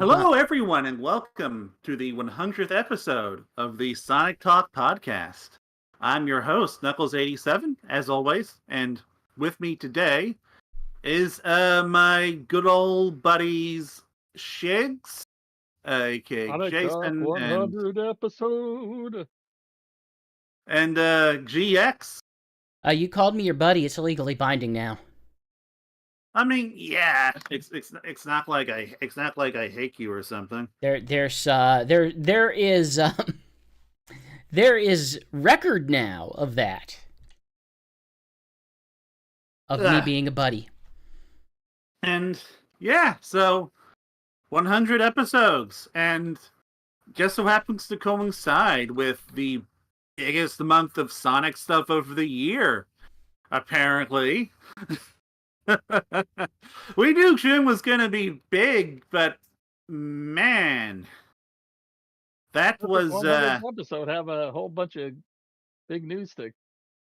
Hello, everyone, and welcome to the 100th episode of the Sonic Talk podcast. I'm your host, Nuckles87, as always, and with me today is my good old buddies Shigs, aka Sonic Talk Jason, 100 episode. and GX. You called me your buddy. It's legally binding now. I mean, yeah, it's not like I hate you or something. There is record now of that. Of me being a buddy. And yeah, so 100 episodes, and just so happens to coincide with the biggest month of Sonic stuff of the year, apparently. We knew June was going to be big, but man, that was episode have a whole bunch of big news to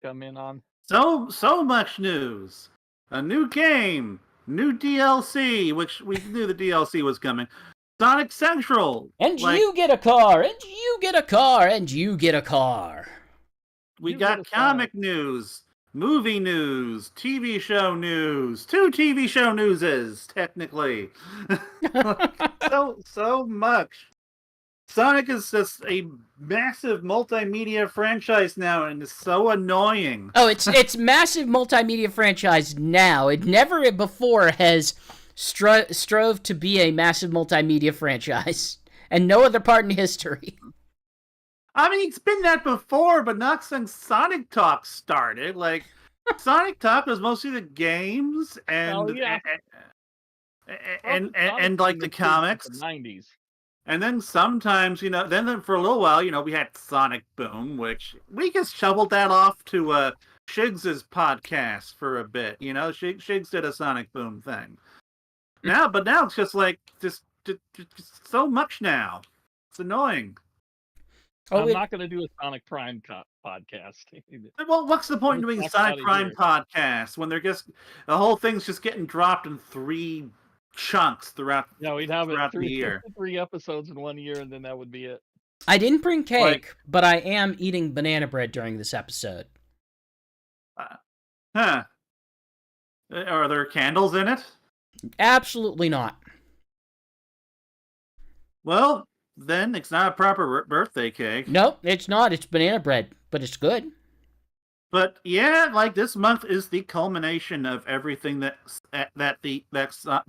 come in on. so much news. A new game, new DLC, which we knew the DLC was coming. Sonic Central. And you get a car, and you get a car, and you get a car. We got comic news, movie news, TV show news, 2 TV show newses, technically. so much. Sonic is just a massive multimedia franchise now, and it's so annoying. Oh, it's massive multimedia franchise now. It never before has strove to be a massive multimedia franchise, and no other part in history. I mean, it's been that before, but not since Sonic Talk started. Like, Sonic Talk was mostly the games and and like the comics. The 90s. And then sometimes, then for a little while, we had Sonic Boom, which we just shoveled that off to Shigs' podcast for a bit. Shigs did a Sonic Boom thing. But now it's just like just so much now. It's annoying. I'm not going to do a Sonic Prime podcast. Well, what's the point in doing a Sonic Prime podcast when they're just the whole thing's just getting dropped in 3 chunks throughout? Yeah, we'd have it the year. 3 episodes in 1 year, and then that would be it. I didn't bring cake, but I am eating banana bread during this episode. Are there candles in it? Absolutely not. Well, then it's not a proper birthday cake. Nope, it's not. It's banana bread, but it's good. But yeah, this month is the culmination of everything that the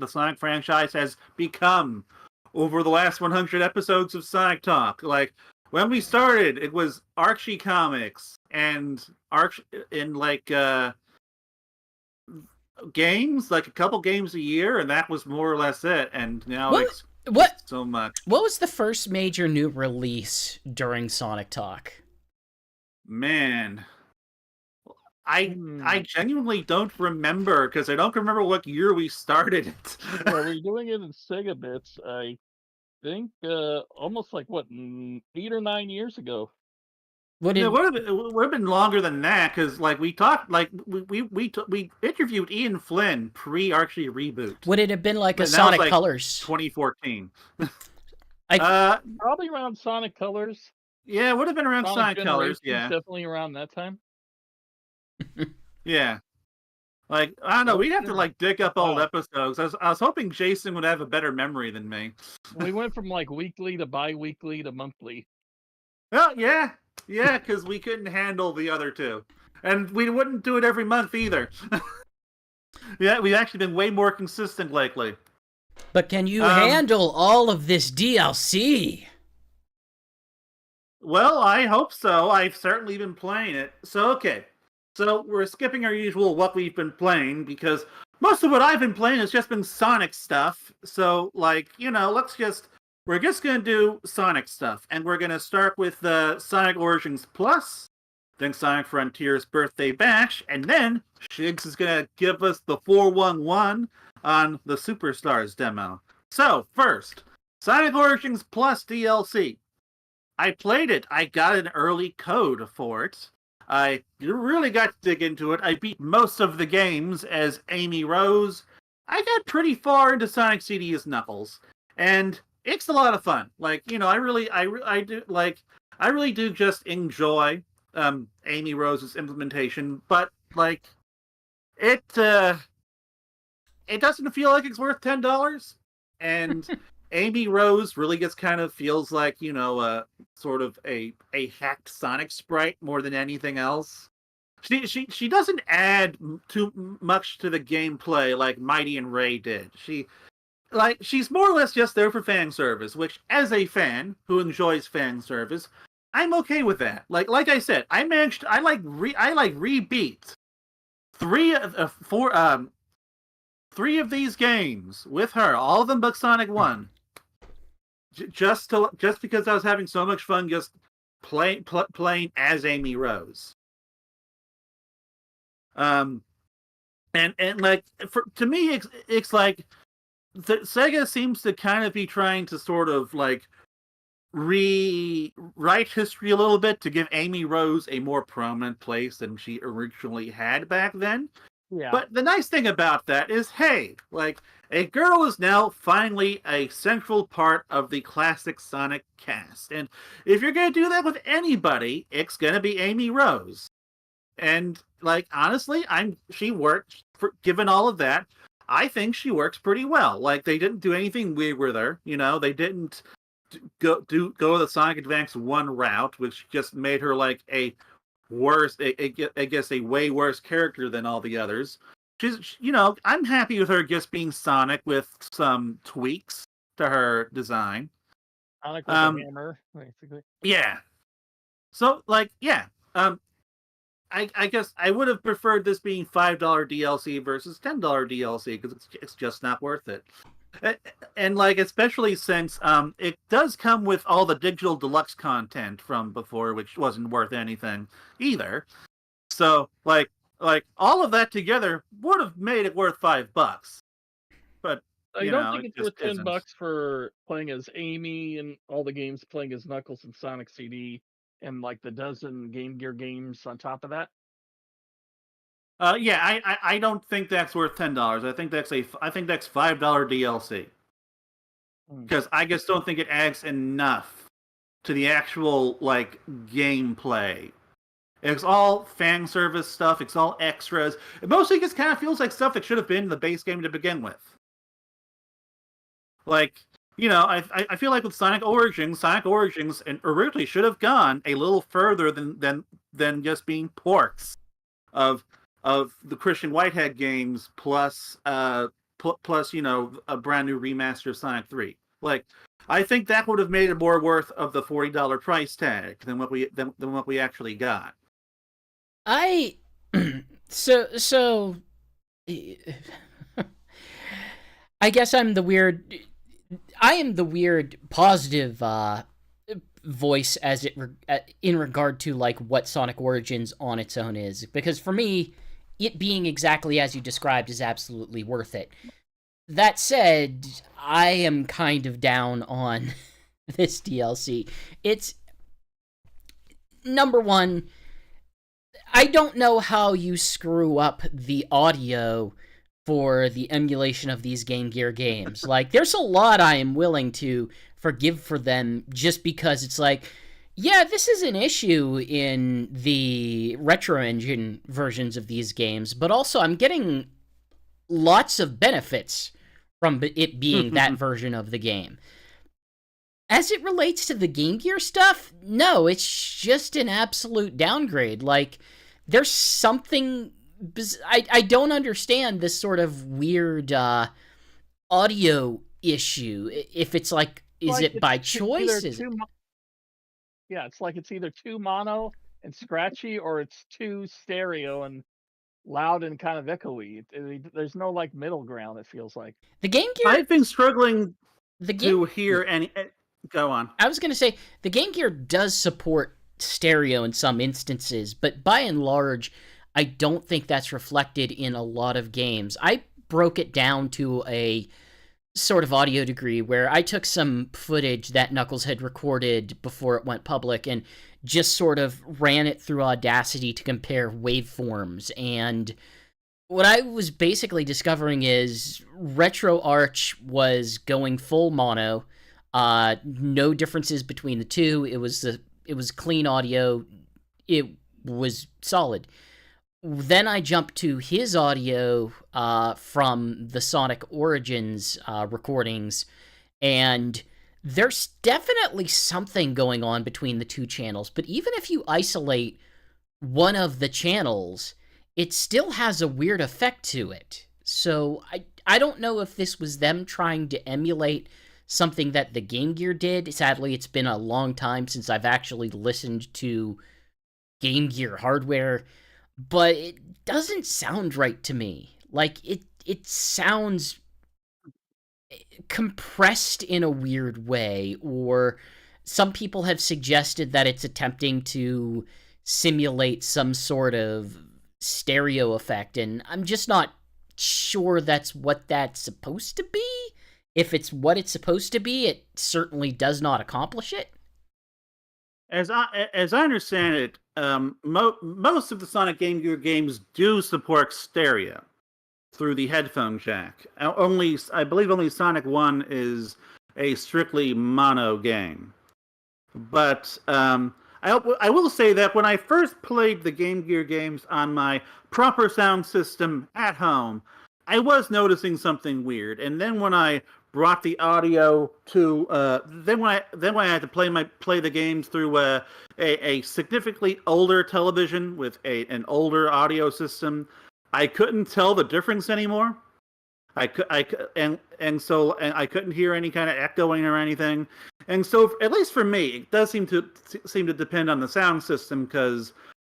Sonic franchise has become over the last 100 episodes of Sonic Talk. Like, when we started, it was Archie comics and games, like a couple games a year, and that was more or less it. And now it's so much. What was the first major new release during Sonic Talk? Man, I genuinely don't remember, because I don't remember what year we started it. Well, we're doing it in Sega bits. I think almost 8 or 9 years ago. It would have been longer than that, because we talked, we interviewed Ian Flynn pre-Archie reboot. Would it have been like a Sonic Colors? 2014. Probably around Sonic Colors. Yeah, it would have been around Sonic Colors. Yeah, definitely around that time. Yeah, I don't know. We'd have to dig up old episodes. I was hoping Jason would have a better memory than me. We went from weekly to bi-weekly to monthly. Well, yeah, because we couldn't handle the other 2, and we wouldn't do it every month either. Yeah, we've actually been way more consistent lately. But can you handle all of this DLC? Well, I hope so. I've certainly been playing it. So, okay. So, we're skipping our usual what we've been playing, because most of what I've been playing has just been Sonic stuff. So, we're just going to do Sonic stuff. And we're going to start with Sonic Origins Plus, then Sonic Frontiers Birthday Bash, and then Shigs is going to give us the 411 on the Superstars demo. So, first, Sonic Origins Plus DLC. I played it. I got an early code for it. I really got to dig into it. I beat most of the games as Amy Rose. I got pretty far into Sonic CD as Knuckles. And it's a lot of fun. Like, I really do just enjoy Amy Rose's implementation, but like it it doesn't feel like it's worth $10. And Amy Rose really just kind of feels like, sort of a hacked Sonic sprite more than anything else. She doesn't add too much to the gameplay like Mighty and Ray did. She's more or less just there for fan service, which, as a fan who enjoys fan service, I'm okay with that. Like I said, I rebeat three of these games with her, all of them but Sonic 1, just because I was having so much fun just playing as Amy Rose. And like to me, it's like Sega seems to kind of be trying to sort of like rewrite history a little bit to give Amy Rose a more prominent place than she originally had back then. Yeah. But the nice thing about that is, hey, like, a girl is now finally a central part of the classic Sonic cast. And if you're going to do that with anybody, it's going to be Amy Rose. And, like, honestly, she works, given all of that, I think she works pretty well. Like, they didn't do anything weird with her, they didn't go the Sonic Advance 1 route, which just made her, like, a way worse character than all the others. She's, I'm happy with her just being Sonic with some tweaks to her design. Sonic with a hammer, basically. Yeah. So, like, yeah. I guess I would have preferred this being $5 DLC versus $10 DLC because it's just not worth it. And like, especially since it does come with all the digital deluxe content from before, which wasn't worth anything either. So like all of that together would have made it worth $5. But I don't think it's worth $10 for playing as Amy and all the games playing as Knuckles and Sonic CD and like the dozen Game Gear games on top of that. Yeah, I don't think that's worth $10. I think that's $5 DLC. Because I just don't think it adds enough to the actual like gameplay. It's all fan service stuff. It's all extras. It mostly just kind of feels like stuff that should have been in the base game to begin with. Like, I feel like with Sonic Origins and originally should have gone a little further than just being ports of the Christian Whitehead games plus a brand new remaster of Sonic 3. Like, I think that would have made it more worth of the $40 price tag than what we actually got. So I guess I am the weird positive voice in regard to like what Sonic Origins on its own is, because for me, it being exactly as you described is absolutely worth it. That said, I am kind of down on this DLC. It's number one, I don't know how you screw up the audio for the emulation of these Game Gear games. Like, there's a lot I am willing to forgive for them just because it's like, yeah, this is an issue in the Retro Engine versions of these games, but also I'm getting lots of benefits from it being that version of the game. As it relates to the Game Gear stuff, no, it's just an absolute downgrade. Like, there's something... I don't understand this sort of weird audio issue. If it's like, is it by choice? Yeah, it's like it's either too mono and scratchy or it's too stereo and loud and kind of echoey. There's no like middle ground, it feels like. The Game Gear... I've been struggling to hear any... Go on. I was going to say, the Game Gear does support stereo in some instances, but by and large, I don't think that's reflected in a lot of games. I broke it down to a sort of audio degree where I took some footage that Knuckles had recorded before it went public and just sort of ran it through Audacity to compare waveforms. And what I was basically discovering is RetroArch was going full mono. No differences between the two. It was clean audio. It was solid. Then I jumped to his audio from the Sonic Origins recordings, and there's definitely something going on between the two channels. But even if you isolate one of the channels, it still has a weird effect to it. So I don't know if this was them trying to emulate something that the Game Gear did. Sadly, it's been a long time since I've actually listened to Game Gear hardware, but it doesn't sound right to me. Like, it sounds compressed in a weird way, or some people have suggested that it's attempting to simulate some sort of stereo effect, and I'm just not sure that's what that's supposed to be. If it's what it's supposed to be, it certainly does not accomplish it. As I understand it, most of the Sonic Game Gear games do support stereo through the headphone jack. I believe only Sonic 1 is a strictly mono game. But I will say that when I first played the Game Gear games on my proper sound system at home, I was noticing something weird. And then when I brought the audio to then when I had to play the games through a significantly older television with an older audio system, I couldn't tell the difference anymore. I couldn't hear any kind of echoing or anything. And so, at least for me, it does seem to depend on the sound system, because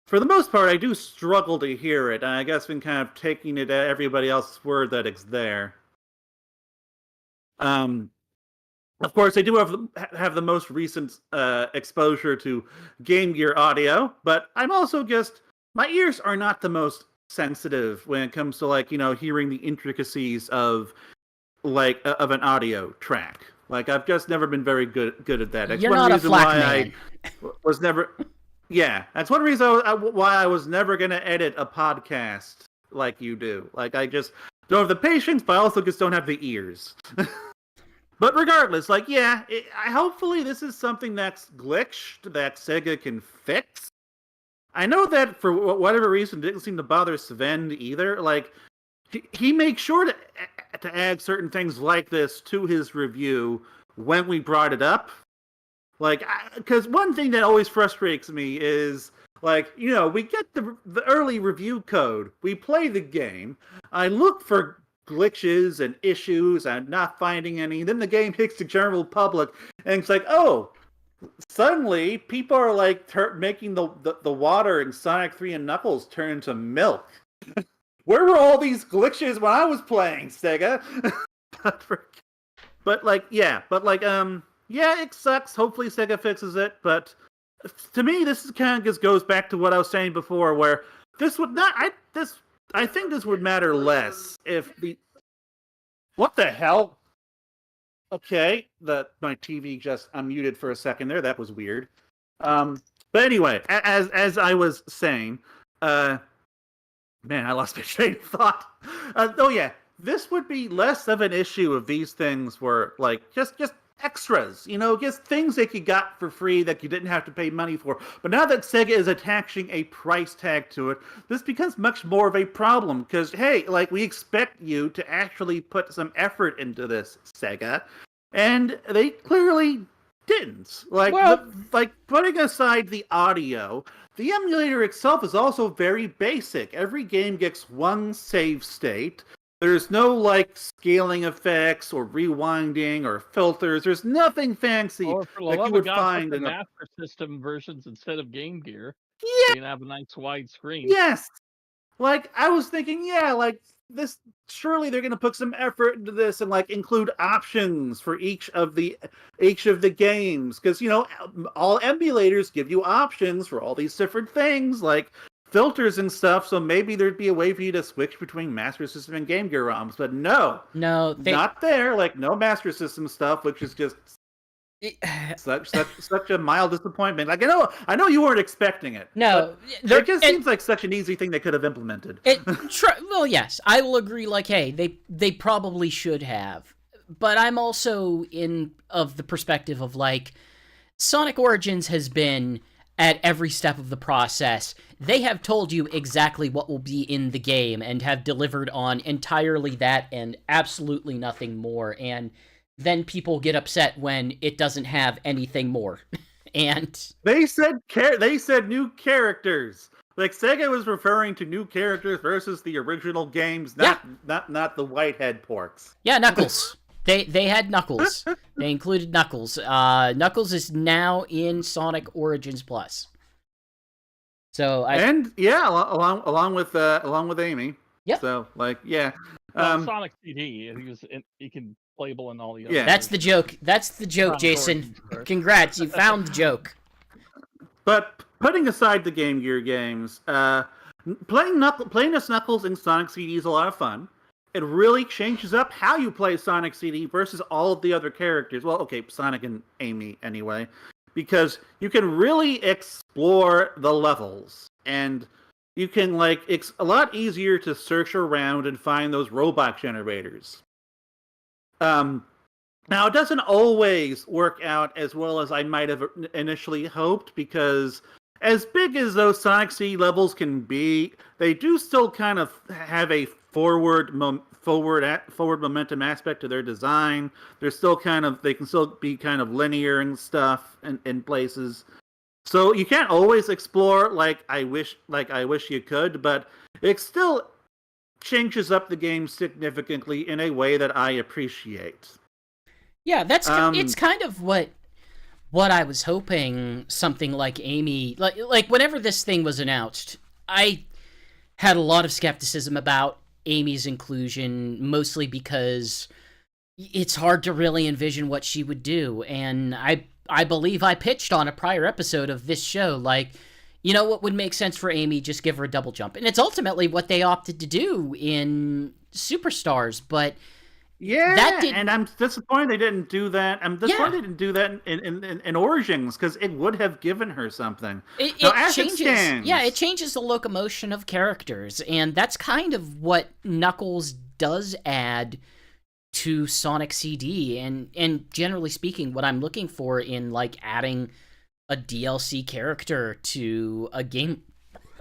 for the most part, I do struggle to hear it. And I guess been kind of taking it at everybody else's word that it's there. Of course, I do have the most recent exposure to Game Gear audio, but I'm also my ears are not the most sensitive when it comes to hearing the intricacies of an audio track. I've just never been very good at that. That's You're one not reason a flack why man. I was never. Yeah, that's one reason why I was never gonna edit a podcast like you do. I just don't have the patience, but I also just don't have the ears. But regardless, hopefully this is something that's glitched that Sega can fix. I know that for whatever reason it didn't seem to bother Sven either. He makes sure to add certain things like this to his review when we brought it up. Because one thing that always frustrates me is, we get the early review code, we play the game, I look for glitches and issues, I'm not finding any, then the game hits the general public, and it's suddenly people are making the water in Sonic 3 and Knuckles turn into milk. Where were all these glitches when I was playing, Sega? Yeah, it sucks. Hopefully Sega fixes it, but to me, this is kind of just goes back to what I was saying before, where this would not. I think this would matter less if the. What the hell? Okay, my TV just unmuted for a second there. That was weird. But anyway, as I was saying, man, I lost my train of thought. This would be less of an issue if these things were just extras, just things that you got for free that you didn't have to pay money for. But now that Sega is attaching a price tag to it, this becomes much more of a problem, because, hey, we expect you to actually put some effort into this, Sega, and they clearly didn't. Putting aside the audio, the emulator itself is also very basic. Every game gets one save state. There's no scaling effects or rewinding or filters. There's nothing fancy Or for the like love you would of God, find put in the a. Master System versions instead of Game Gear. Yeah. So you can have a nice wide screen. Yes. I was thinking, this. Surely they're going to put some effort into this and include options for each of the games, because all emulators give you options for all these different things filters and stuff, so maybe there'd be a way for you to switch between Master System and Game Gear ROMs, but no, not there. No Master System stuff, which is just such a mild disappointment. I know you weren't expecting it. No, it just seems like such an easy thing they could have implemented. Well, yes, I will agree. Hey, they probably should have, but I'm also of the perspective of like Sonic Origins has been at every step of the process. They have told you exactly what will be in the game and have delivered on entirely that and absolutely nothing more. And then people get upset when it doesn't have anything more. And they said new characters. Like Sega was referring to new characters versus the original games, not the Whitehead porks. Yeah, Knuckles. They had Knuckles. They included Knuckles. Knuckles is now in Sonic Origins Plus. So along with Amy. Yep. So yeah. Sonic CD. He can playable in all the other. Yeah. That's the joke. That's the joke, Jason. Congrats, you found the joke. But putting aside the Game Gear games, playing as Knuckles in Sonic CD is a lot of fun. It really changes up how you play Sonic CD versus all of the other characters. Well, okay, Sonic and Amy anyway, because you can really explore the levels, and you can it's a lot easier to search around and find those robot generators. Now, it doesn't always work out as well as I might have initially hoped, because as big as those Sonic CD levels can be, they do still kind of have a forward momentum aspect to their design. They're still they can still be kind of linear and stuff in places. So you can't always explore like I wish you could, but it still changes up the game significantly in a way that I appreciate. Yeah, it's kind of what I was hoping something like Amy, like whenever this thing was announced, I had a lot of skepticism about Amy's inclusion, mostly because it's hard to really envision what she would do. And I believe I pitched on a prior episode of this show, like, you know what would make sense for Amy? Just give her a double jump. And it's ultimately what they opted to do in Superstars, but yeah, and I'm disappointed they didn't do that. I'm disappointed they didn't do that in Origins, because it would have given her something. It changes. It changes the locomotion of characters, and that's kind of what Knuckles does add to Sonic CD. And generally speaking, what I'm looking for in adding a DLC character to a game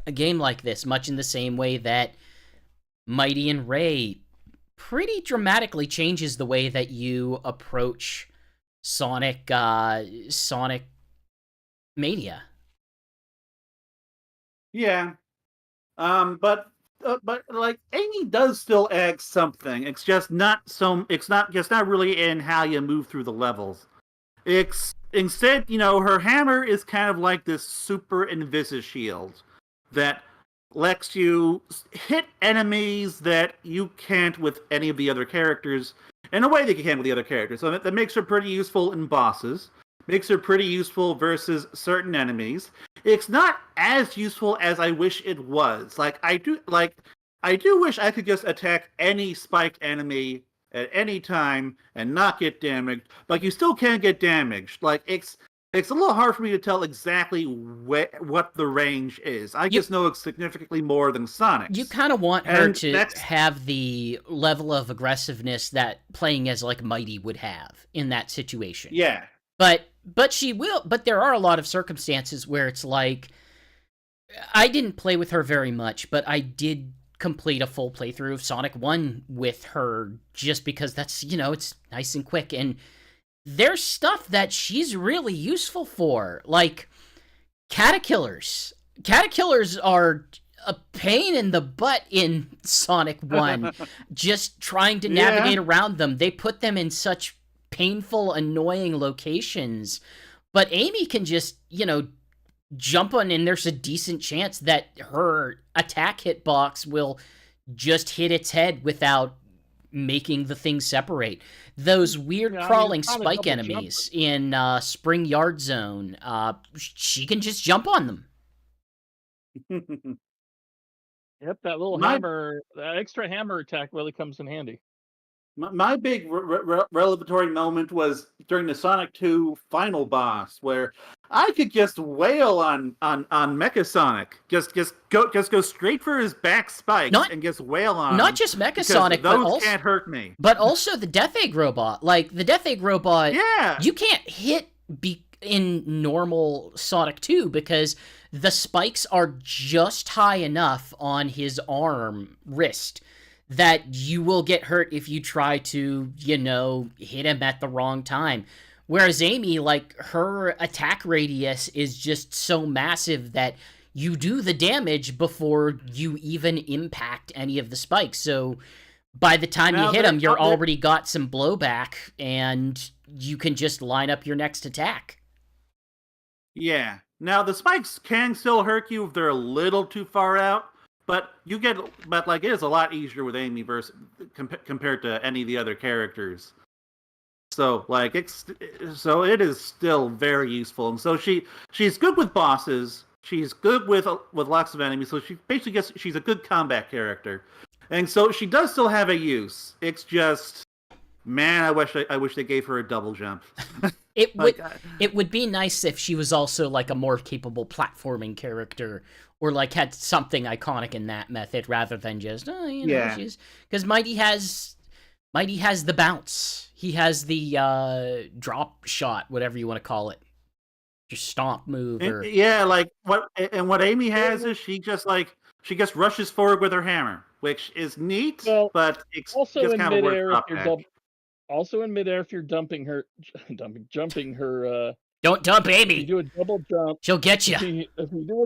like this, much in the same way that Mighty and Ray pretty dramatically changes the way that you approach Sonic Mania. Yeah. But Amy does still add something. It's just not really in how you move through the levels. Instead, her hammer is kind of like this super invis shield that lets you hit enemies that you can't with any of the other characters in a way that you can with the other characters. So that makes her pretty useful in bosses. Makes her pretty useful versus certain enemies. It's not as useful as I wish it was. I do wish I could just attack any spiked enemy at any time and not get damaged. You still can't get damaged. It's a little hard for me to tell exactly what the range is. I just know it's significantly more than Sonic's. You kind of want her to have the level of aggressiveness that playing as Mighty would have in that situation. Yeah. But she will. But there are a lot of circumstances where it's I didn't play with her very much, but I did complete a full playthrough of Sonic 1 with her just because that's, it's nice and quick. And there's stuff that she's really useful for, like caterpillars. Caterpillars are a pain in the butt in Sonic 1, just trying to navigate around them. They put them in such painful, annoying locations, but Amy can just, jump on, and there's a decent chance that her attack hitbox will just hit its head without making the thing separate. Those weird crawling spike enemies in Spring Yard Zone, she can just jump on them. Yep, that little hammer, that extra hammer attack really comes in handy. My big revelatory moment was during the Sonic 2 final boss, where I could just wail on Mecha Sonic. Just go straight for his back spikes and just wail on him. Not just Mecha Sonic, those but also can't hurt me. But also the Death Egg robot. Like the Death Egg robot, you can't hit in normal Sonic 2 because the spikes are just high enough on his wrist, that you will get hurt if you try to, hit him at the wrong time. Whereas Amy, like, her attack radius is just so massive that you do the damage before you even impact any of the spikes. So by the time you hit him, you're already got some blowback, and you can just line up your next attack. Yeah. Now, the spikes can still hurt you if they're a little too far out, but it is a lot easier with Amy compared to any of the other characters. So, it is still very useful, and so she's good with bosses. She's good with lots of enemies. So she's a good combat character, and so she does still have a use. It's just, man, I wish they gave her a double jump. It would be nice if she was also like a more capable platforming character, or like had something iconic in that method rather than just she's, because Mighty has the bounce. He has the drop shot, whatever you want to call it, just stomp move. What Amy has is she just rushes forward with her hammer, which is neat, but it's also just in kind of midair worth if also in midair if you're jumping her. Don't dump Amy. If you do a double jump, she'll get you. If you do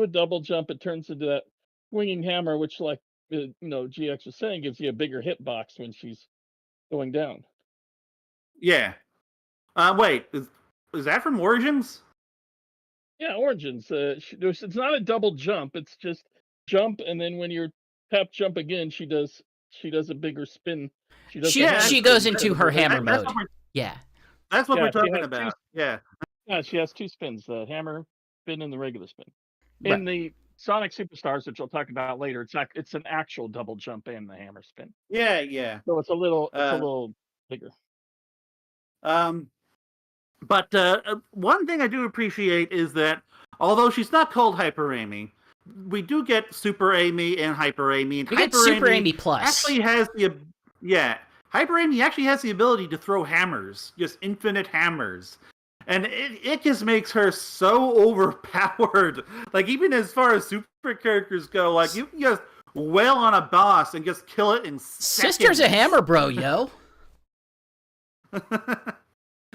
a double jump, it turns into that swinging hammer, which, like GX was saying, gives you a bigger hitbox when she's going down. Yeah. Wait, is that from Origins? Yeah, Origins. It's not a double jump. It's just jump, and then when you tap jump again, she does a bigger spin. She goes into her hammer mode. That's what we're talking about. Yeah, she has two spins: the hammer spin and the regular spin. Right. In the Sonic Superstars, which I'll talk about later, it's an actual double jump and the hammer spin. Yeah. So it's a little bigger. But one thing I do appreciate is that although she's not called Hyper Amy, we do get Super Amy and Hyper Amy. And we get Super Amy Plus. Actually has Hyper Amy actually has the ability to throw hammers, just infinite hammers. And it just makes her so overpowered. Like, even as far as super characters go, like, you can just wail on a boss and just kill it in seconds. Sister's a hammer bro, yo.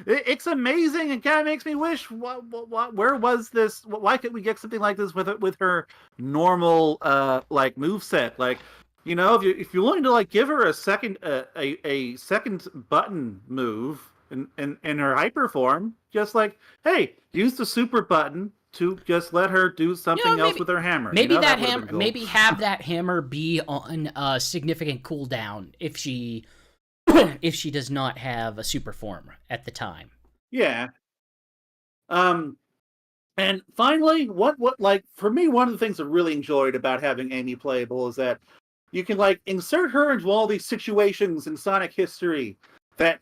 It's amazing, and kind of makes me wish, where was this? Why couldn't we get something like this with her normal moveset? Like, if you're willing to like give her a second button move in her hyper form, just like, hey, use the super button to just let her do something else with her hammer. Maybe that hammer, cool. Maybe have that hammer be on a significant cooldown if she does not have a super form at the time. Yeah. And finally, for me, one of the things I really enjoyed about having Amy playable is that you can insert her into all these situations in Sonic history that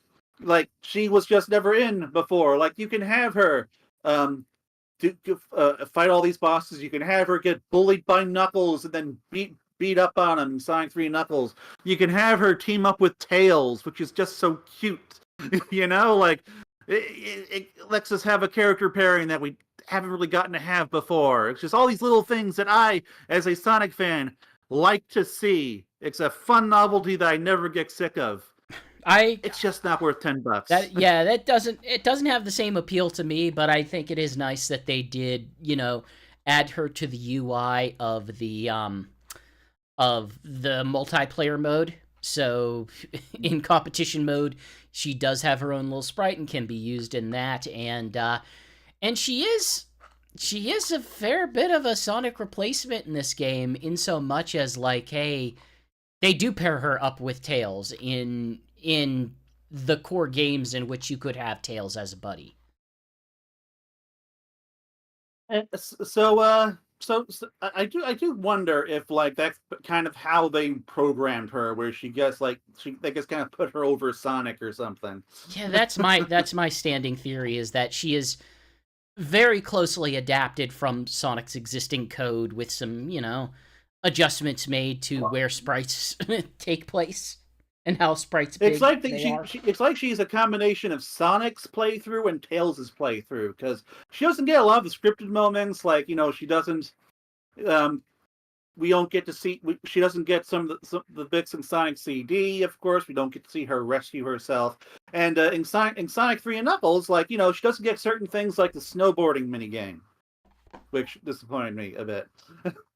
she was just never in before. Like, you can have her fight all these bosses. You can have her get bullied by Knuckles and then beat up on him in Sonic 3 Knuckles. You can have her team up with Tails, which is just so cute. It lets us have a character pairing that we haven't really gotten to have before. It's just all these little things that I, as a Sonic fan, like to see. It's a fun novelty that I never get sick of. It's just not worth $10. That doesn't have the same appeal to me, but I think it is nice that they did, add her to the UI of the multiplayer mode. So in competition mode, she does have her own little sprite and can be used in that, and she is a fair bit of a Sonic replacement in this game, in so much as hey, they do pair her up with Tails in the core games in which you could have Tails as a buddy. And so I do wonder if that's kind of how they programmed her, where they just kind of put her over Sonic or something. Yeah, that's my standing theory, is that she is very closely adapted from Sonic's existing code with some, adjustments made to where sprites take place and how sprites It's big like they are. it's like she's a combination of Sonic's playthrough and Tails' playthrough, because she doesn't get a lot of the scripted moments. Like, she doesn't. We don't get to see. She doesn't get some of the bits in Sonic CD. Of course, we don't get to see her rescue herself. And in Sonic 3 and Knuckles, like, she doesn't get certain things like the snowboarding minigame, which disappointed me a bit.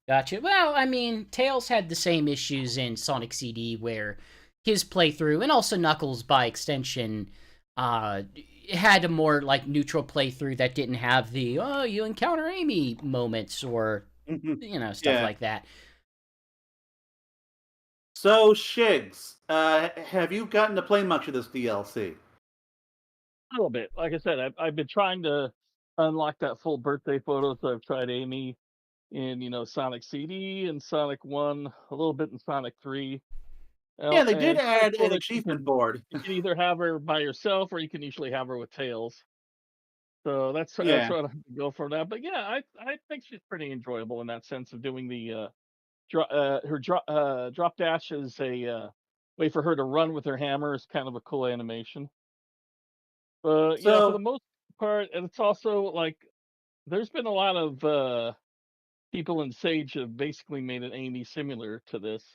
Gotcha. Well, I mean, Tails had the same issues in Sonic CD where his playthrough, and also Knuckles by extension, had a more like neutral playthrough that didn't have the you encounter Amy moments or stuff like that. So, Shigs, have you gotten to play much of this DLC? A little bit. Like I said, I've been trying to unlock that full birthday photo. So I've tried Amy in Sonic CD and Sonic 1, a little bit in Sonic 3. Yeah, they did And it's add cool an that achievement board. you can either have her by yourself or you can usually have her with Tails. So that's Yeah. what I go for that. But yeah, I think she's pretty enjoyable in that sense of doing the drop dash is a way for her to run with her hammer is kind of a cool animation. But yeah, for the So, most part, and it's also like there's been a lot of people in Sage have basically made an Amy similar to this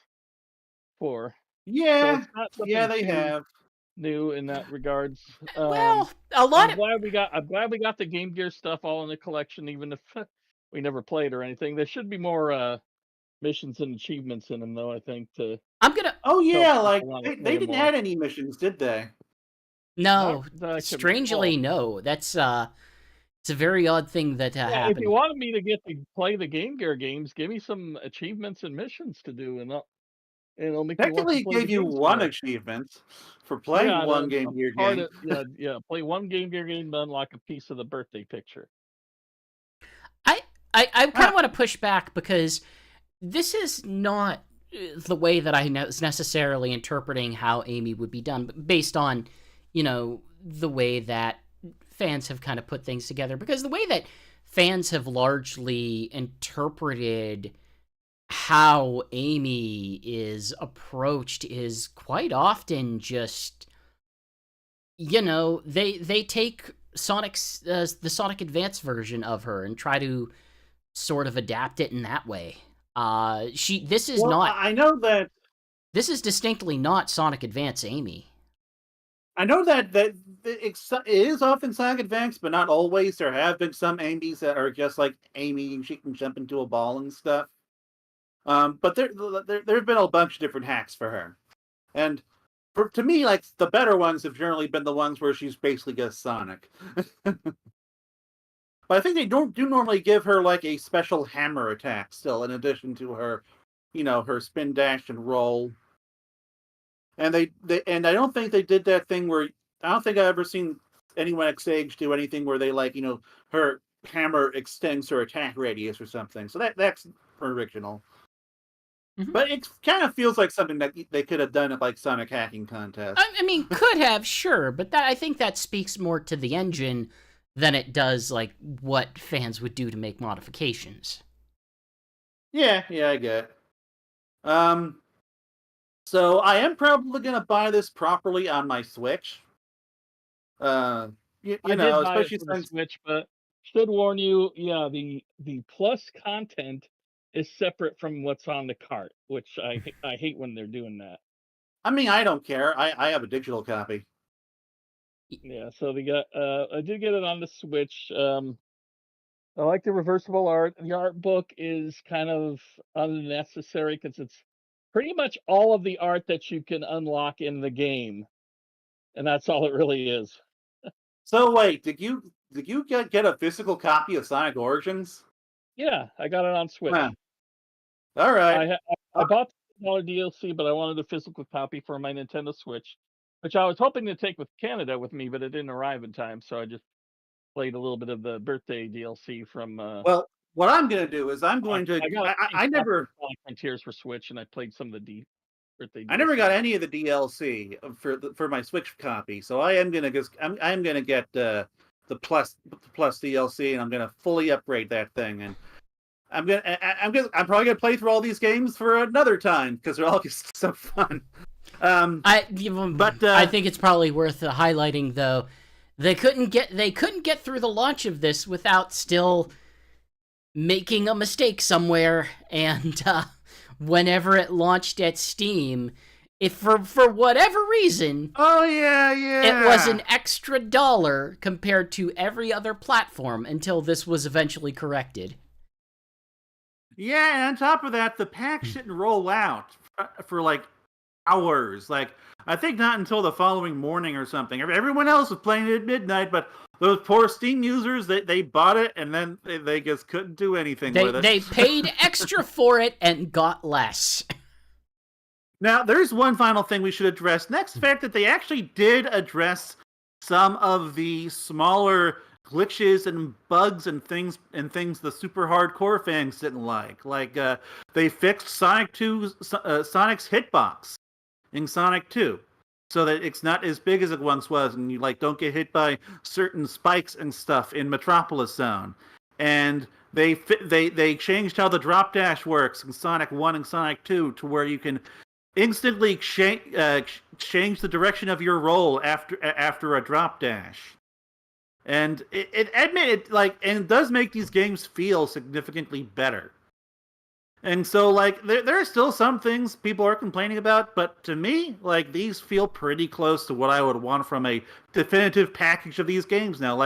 for. So yeah, it's not yeah, something they too have. new in that regards. Well, a lot of I'm glad we got the Game Gear stuff all in the collection, even if we never played or anything. There should be more missions and achievements in them, though. I think to I'm gonna Oh help yeah, like people want to play they them didn't more. add any missions, did they? Not no, that I can strangely recall. no. That's it's a very odd thing that Yeah, if you happened. wanted me to get to play the Game Gear games, give me some achievements and missions to do, and it'll make me want to Technically, it play the gave you games one more. achievement for playing Yeah, one Game a Gear part game. of play one Game Gear game to unlock a piece of the birthday picture. I I kind of Ah, want to push back because this is not the way that I was necessarily interpreting how Amy would be done, based on, the way that fans have kind of put things together. Because the way that fans have largely interpreted how Amy is approached is quite often just, they take Sonic's the Sonic Advance version of her and try to sort of adapt it in that way. This is well, not I know that this is distinctly not Sonic Advance Amy. it is often Sonic Advance, but not always. There have been some Amy's that are just like Amy, and she can jump into a ball and stuff. But there've been a bunch of different hacks for her, and to me, like the better ones have generally been the ones where she's basically just Sonic. But I think they do normally give her like a special hammer attack still, in addition to her, her spin dash and roll. And and I don't think they did that thing where I don't think I've ever seen anyone at Sage do anything where they like, her hammer extends her attack radius or something. So that's original. Mhm. But it kind of feels like something that they could have done at like Sonic Hacking Contest. I mean, could have, sure, but I think that speaks more to the engine than it does like what fans would do to make modifications. Yeah, I get it. So I am probably gonna buy this properly on my Switch. I did buy it Especially for the since Switch, but should warn you, yeah, the plus content is separate from what's on the cart, which I hate when they're doing that. I mean I don't care. I have a digital copy. Yeah, so they got I did get it on the Switch. I like the reversible art. The art book is kind of unnecessary because it's pretty much all of the art that you can unlock in the game, and that's all it really is. So wait, did you get a physical copy of Sonic Origins? Yeah, I got it on Huh. Switch. All right. I bought the dollar DLC, but I wanted a physical copy for my Nintendo Switch, which I was hoping to take with Canada with me, but it didn't arrive in time, so I just played a little bit of the birthday DLC from. Well, what I'm gonna do is I'm going to. I got a I copy of never Sonic Frontiers for Switch, and I played some of the birthday I never DLC. got any of the DLC for my Switch copy, so I am gonna get plus DLC, and I'm gonna fully upgrade that thing. And I'm probably gonna play through all these games for another time because they're all just so fun. I think it's probably worth highlighting though. They couldn't get through the launch of this without still making a mistake somewhere, and whenever it launched at Steam, if for whatever reason, it was an extra $1 compared to every other platform until this was eventually corrected. Yeah, and on top of that, the pack shouldn't roll out for like hours. Like, I think not until the following morning or something. Everyone else was playing it at midnight, but those poor Steam users, they bought it and then they just couldn't do anything with it. They paid extra for it and got less. Now, there's one final thing we should address. Next, the fact that they actually did address some of the smaller glitches and bugs and things the super hardcore fans didn't like. Like, they fixed Sonic's hitbox in Sonic 2, so that it's not as big as it once was, and you don't get hit by certain spikes and stuff in Metropolis Zone. And they changed how the drop dash works in Sonic 1 and Sonic 2 to where you can instantly change the direction of your roll after a drop dash. And it does make these games feel significantly better. And so, there are still some things people are complaining about, but to me, these feel pretty close to what I would want from a definitive package of these games now.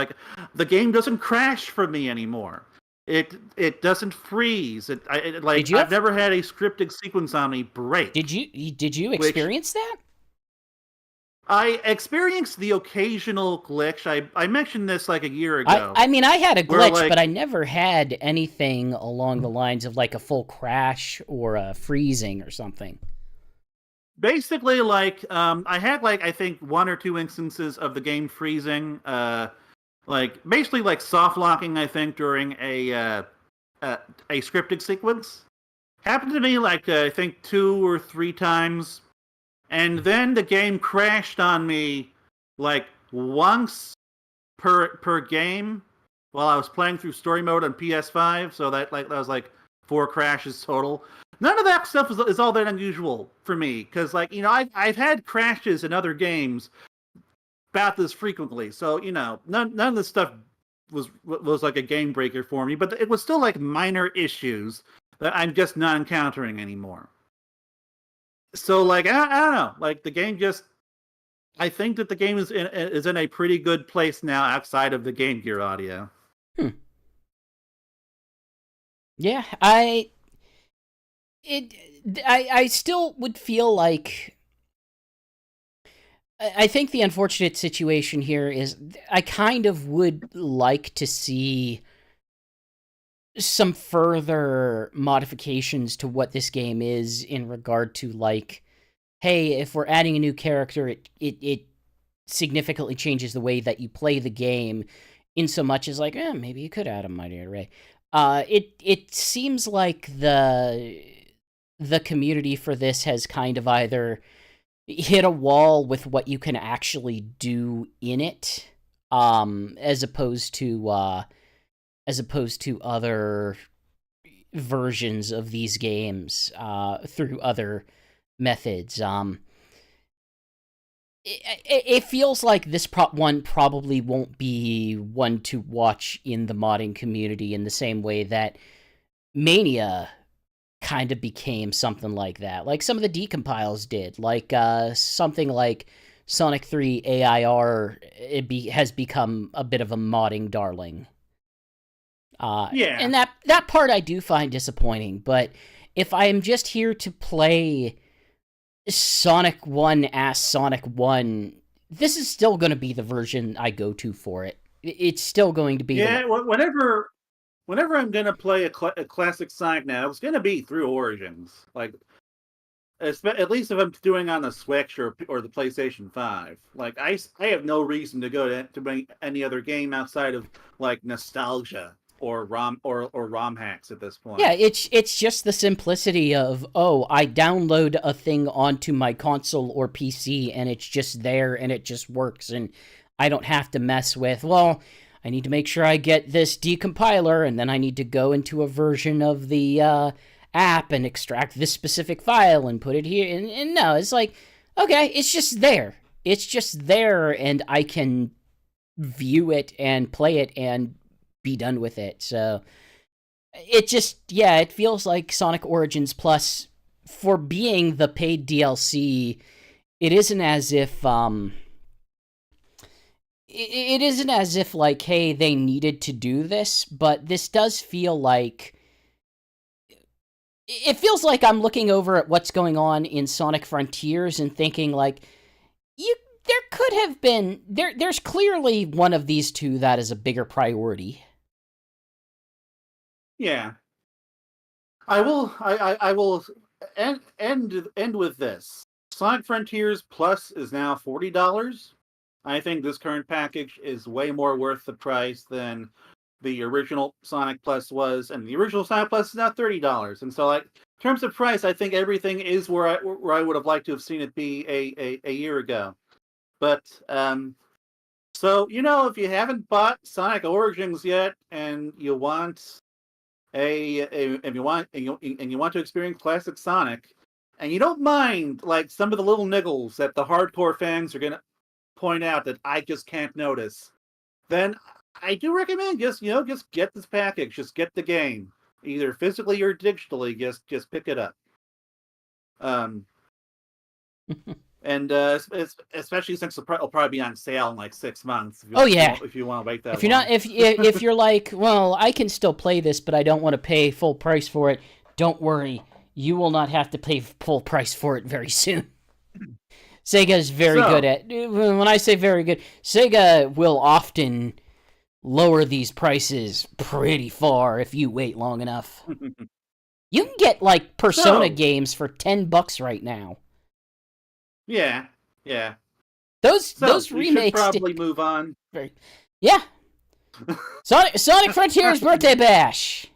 The game doesn't crash for me anymore. It doesn't freeze. I've never had a scripted sequence on me break. Did you experience that? I experienced the occasional glitch. I mentioned this a year ago. I mean, I had a glitch, but I never had anything along the lines of a full crash or a freezing or something. Basically, I had I think 1 or 2 instances of the game freezing. Basically soft locking. I think during a scripted sequence happened to me I think 2 or 3 times. And then the game crashed on me once per game while I was playing through story mode on PS5. So that was 4 crashes total. None of that stuff is all that unusual for me because I've had crashes in other games about this frequently. So none of this stuff was a game breaker for me. But it was still minor issues that I'm just not encountering anymore. So, I don't know. The game I think that the game is in a pretty good place now outside of the Game Gear audio. Yeah, I still would feel I think the unfortunate situation here is I kind of would like to see some further modifications to what this game is in regard to hey, if we're adding a new character, it significantly changes the way that you play the game, in so much as maybe you could add a Mighty Array. It seems like the community for this has kind of either hit a wall with what you can actually do in it, as opposed to other versions of these games through other methods. It feels like this one probably won't be one to watch in the modding community in the same way that Mania kind of became something like that. Some of the decompiles did. Something like Sonic 3 AIR has become a bit of a modding darling. Yeah. And that part I do find disappointing, but if I am just here to play Sonic 1 as Sonic 1, this is still going to be the version I go to for it. It's still going to be... Yeah, whenever I'm going to play a classic Sonic now, it's going to be through Origins. At least if I'm doing on the Switch or the PlayStation 5. I have no reason to go to any other game outside of nostalgia or ROM hacks at this point. Yeah, it's just the simplicity of, I download a thing onto my console or PC and it's just there and it just works and I don't have to mess with, I need to make sure I get this decompiler, and then I need to go into a version of the app and extract this specific file and put it here. And no, it's like, okay, it's just there. It's just there, and I can view it and play it and be done with it. So it just, yeah, it feels like Sonic Origins Plus, for being the paid DLC, it isn't as if it isn't as if, like, hey, they needed to do this, but this does feel like, it feels like I'm looking over at what's going on in Sonic Frontiers and thinking, like, there could have been, there's clearly one of these two that is a bigger priority. Yeah. I will end with this. Sonic Frontiers Plus is now $40. I think this current package is way more worth the price than the original Sonic Plus was, and the original Sonic Plus is now $30. And so, like, in terms of price, I think everything is where I would have liked to have seen it be a year ago. But so, you know, if you haven't bought Sonic Origins yet, and you want and you want to experience classic Sonic, and you don't mind, like, some of the little niggles that the hardcore fans are gonna point out that I just can't notice, then I do recommend just get this package, just get the game, either physically or digitally. Just pick it up. And especially since it'll probably be on sale in like 6 months. If you want to wait that. If you're not, if you're like, well, I can still play this, but I don't want to pay full price for it. Don't worry, you will not have to pay full price for it very soon. Sega is very good at. When I say very good, Sega will often lower these prices pretty far if you wait long enough. You can get, like, Persona games for $10 right now. Yeah. Those remakes should probably move on. Yeah. Sonic Frontiers Birthday Bash.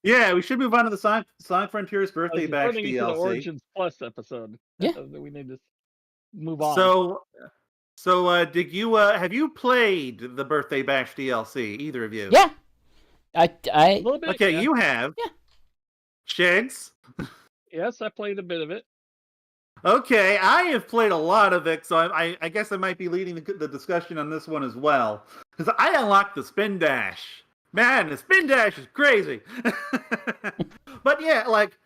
Yeah, we should move on to the Sonic Frontiers Birthday Bash DLC. The Origins Plus episode. Yeah, we need to move on. So did you have you played the Birthday Bash DLC? Either of you? Yeah. A little bit, okay, yeah. You have. Yeah. Shigs? Yes, I played a bit of it. Okay, I have played a lot of it, so I guess I might be leading the discussion on this one as well. Because I unlocked the Spin Dash. Man, the Spin Dash is crazy. But yeah, like,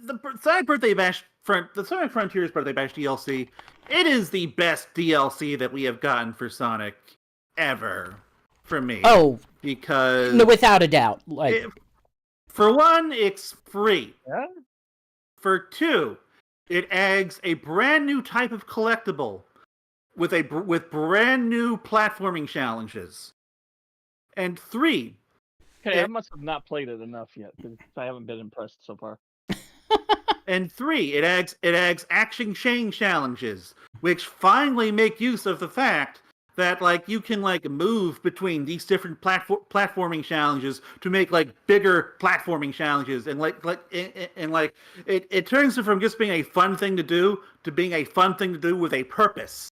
the Sonic Frontiers Birthday Bash DLC, it is the best DLC that we have gotten for Sonic ever, for me. Oh, because no, without a doubt. Like, for one, it's free. Yeah. For two, it adds a brand new type of collectible with brand new platforming challenges. And three, I must have not played it enough yet because I haven't been impressed so far. And three, it adds action chain challenges, which finally make use of the fact that, like, you can, like, move between these different platforming challenges to make, like, bigger platforming challenges, and it turns it from just being a fun thing to do to being a fun thing to do with a purpose.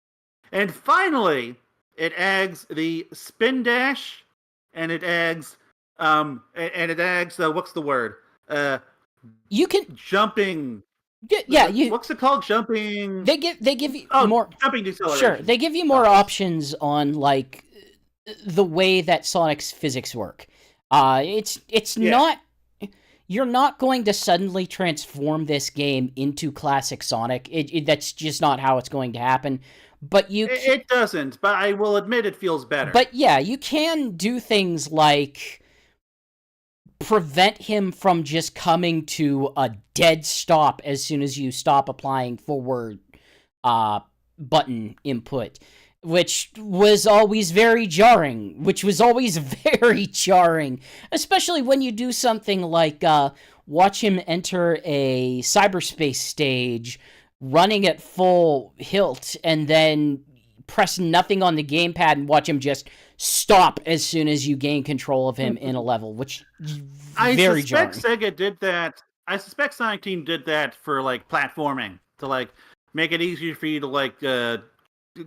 And finally, it adds the Spin Dash, and it adds what's the word? You can jumping. Yeah, what's it called? Jumping. They give you more jumping deceleration. Sure, they give you more options on, like, the way that Sonic's physics work. It's not. You're not going to suddenly transform this game into classic Sonic. That's just not how it's going to happen. But it doesn't. But I will admit it feels better. But yeah, you can do things like prevent him from just coming to a dead stop as soon as you stop applying forward button input, which was always very jarring, especially when you do something like watch him enter a cyberspace stage running at full hilt and then press nothing on the gamepad and watch him just stop as soon as you gain control of him in a level, which very jarring. I suspect Sega did that. I suspect Sonic Team did that for, like, platforming, to, like, make it easier for you to, like,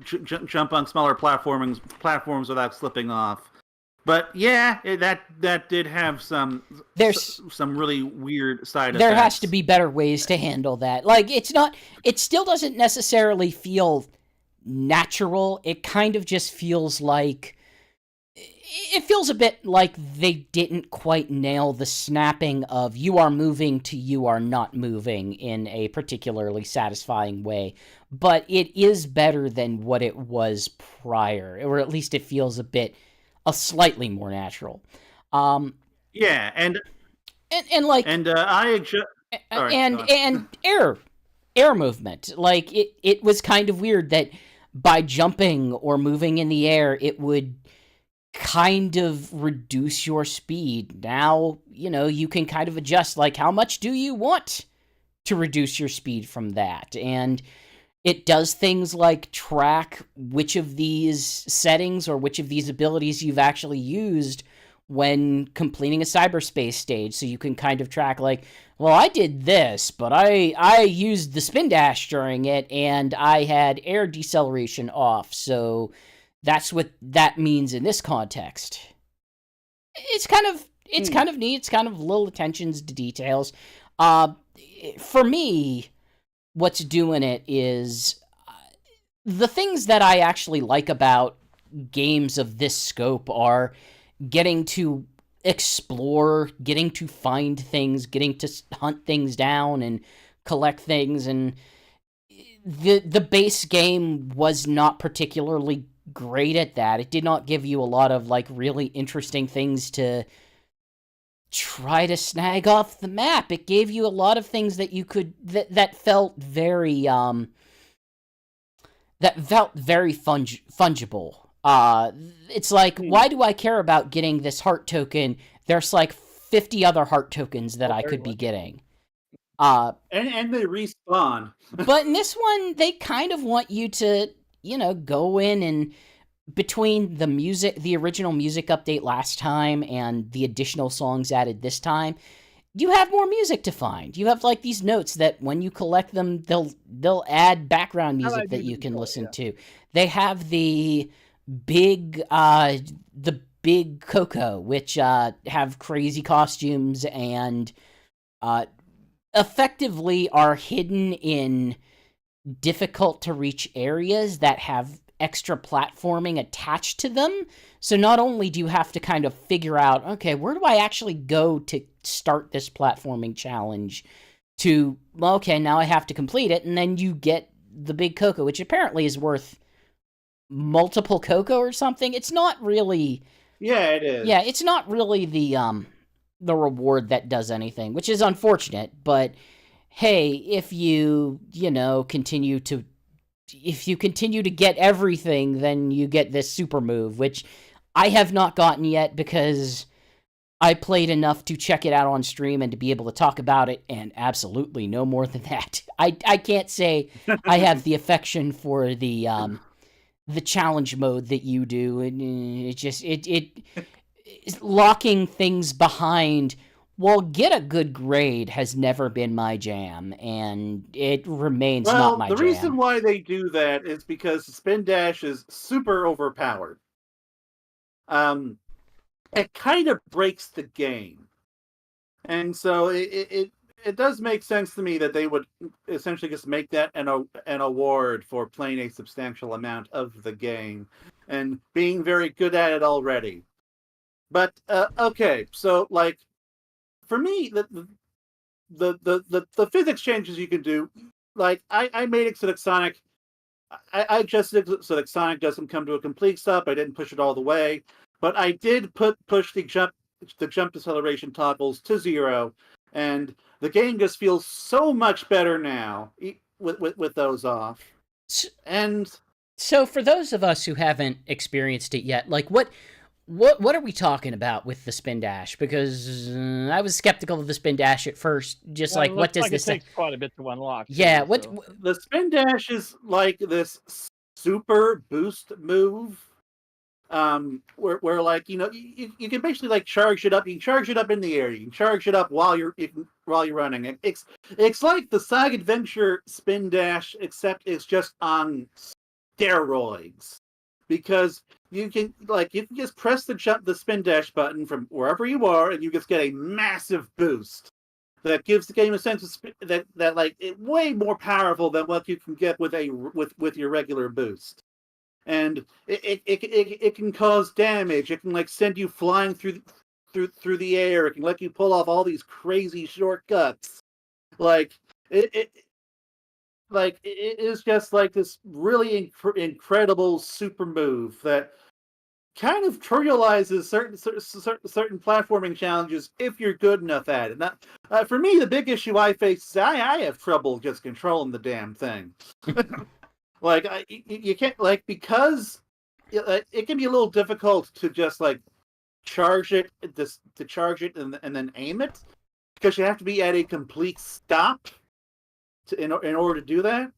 jump on smaller platforms without slipping off. But yeah, that did have some really weird side effects. There has to be better ways to handle that. Like, it still doesn't necessarily feel natural. It kind of just feels like, it feels a bit like they didn't quite nail the snapping of you are moving to you are not moving in a particularly satisfying way. But it is better than what it was prior, or at least it feels slightly more natural. Yeah, and air movement. Like, it was kind of weird that by jumping or moving in the air, it would kind of reduce your speed. Now, you can kind of adjust, like, how much do you want to reduce your speed from that? And it does things like track which of these settings or which of these abilities you've actually used when completing a cyberspace stage. So you can kind of track, like, well, I did this, but I used the spin dash during it, and I had air deceleration off, so that's what that means in this context. It's kind of neat. It's kind of little attentions to details. For me, what's doing it is the things that I actually like about games of this scope are getting to explore, getting to find things, getting to hunt things down and collect things. And the base game was not particularly great at that. It did not give you a lot of, like, really interesting things to try to snag off the map. It gave you a lot of things that you could that felt very fungible. It's like, why do I care about getting this heart token? There's like 50 other heart tokens that I could be getting. And they respawn. But in this one, they kind of want you to, go in, and between the original music update last time and the additional songs added this time, you have more music to find. You have, like, these notes that when you collect them, they'll add background music that you can listen to. They have the big Coco, which have crazy costumes and effectively are hidden in difficult to reach areas that have extra platforming attached to them. So not only do you have to kind of figure out, okay, where do I actually go to start this platforming challenge, to, okay, now I have to complete it, and then you get the big Coco, which apparently is worth multiple Coco or something. It's not really... Yeah, it is. Yeah, it's not really the reward that does anything, which is unfortunate, but hey, if you continue to get everything, then you get this super move, which I have not gotten yet because I played enough to check it out on stream and to be able to talk about it, and absolutely no more than that. I can't say I have the affection for the challenge mode that you do, and it locking things behind, well, get a good grade has never been my jam, and it remains not my jam. The reason why they do that is because Spin Dash is super overpowered. It kind of breaks the game. And so it does make sense to me that they would essentially just make that an award for playing a substantial amount of the game and being very good at it already. But okay, so like for me, the physics changes you can do, like I made it so that Sonic, I adjusted it so that Sonic doesn't come to a complete stop. I didn't push it all the way, but I did push the jump deceleration toggles to 0, and the game just feels so much better now with those off. And so for those of us who haven't experienced it yet, like what are we talking about with the Spin Dash? Because I was skeptical of the Spin Dash at first. Just well, like, what does this? It takes quite a bit to unlock. Yeah, too, the Spin Dash is like this super boost move, where like you can basically like charge it up. You can charge it up in the air. You can charge it up while you're running. It's like the Sonic Adventure Spin Dash, except it's just on steroids. Because you can just press the spin dash button from wherever you are, and you just get a massive boost that gives the game a sense of it's way more powerful than what you can get with your regular boost. And it can cause damage. It can send you flying through the air. It can let you pull off all these crazy shortcuts. It is just this really incredible super move that kind of trivializes certain platforming challenges if you're good enough at it. Now, for me, the big issue I face is I have trouble just controlling the damn thing. You can't because it can be a little difficult to just charge it and then aim it, because you have to be at a complete stop in order to do that.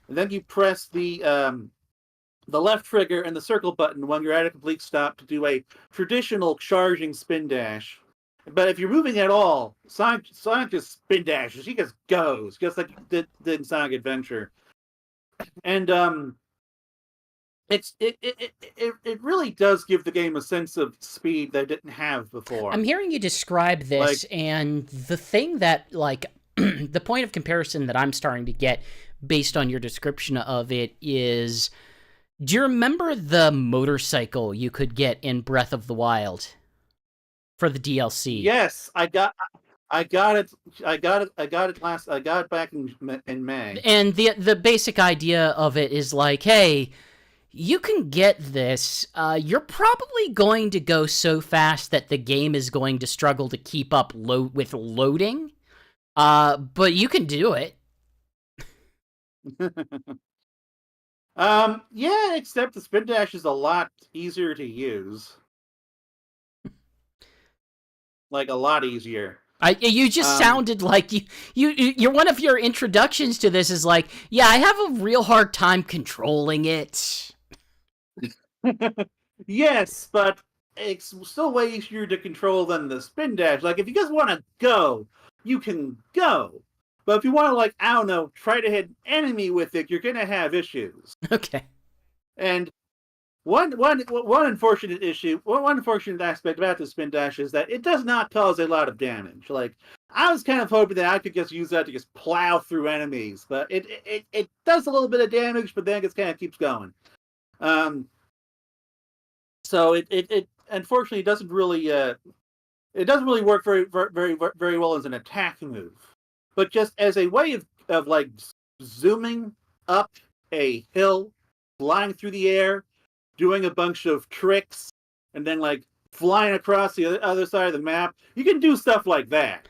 And then you press the left trigger and the circle button when you're at a complete stop to do a traditional charging spin dash. But if you're moving at all, Sonic just spin dashes. He just goes, just like he did in Sonic Adventure. And it really does give the game a sense of speed that it didn't have before. I'm hearing you describe this, and the thing that, the point of comparison that I'm starting to get based on your description of it is, do you remember the motorcycle you could get in Breath of the Wild for the DLC? Yes, I got it back in May. And the basic idea of it is hey, you can get this. You're probably going to go so fast that the game is going to struggle to keep up with loading. But you can do it. Yeah, except the spin dash is a lot easier to use. A lot easier. You just sounded like you're one of your introductions to this is yeah, I have a real hard time controlling it. Yes, but it's still way easier to control than the spin dash. If you just want to go, you can go. But if you want to, I don't know, try to hit an enemy with it, you're going to have issues. Okay. And one unfortunate aspect about the spin dash is that it does not cause a lot of damage. I was kind of hoping that I could just use that to just plow through enemies, but it does a little bit of damage, but then it kind of keeps going. So it unfortunately doesn't really work very well as an attack move, but just as a way of zooming up a hill, flying through the air, doing a bunch of tricks, and then flying across the other side of the map. You can do stuff like that.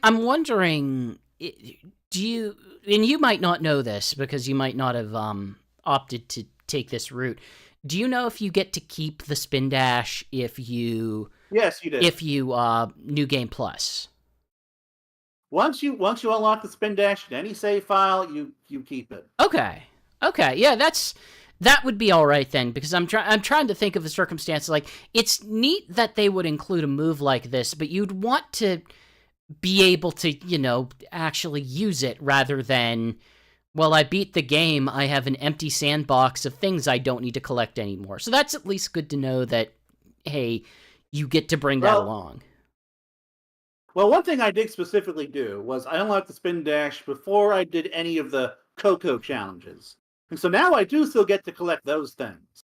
I'm wondering, do you, and you might not know this because you might not have opted to take this route. Do you know if you get to keep the spin dash if you... Yes, you do. If you New Game Plus. Once you unlock the spin dash in any save file, you keep it. Okay. Yeah, that would be all right then, because I'm trying to think of the circumstances. It's neat that they would include a move like this, but you'd want to be able to, actually use it rather than, well, I beat the game, I have an empty sandbox of things I don't need to collect anymore. So that's at least good to know that, hey, you get to bring that along. Well, one thing I did specifically do was I unlocked the spin dash before I did any of the Coco challenges. And so now I do still get to collect those things.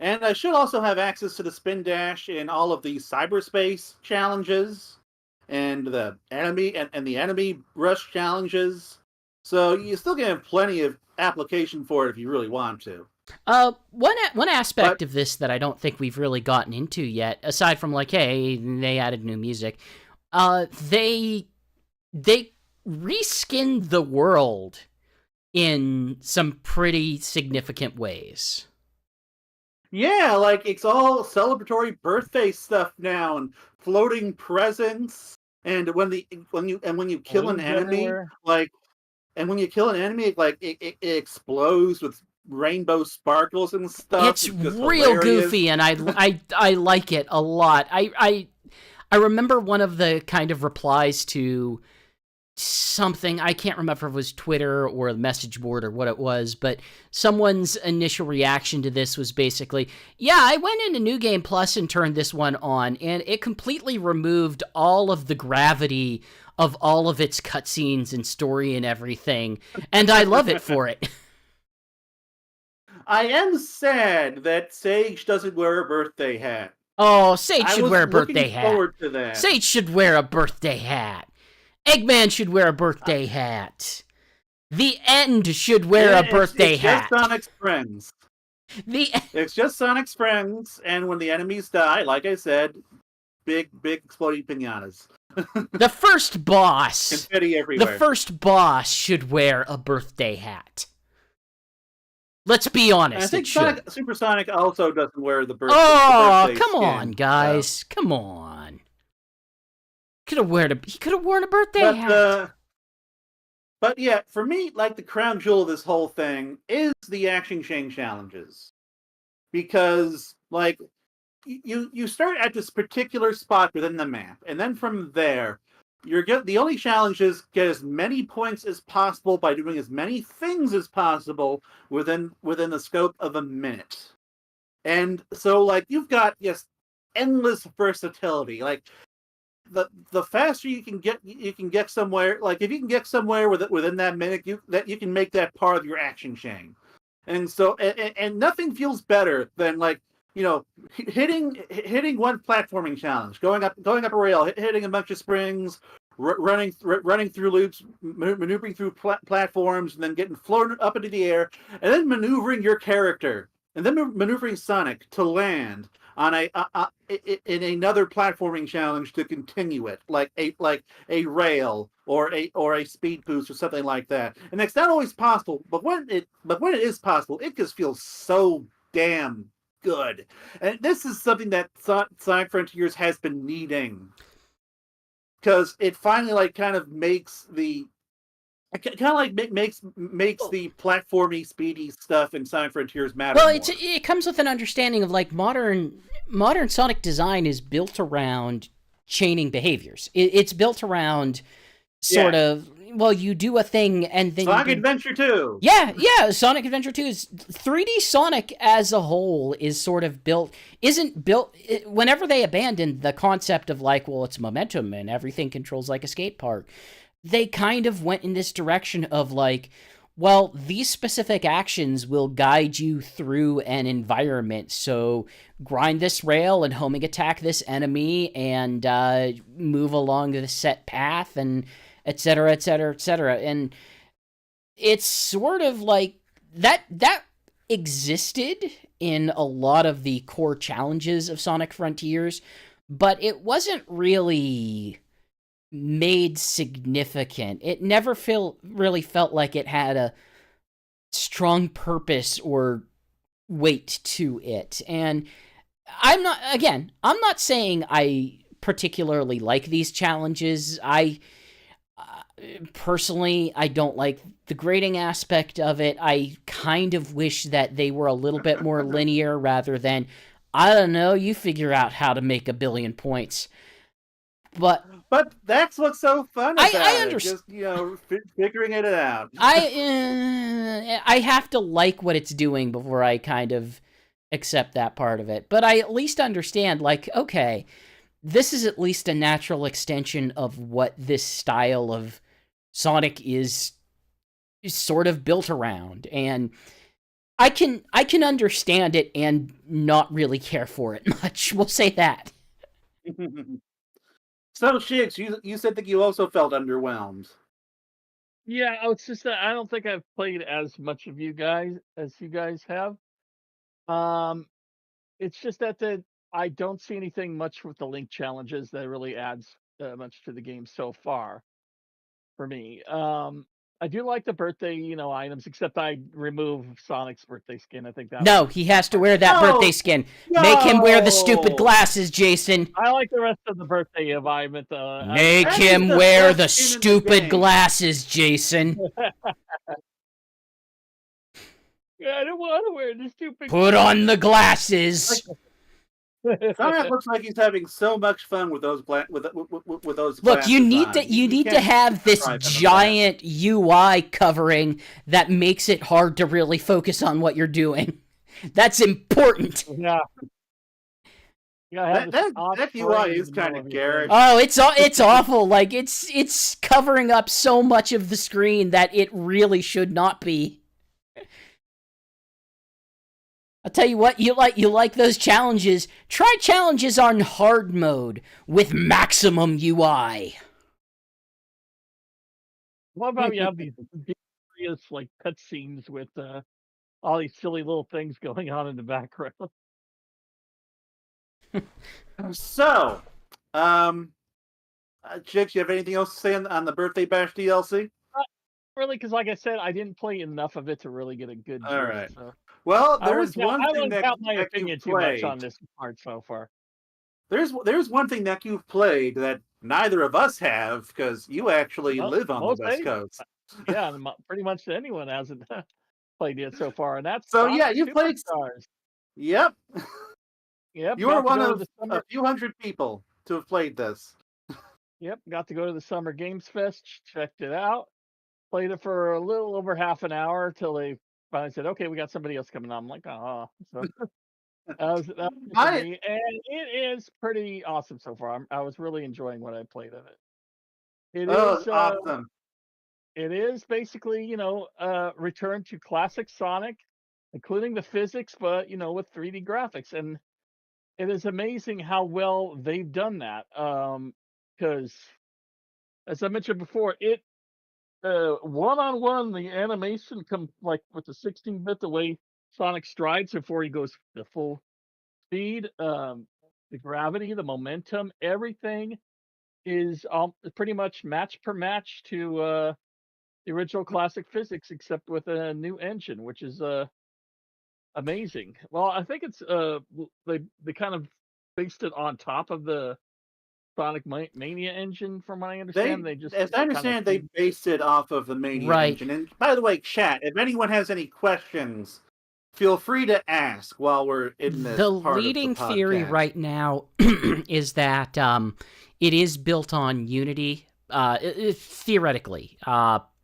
And I should also have access to the spin dash in all of the cyberspace challenges and the enemy rush challenges. So you still can have plenty of application for it if you really want to. One aspect of this that I don't think we've really gotten into yet, aside from hey, they added new music, they reskinned the world in some pretty significant ways. Yeah, it's all celebratory birthday stuff now, and floating presents, and when you kill an enemy, it explodes with rainbow sparkles and stuff. It's real hilarious. Goofy, and I like it a lot. I remember one of the kind of replies to something, I can't remember if it was Twitter or the message board or what it was, but someone's initial reaction to this was basically, yeah, I went into New Game Plus and turned this one on, and it completely removed all of the gravity of all of its cutscenes and story and everything, and I love it for it. I am sad that Sage doesn't wear a birthday hat. Oh, Sage should wear a birthday hat. Forward to that. Sage should wear a birthday hat. Eggman should wear a birthday hat. The End should wear a birthday hat. It's just Sonic's friends. It's just Sonic's friends, and when the enemies die, like I said, big exploding pinatas. The first boss. Confetti everywhere. The first boss should wear a birthday hat. Let's be honest. I think Super Sonic also doesn't wear the birthday. Oh, come on, guys! So. Come on. He could have worn a birthday hat. But yeah, for me, like the crown jewel of this whole thing is the action chain challenges, because like you start at this particular spot within the map, and then from there, the only challenge is get as many points as possible by doing as many things as possible within the scope of a minute. And so like you've got endless versatility. Like the faster you can get somewhere, like if you can get somewhere within that minute, you can make that part of your action chain. And so and nothing feels better than like, you know, hitting one platforming challenge, going up a rail, hitting a bunch of springs, running through loops, maneuvering through platforms, and then getting flown up into the air, and then maneuvering your character, and then maneuvering Sonic to land on in another platforming challenge to continue it, like a rail or a speed boost or something like that. And it's not always possible, but when it is possible, it just feels so damn good. And this is something that Sonic Frontiers has been needing, because it finally like kind of makes the makes the platformy, speedy stuff in Sonic Frontiers matter. Well, more. It comes with an understanding of like modern Sonic design is built around chaining behaviors. It's built around sort of, well, you do a thing and then Sonic Adventure 2. Yeah, Sonic Adventure 2 is 3D Sonic as a whole is sort of isn't built whenever they abandoned the concept of like, well, it's momentum and everything controls like a skate park. They kind of went in this direction of like, well, these specific actions will guide you through an environment. So grind this rail and homing attack this enemy and move along the set path and et cetera, et cetera, et cetera. And it's sort of like that existed in a lot of the core challenges of Sonic Frontiers, but it wasn't really made significant. It never really felt like it had a strong purpose or weight to it. And I'm not saying I particularly like these challenges. Personally, I don't like the grading aspect of it. I kind of wish that they were a little bit more linear rather than, I don't know, you figure out how to make 1 billion points. But that's what's so fun about I it. understand. Just, figuring it out. I have to like what it's doing before I kind of accept that part of it. But I at least understand, like, okay, this is at least a natural extension of what this style of Sonic is sort of built around. And I can understand it and not really care for it much. We'll say that. So, Shigs, you said that you also felt underwhelmed. Yeah, it's just that I don't think I've played as much of you guys as you guys have. It's just that I don't see anything much with the link challenges that really adds much to the game so far for me. I do like the birthday, items, except I remove Sonic's birthday skin. I think that. No, he has to wear that birthday skin. No! Make him wear the stupid glasses, Jason. I like the rest of the birthday environment. Make him wear the stupid glasses, Jason. Yeah, I don't want to wear the stupid. Put on the glasses. Sonic looks like he's having so much fun with those with those. Look, you glasses need on. to you need to can't have this describe him as that. giant UI covering that makes it hard to really focus on what you're doing. That's important. Yeah. That UI is kind of garish. Oh, it's awful. Like it's covering up so much of the screen that it really should not be. I'll tell you what, you like those challenges. Try challenges on hard mode with maximum UI. What about you have these serious like cutscenes with all these silly little things going on in the background? So, Jigs, you have anything else to say on the Birthday Bash DLC? Really, because like I said, I didn't play enough of it to really get a good All gist, right. so. Well, I there's one thing wouldn't that count my that opinion you've too much played. on this part so far. There's one thing that you've played that neither of us have because you actually live on the West Coast. Yeah, pretty much anyone hasn't played it so far, and that's So Sonic yeah, you played. Superstars. Yep. Yep. You are one of a few hundred people to have played this. Yep, got to go to the Summer Games Fest, checked it out, played it for a little over half an hour till they finally said, "Okay, we got somebody else coming on." I'm like, "Oh," so that was it for me, and it is pretty awesome so far. I was really enjoying what I played of it. It is awesome. It is basically, return to classic Sonic, including the physics, but with 3D graphics, and it is amazing how well they've done that. Because as I mentioned before, it one-on-one the animation come like with the 16-bit the way Sonic strides before he goes to full speed, the gravity, the momentum, everything is pretty much match per match to the original classic physics, except with a new engine, which is amazing. Well, I think it's they kind of based it on top of the Sonic Mania engine, from what I understand. As I understand, they based it off of the Mania engine. And by the way, chat, if anyone has any questions, feel free to ask while we're in this. The leading theory right now is that it is built on Unity. Theoretically,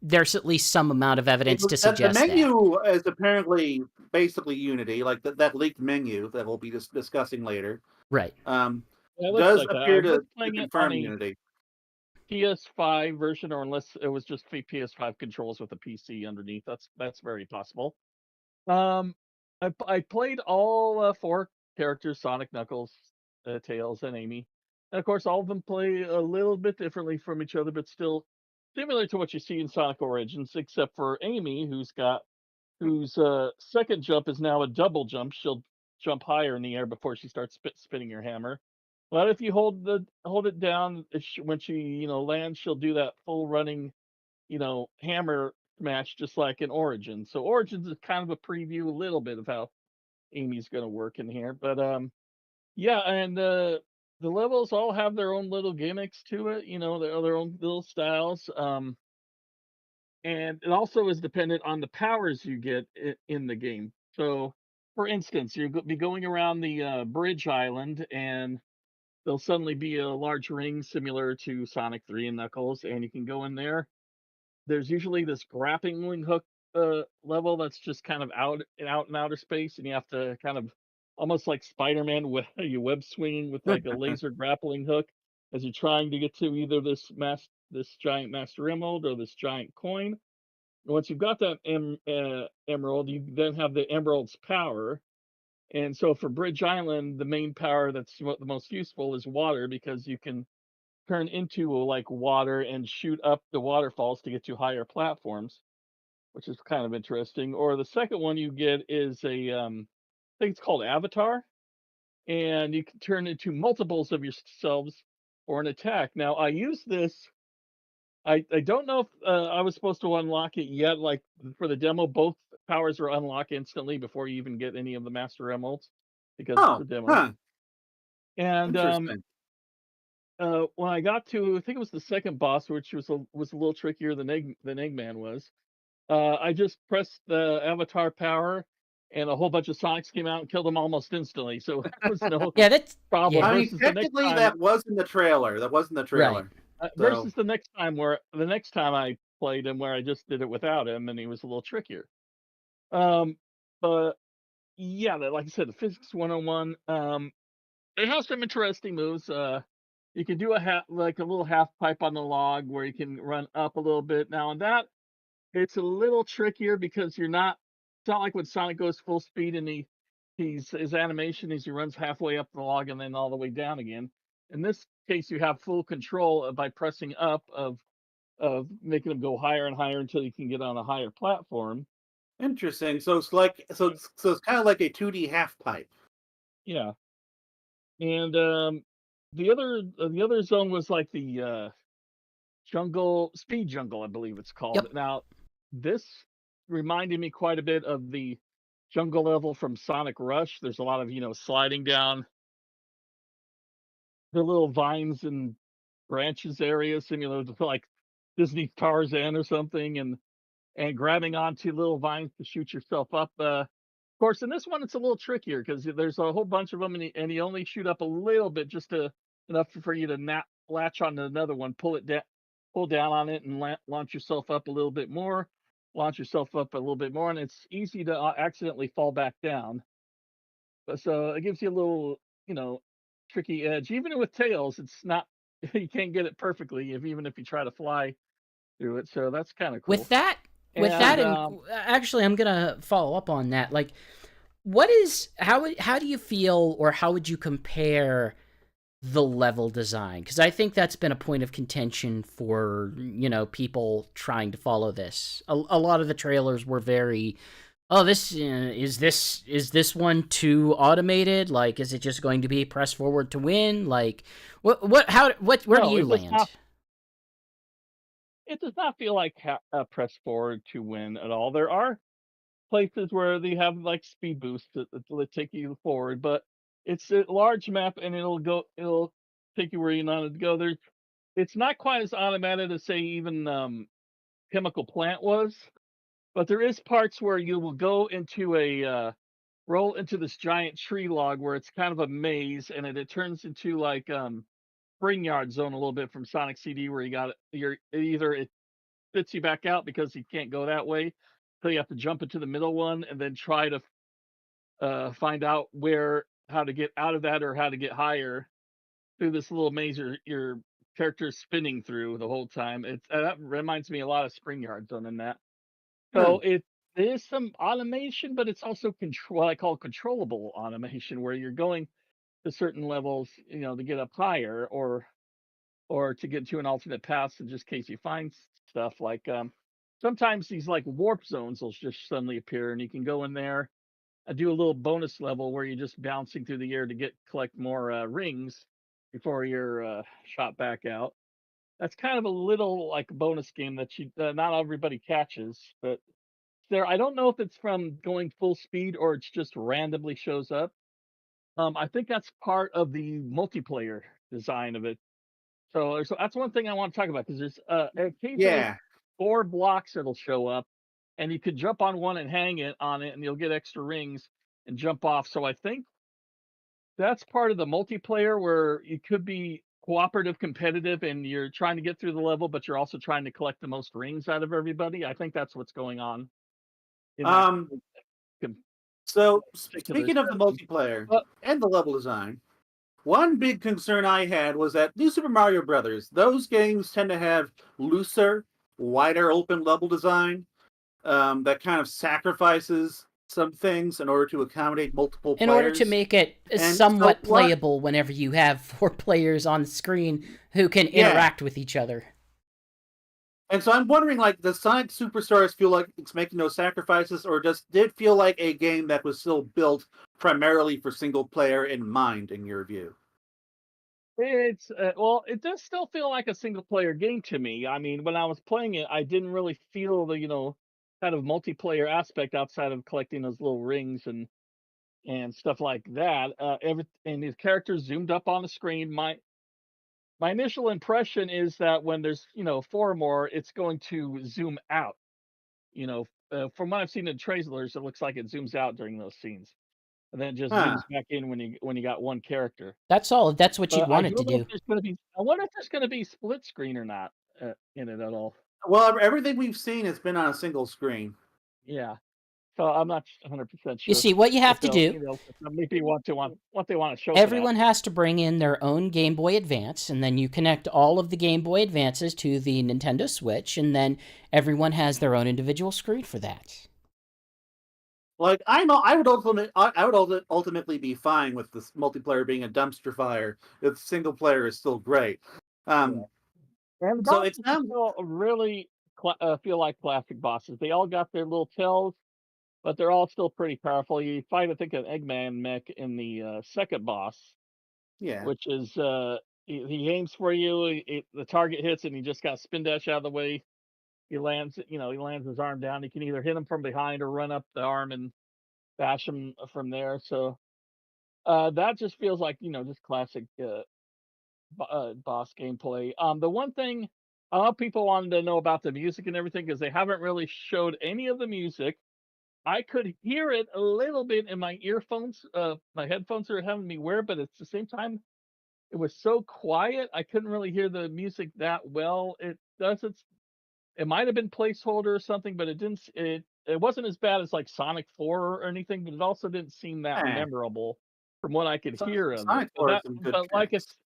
there's at least some amount of evidence to suggest the menu is apparently basically Unity, like that leaked menu that we'll be discussing later. Right. Does appear to confirm Unity. PS5 version, or unless it was just PS5 controls with a PC underneath. That's very possible. I played all 4 characters: Sonic, Knuckles, Tails, and Amy. And of course, all of them play a little bit differently from each other, but still similar to what you see in Sonic Origins, except for Amy, whose second jump is now a double jump. She'll jump higher in the air before she starts spinning her hammer. But if you hold it down, when she lands, she'll do that full running, hammer smash just like in Origins. So Origins is kind of a preview, a little bit of how Amy's going to work in here. But yeah, and the levels all have their own little gimmicks to it, their own little styles. And it also is dependent on the powers you get in the game. So, for instance, you'll be going around the bridge island, and there'll suddenly be a large ring similar to Sonic 3 and Knuckles, and you can go in there. There's usually this grappling hook level that's just kind of out in outer space, and you have to kind of almost like Spider-Man with you web swinging with like a laser grappling hook as you're trying to get to either this giant Master Emerald or this giant coin. And once you've got that emerald, you then have the emerald's power. And so for Bridge Island, the main power that's the most useful is water, because you can turn into like water and shoot up the waterfalls to get to higher platforms, which is kind of interesting. Or the second one you get is I think it's called Avatar, and you can turn into multiples of yourselves for an attack. Now I use this. I don't know if I was supposed to unlock it yet. Like for the demo, both powers are unlocked instantly before you even get any of the Master Emeralds, because it's a demo. Huh. And when I got to, I think it was the second boss, which was a little trickier than Eggman was. I just pressed the Avatar power, and a whole bunch of Sonics came out and killed them almost instantly. So there was no Yeah, that's problem. yeah. I mean, Versus the next technically, time, that was in the trailer. Right. So, versus the next time where the next time I played him, where I just did it without him, and he was a little trickier. Um, but yeah, like I said, the physics 101. It has some interesting moves. You can do like a little half pipe on the log where you can run up a little bit. Now, and that it's a little trickier because you're not. It's not like when Sonic goes full speed and his animation is he runs halfway up the log and then all the way down again. In this case, you have full control by pressing up of making them go higher and higher until you can get on a higher platform. interesting. So it's like so it's kind of like a 2D half pipe. Yeah, and the other zone was like the speed jungle, I believe it's called. Yep. Now, this reminded me quite a bit of the jungle level from Sonic Rush. There's a lot of sliding down the little vines and branches area, similar to like Disney Tarzan or something, and grabbing onto little vines to shoot yourself up. Of course, in this one, it's a little trickier because there's a whole bunch of them, and you only shoot up a little bit, just enough for you to latch onto another one, pull down on it, and launch yourself up a little bit more, launch yourself up a little bit more, and it's easy to accidentally fall back down. But so it gives you a little, tricky edge. Even with tails, it's not you can't get it perfectly even if you try to fly through it. So that's kind of cool. With that, And and actually, I'm gonna follow up on that. Like, how do you feel, or how would you compare the level design? Because I think that's been a point of contention for people trying to follow this. A lot of the trailers were very, oh, is this one too automated? Like, is it just going to be press forward to win? Like, where do you land? It does not feel like press forward to win at all. There are places where they have like speed boosts that take you forward, but it's a large map and it'll take you where you want to go. It's not quite as automated as say even Chemical Plant was, but there is parts where you will go into roll into this giant tree log where it's kind of a maze, and it turns into like Spring Yard Zone a little bit from Sonic CD, where it spits you back out because you can't go that way. So you have to jump into the middle one and then try to find out how to get out of that or how to get higher through this little maze your character's spinning through the whole time. That reminds me a lot of Spring Yard Zone in that. So it is some automation, but it's also what I call controllable automation, where you're going to certain levels, to get up higher or to get to an alternate path in just case you find stuff like sometimes these like warp zones will just suddenly appear and you can go in there and do a little bonus level where you're just bouncing through the air to collect more rings before you're shot back out. That's kind of a little like bonus game that not everybody catches, but I don't know if it's from going full speed or it's just randomly shows up. I think that's part of the multiplayer design of it. So that's one thing I want to talk about because there's occasionally Yeah. 4 blocks that'll show up, and you could jump on one and hang it on it, and you'll get extra rings and jump off. So I think that's part of the multiplayer where you could be cooperative, competitive, and you're trying to get through the level, but you're also trying to collect the most rings out of everybody. I think that's what's going on in that Um. com- So particular speaking of the setting. multiplayer But and the level design, one big concern I had was that New Super Mario Brothers, those games tend to have looser, wider open level design that kind of sacrifices some things in order to accommodate multiple In order to players. make it And somewhat so what? playable whenever you have 4 players on the screen who can interact with each other. And so I'm wondering, like, does Sonic Superstars feel like it's making those sacrifices, or did it feel like a game that was still built primarily for single player in mind, in your view? it does still feel like a single player game to me. I mean, when I was playing it, I didn't really feel the kind of multiplayer aspect outside of collecting those little rings and stuff like that. And the characters zoomed up on the screen. My initial impression is that when there's 4 more, it's going to zoom out. from what I've seen in trailers, it looks like it zooms out during those scenes, and then it just Huh. zooms back in when you got one character. That's all. That's what you'd I want it to don't know if do. there's gonna be. I wonder if there's gonna be split screen or not in it at all. Well, everything we've seen has been on a single screen. Yeah. So I'm not 100% You sure see, what you have if to they'll, do, if maybe what they want to show for that. everyone has to bring in their own Game Boy Advance, and then you connect all of the Game Boy Advances to the Nintendo Switch, and then everyone has their own individual screen for that. Like I would ultimately be fine with this multiplayer being a dumpster fire if single player is still great. Yeah. And the So it's bosses not. still really feel like classic bosses. They all got their little tells, but they're all still pretty powerful. You fight, I think, an Eggman mech in the second boss, Yeah. which is he aims for you. The target hits, and you just got to spin dash out of the way. He lands, he lands his arm down. You can either hit him from behind or run up the arm and bash him from there. So that just feels like just classic boss gameplay. The one thing a lot of people wanted to know about the music and everything because they haven't really showed any of the music. I could hear it a little bit in my earphones. My headphones are having me wear, but at the same time, it was so quiet I couldn't really hear the music that well. It doesn't. It might have been placeholder or something, but it didn't. It wasn't as bad as like Sonic 4 or anything, but it also didn't seem that Eh. memorable from what I could hear of it. Sonic 4 has some good tracks.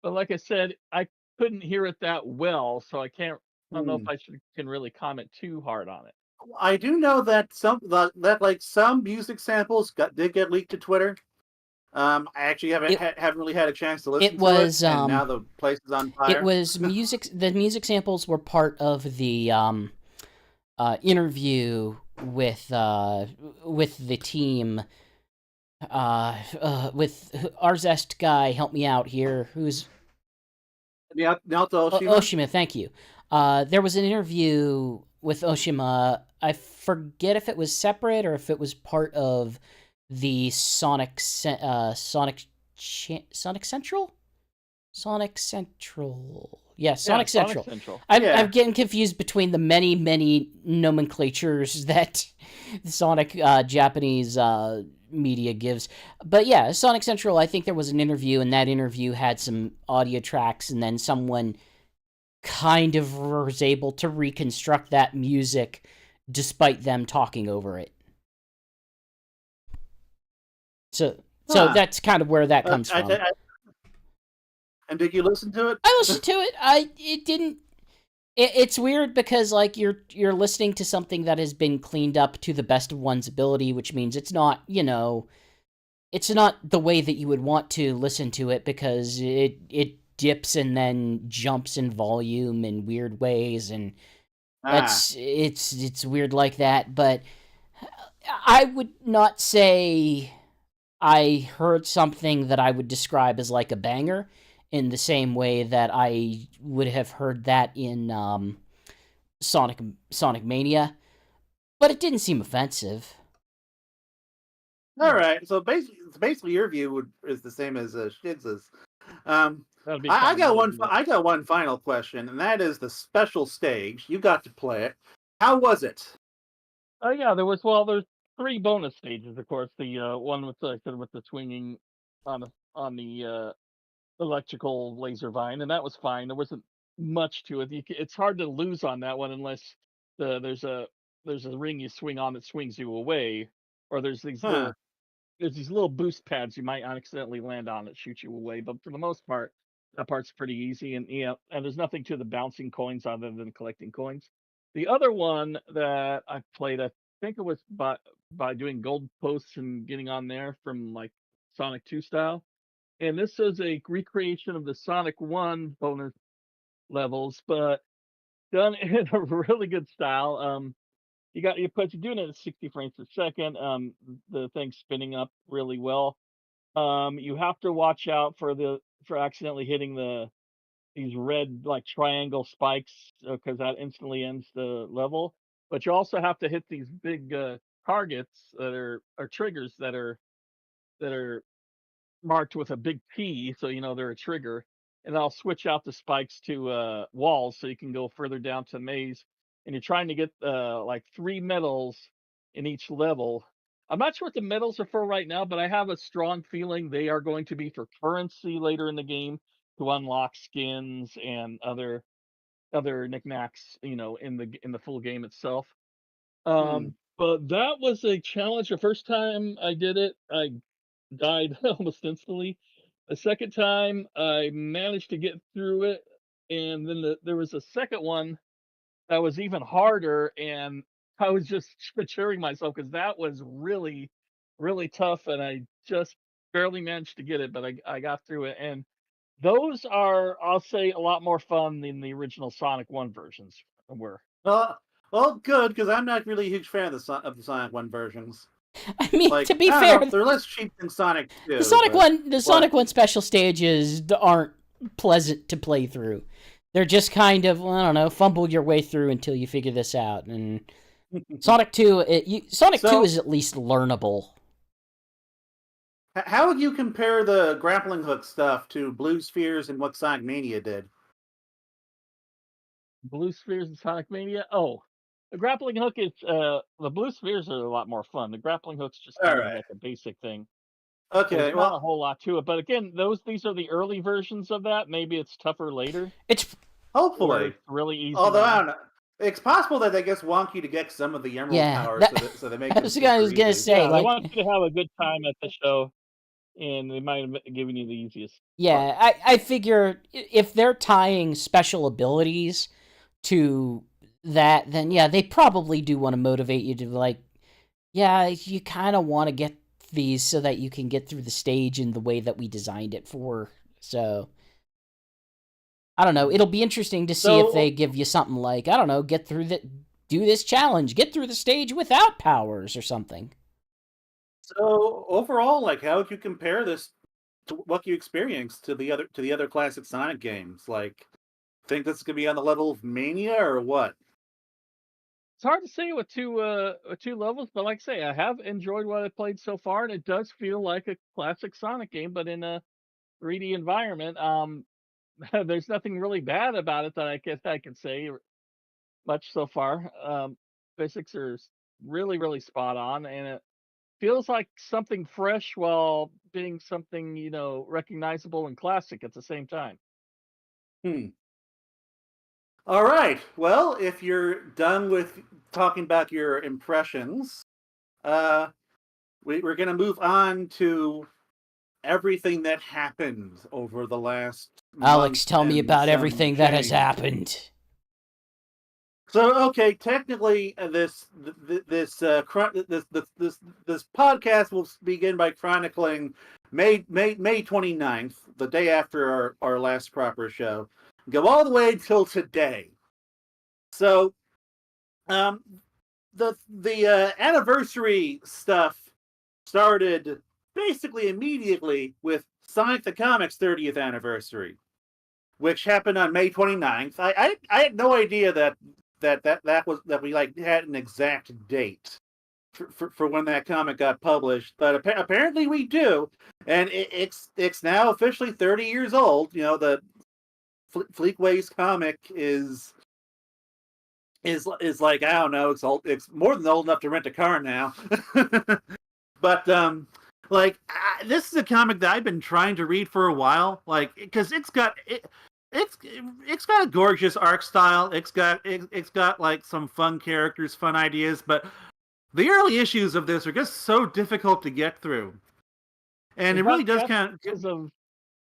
But like I said, I couldn't hear it that well, so I can't. I don't know if Hmm. can really comment too hard on it. I do know that some music samples did get leaked to Twitter. I actually haven't really had a chance to listen It to was it, and now the place is on fire. it was music. The music samples were part of the interview with the team. With our Zest guy, help me out here. Who's Naoto Oshima. Oshima? Thank you. There was an interview with Oshima. I forget if it was separate or if it was part of the Sonic Central. Sonic Central. Yeah, Sonic Central. Sonic Central. I'm getting confused between the many nomenclatures that Sonic Japanese media gives. But yeah, Sonic Central, I think there was an interview, and that interview had some audio tracks, and then someone kind of was able to reconstruct that music despite them talking over it. So that's kind of where that comes from. And did you listen to it? I listened to it. It didn't. It's weird because like you're listening to something that has been cleaned up to the best of one's ability, which means it's not it's not the way that you would want to listen to it because it dips and then jumps in volume in weird ways, and it's weird like that. But I would not say I heard something that I would describe as like a banger in the same way that I would have heard that in Sonic Mania, but it didn't seem offensive. All right, so basically your view is the same as Shigs's. I got one final question, and that is the special stage. You got to play it. How was it? Oh yeah, there's 3 bonus stages, of course. The one with the swinging on the electrical laser vine, and that was fine. There wasn't much to it. It's hard to lose on that one unless there's a ring you swing on that swings you away, or there's these little boost pads you might accidentally land on that shoot you away. But for the most part, that part's pretty easy, and and there's nothing to the bouncing coins other than collecting coins. The other one that I played, I think it was by doing gold posts and getting on there from like Sonic 2 style. And this is a recreation of the Sonic 1 bonus levels, but done in a really good style. You're doing it at 60 frames per second. The thing's spinning up really well. You have to watch out for accidentally hitting these red like triangle spikes because that instantly ends the level. But you also have to hit these big targets that are triggers that are marked with a big P, so you know they're a trigger. And I'll switch out the spikes to walls so you can go further down to maze. and you're trying to get like 3 medals in each level. I'm not sure what the medals are for right now, but I have a strong feeling they are going to be for currency later in the game to unlock skins and other knickknacks, in the full game itself. Hmm. But that was a challenge. The first time I did it, I died almost instantly. The second time, I managed to get through it, and then there was a second one that was even harder, and I was just cheering myself because that was really, really tough, and I just barely managed to get it, but I got through it. And those are, I'll say, a lot more fun than the original Sonic 1 versions were. Well, good, because I'm not really a huge fan of the Sonic 1 versions. I mean, Like, to be I fair, don't know, they're less cheap than Sonic 2. the Sonic 1 special stages aren't pleasant to play through. They're just kind of, I don't know, fumble your way through until you figure this out. And Sonic 2, Sonic 2 is at least learnable. How would you compare the grappling hook stuff to Blue Spheres and what Sonic Mania did? Blue Spheres and Sonic Mania. Oh, the grappling hook is the Blue Spheres are a lot more fun. The grappling hook's just All kind of right. like a basic thing. Okay, There's not a well, whole lot to it. But again, these are the early versions of that. Maybe it's tougher later, It's or hopefully. it's really easy Although, I now. don't know. It's possible that they gets wonky to get some of the Emerald yeah. powers, so they make That them was the guy I super was gonna easy. say. Yeah, they Like, want you to have a good time at the show, and they might have given you the easiest part. yeah, I figure if they're tying special abilities to that, then yeah, they probably do want to motivate you to, like, yeah, you kind of want to get these so that you can get through the stage in the way that we designed it for. So I don't know. It'll be interesting to see if they give you something like, I don't know, do this challenge, get through the stage without powers or something. So overall, like, how would you compare this to what you experienced to the other classic Sonic games? Like, think this could be on the level of Mania or what? It's hard to say with two levels, but like I say, I have enjoyed what I played so far, and it does feel like a classic Sonic game, but in a 3D environment. There's nothing really bad about it that I can say much so far. Physics are really, really spot on, and it feels like something fresh while being something, recognizable and classic at the same time. Hmm. All right. Well, if you're done with talking about your impressions, uh, we're going to move on to everything that happened over the last Alex, month tell me and about some everything that has change. happened. So, okay, technically, this podcast will begin by chronicling May 29th, the day after our last proper show, go all the way till today. So, um, the anniversary stuff started basically immediately with Sonic the Comic's 30th anniversary, which happened on May 29th. I had no idea that we like had an exact date for when that comic got published, but apparently we do, and it's now officially 30 years old. You know, the Fleetway's comic is like, I don't know, it's more than old enough to rent a car now. But like, this is a comic that I've been trying to read for a while, like, because it's got a gorgeous art style. It's got like some fun characters, fun ideas, but the early issues of this are just so difficult to get through, and it really does kind of, because of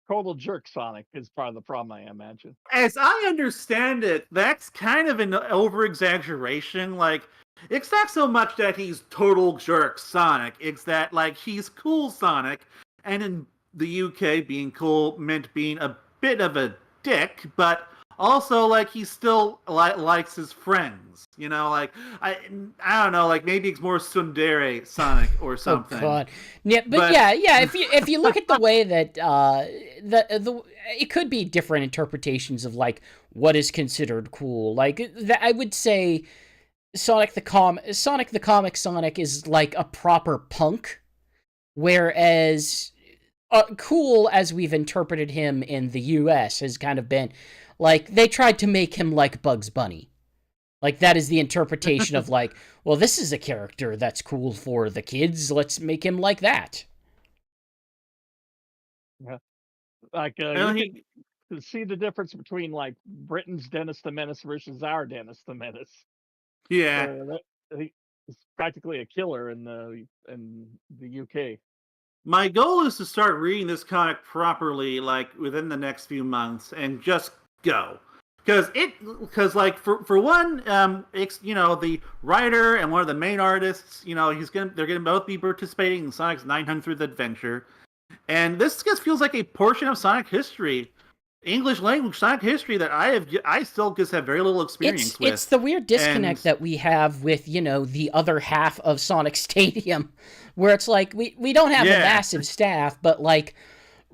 total jerk Sonic is part of the problem, I imagine. as I understand it, that's kind of an over exaggeration. Like, it's not so much that he's total jerk Sonic, it's that, like, he's cool Sonic, and in the UK, being cool meant being a bit of a dick, but also, like, he still likes his friends. You know, like, I don't know, like, maybe it's more tsundere Sonic or something. Oh God, yeah, but yeah. If you look at the way that the it could be different interpretations of, like, what is considered cool. Like, I would say Sonic the Comic Sonic is like a proper punk, whereas cool, as we've interpreted him in the US, has kind of been like they tried to make him like Bugs Bunny. Like, that is the interpretation of, like, well, this is a character that's cool for the kids. Let's make him like that. Yeah. Like, Well, you can see the difference between, like, Britain's Dennis the Menace versus our Dennis the Menace. yeah. He's practically a killer in the UK. My goal is to start reading this comic properly, like within the next few months, and just go. Because like for one, the writer and one of the main artists, they're gonna both be participating in Sonic's 900th adventure, and this just feels like a portion of Sonic history, English language Sonic history that I still just have very little experience with. It's the weird disconnect that we have with the other half of Sonic Stadium, where it's like we don't have a massive staff, but like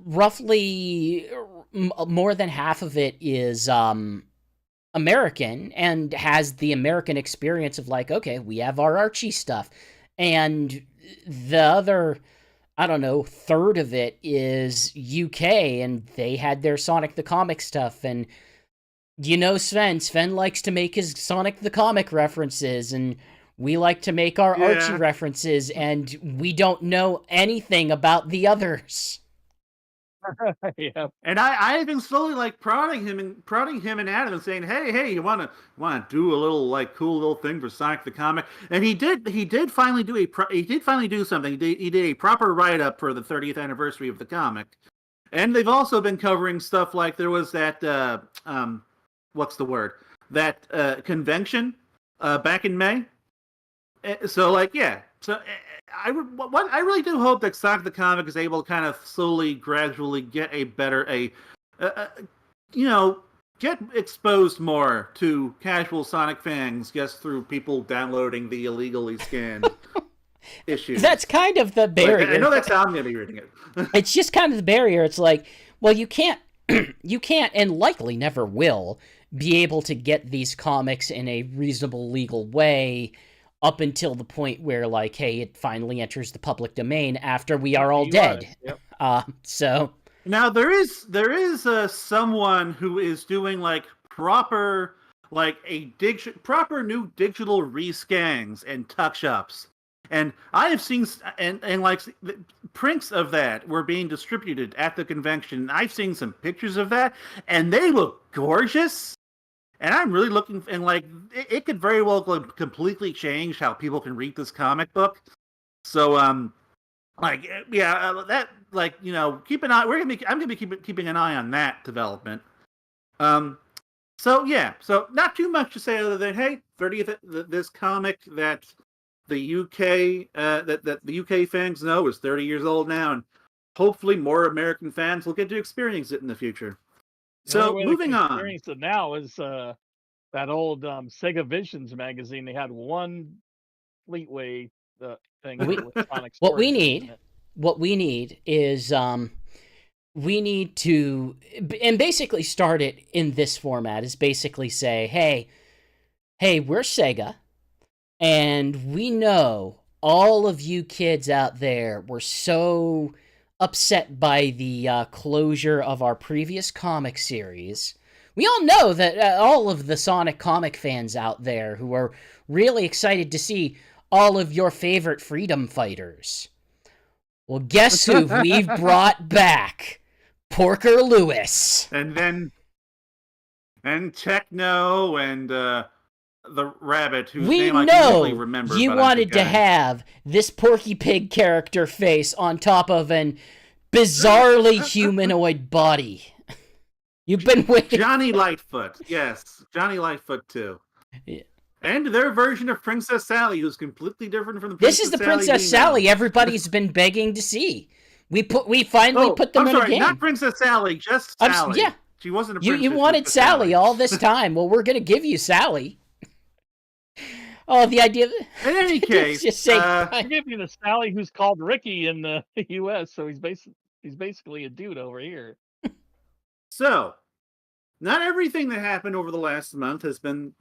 roughly more than half of it is American and has the American experience of like, okay, we have our Archie stuff, and the other, I don't know, third of it is UK, and they had their Sonic the Comic stuff, and Sven likes to make his Sonic the Comic references, and we like to make our Archie references, and we don't know anything about the others. Yeah. And I've been slowly like prodding him and Adam and saying, hey, you wanna do a little like cool little thing for Sonic the Comic? And he did finally do something. He did a proper write up for the 30th anniversary of the comic. And they've also been covering stuff like there was that what's the word? That convention back in May. So like so I really do hope that Sonic the Comic is able to kind of slowly, gradually get a better get exposed more to casual Sonic fans just through people downloading the illegally scanned issues. That's kind of the barrier. I know that's how I'm going to be reading it. It's just kind of the barrier. It's like, well, you can't, and likely never will, be able to get these comics in a reasonable legal way up until the point where, like, hey, it finally enters the public domain after we are all dead. Yep. So now there is someone who is doing like proper proper new digital rescans and touch-ups, and I have seen and like prints of that were being distributed at the convention. I've seen some pictures of that, and they look gorgeous. And I'm really looking, and like, it could very well completely change how people can read this comic book. So, that, like, keep an eye. I'm gonna be keeping an eye on that development. So not too much to say other than, hey, 30th, this comic that the UK, that the UK fans know is 30 years old now, and hopefully more American fans will get to experience it in the future. So moving on. Experience it now is that old Sega Visions magazine. They had one Fleetway thing. What we need is we need to, and basically start it in this format, is basically say, hey, we're Sega, and we know all of you kids out there were so upset by the closure of our previous comic series. We all know that all of the Sonic comic fans out there who are really excited to see all of your favorite freedom fighters. Well, guess who we've brought back? Porker Lewis. And Techno and the rabbit whose name I can really remember. You wanted to have this Porky Pig character face on top of an bizarrely humanoid body. You've been waiting. Johnny Lightfoot, yes, Johnny Lightfoot too. Yeah. And their version of Princess Sally, who's completely different from the. This is the Princess Sally everybody's been begging to see. We finally put them in a game. Not Princess Sally, just Sally. Yeah, she wasn't a princess. You wanted Sally all this time. Well, we're gonna give you Sally. Oh, the idea. In any case, just say, I give you the Sally who's called Ricky in the U.S. So he's basically a dude over here. So, not everything that happened over the last month has been,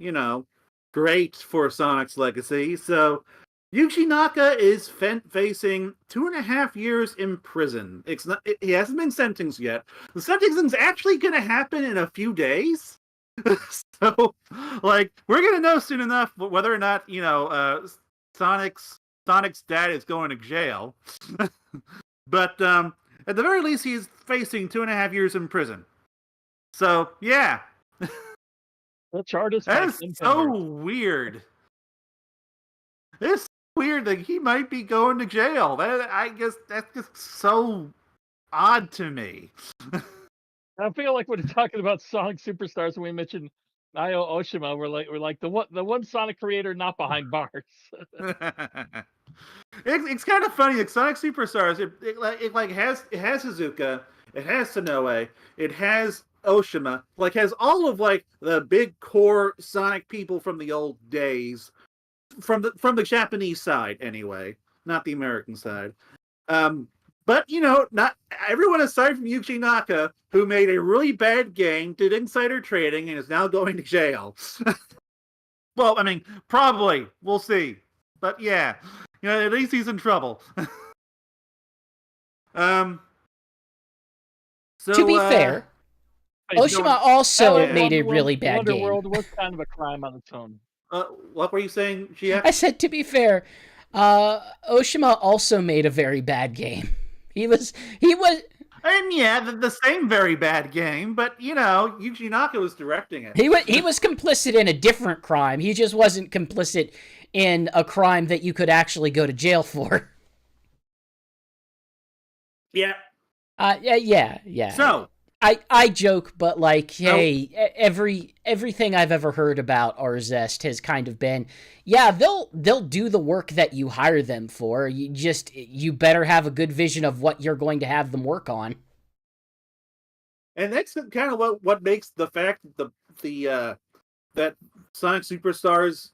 great for Sonic's legacy. So, Yuji Naka is facing 2.5 years in prison. He hasn't been sentenced yet. The sentencing's actually going to happen in a few days. So, like, we're gonna know soon enough whether or not Sonic's dad is going to jail. But at the very least, he's facing 2.5 years in prison. So yeah, The charges that fight is him so fingers. weird. It's weird that he might be going to jail. I guess that's just so odd to me. I feel like when we're talking about Sonic Superstars, when we mentioned Nayo Oshima, we're like the one Sonic creator not behind bars. It's kind of funny. Like Sonic Superstars, it has Suzuka, it has Sonoe, it has Oshima, like has all of like the big core Sonic people from the old days, from the Japanese side anyway, not the American side. But not everyone aside from Yuji Naka, who made a really bad game, did insider trading, and is now going to jail. Well, I mean, probably we'll see, but yeah, at least he's in trouble. So To be fair, Hey, Oshima also Yeah. made a really bad game. Wonderworld was kind of a crime on its own. What were you saying, GX? I said, to be fair, Oshima also made a very bad game. He was. And yeah, the same very bad game, but Yuji Naka was directing it. He was complicit in a different crime. He just wasn't complicit in a crime that you could actually go to jail for. Yeah. Yeah. So I joke, but like, hey, everything I've ever heard about Arzest has kind of been, yeah, they'll do the work that you hire them for. You better have a good vision of what you're going to have them work on. And that's kind of what makes the fact that that Sonic Superstars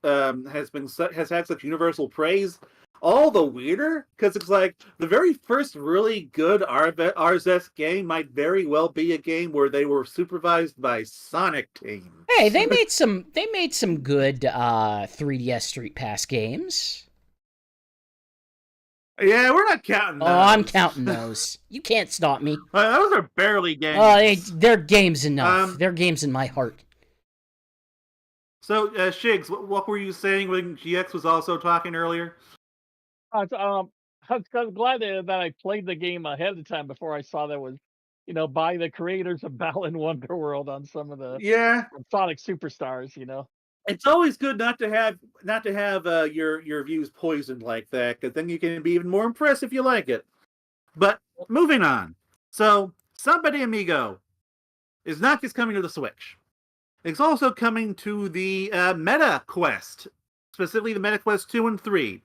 has had such universal praise all the weirder, because it's like the very first really good RZS game might very well be a game where they were supervised by Sonic team. Hey, they made some good 3DS Street Pass games. Yeah, we're not counting those. Oh, I'm counting those. You can't stop me. Those are barely games. Oh, they're games enough. They're games in my heart. So, Shigs, what were you saying when GX was also talking earlier? I was glad that I played the game ahead of time before I saw that was, by the creators of Balan Wonderworld on some of the Sonic Superstars. It's always good not to have your views poisoned like that, because then you can be even more impressed if you like it. But moving on. So, Somebody Amigo is not just coming to the Switch. It's also coming to the Meta Quest, specifically the Meta Quest 2 and 3.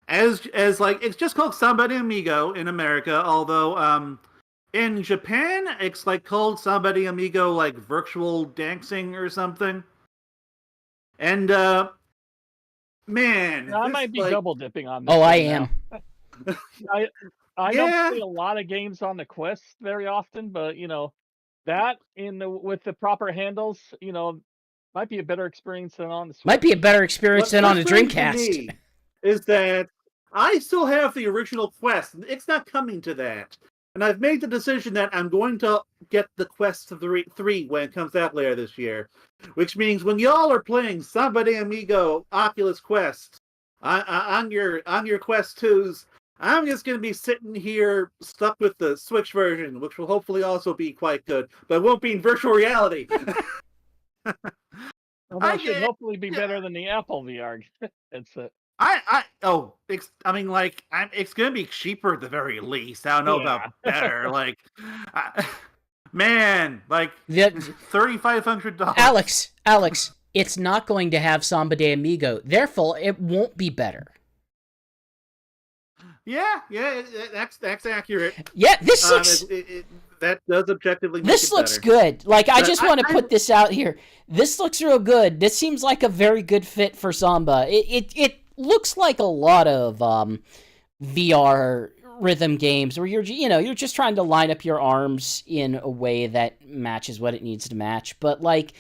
As like, it's just called Somebody Amigo in America, although in Japan it's like called Somebody Amigo like virtual dancing or something. And man, I might be double dipping on this. Oh, I am. I don't play a lot of games on the Quest very often, but that with the proper handles, might be a better experience than on the Switch. Might be a better experience than on the Dreamcast. Is that I still have the original Quest. It's not coming to that. And I've made the decision that I'm going to get the Quest 3 when it comes out later this year. Which means when y'all are playing Somebody Amigo Oculus Quest on your Quest 2s, I'm just going to be sitting here stuck with the Switch version, which will hopefully also be quite good, but won't be in virtual reality. That should hopefully be better than the Apple VR. It's it's gonna be cheaper at the very least. I don't know about better. Like, man, like $3,500. Alex, it's not going to have Samba de Amigo. Therefore, it won't be better. Yeah, that's accurate. Yeah, this looks. That does objectively. This looks good. Like, I just want to put this out here. This looks real good. This seems like a very good fit for Samba. It looks like a lot of VR rhythm games where you're just trying to line up your arms in a way that matches what it needs to match. But like,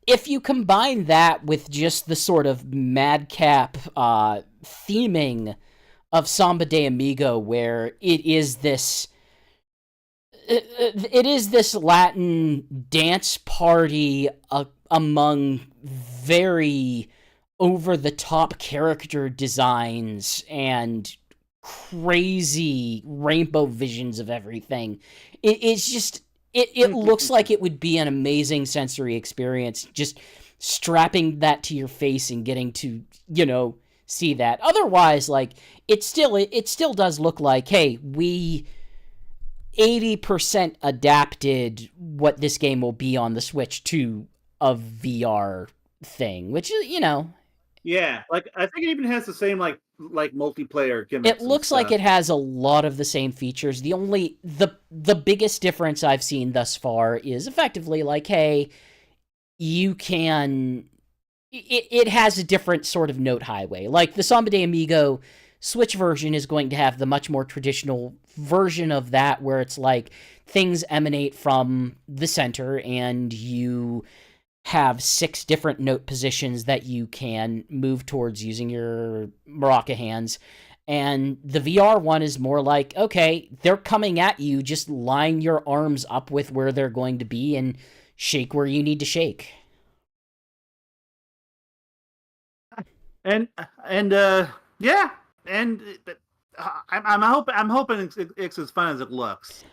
if you combine that with just the sort of madcap theming of Samba de Amigo, where it is this it is this Latin dance party among very over-the-top character designs and crazy rainbow visions of everything. It's just... It looks like it would be an amazing sensory experience, just strapping that to your face and getting to, see that. Otherwise, like, it still does look like, hey, we 80% adapted what this game will be on the Switch to a VR thing, which is, Yeah, like I think it even has the same like multiplayer gimmicks. It looks like it has a lot of the same features. The biggest difference I've seen thus far is effectively like, hey, you can... It has a different sort of note highway. Like the Samba de Amigo Switch version is going to have the much more traditional version of that, where it's like things emanate from the center and you have 6 different note positions that you can move towards using your maraca hands. And the VR one is more like, okay, they're coming at you, just line your arms up with where they're going to be and shake where you need to shake. And yeah, and I'm hoping it's as fun as it looks.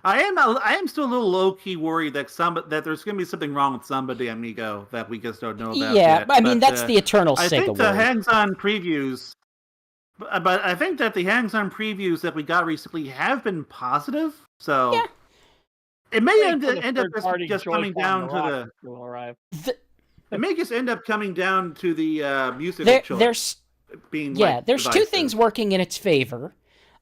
I am still a little low key worried that there's going to be something wrong with Samba de Amigo that we just don't know about. Yeah, yet. I mean that's the eternal Sega I think the word. hands-on previews, but I think that the hands-on previews that we got recently have been positive. So yeah. It may end up just coming down to it may just end up coming down to the musical choice. There's 2 things working in its favor.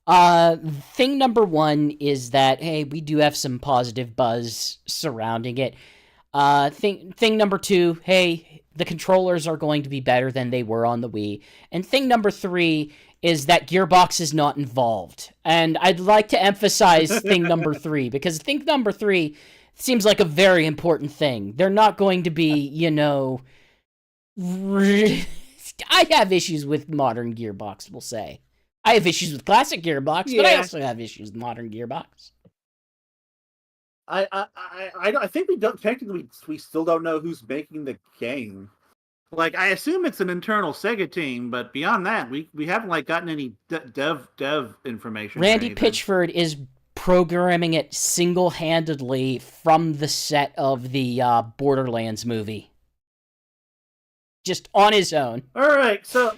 Thing number 1 is that, hey, we do have some positive buzz surrounding it. Thing number 2, hey, the controllers are going to be better than they were on the Wii. And thing number 3 is that Gearbox is not involved. And I'd like to emphasize thing number 3, because thing number 3 seems like a very important thing. They're not going to be, I have issues with modern Gearbox, we'll say. I have issues with classic Gearbox, but I also have issues with modern Gearbox. I think we still don't know who's making the game. Like, I assume it's an internal Sega team, but beyond that, we haven't gotten any dev information. Randy Pitchford is programming it single-handedly from the set of the Borderlands movie, just on his own. All right, so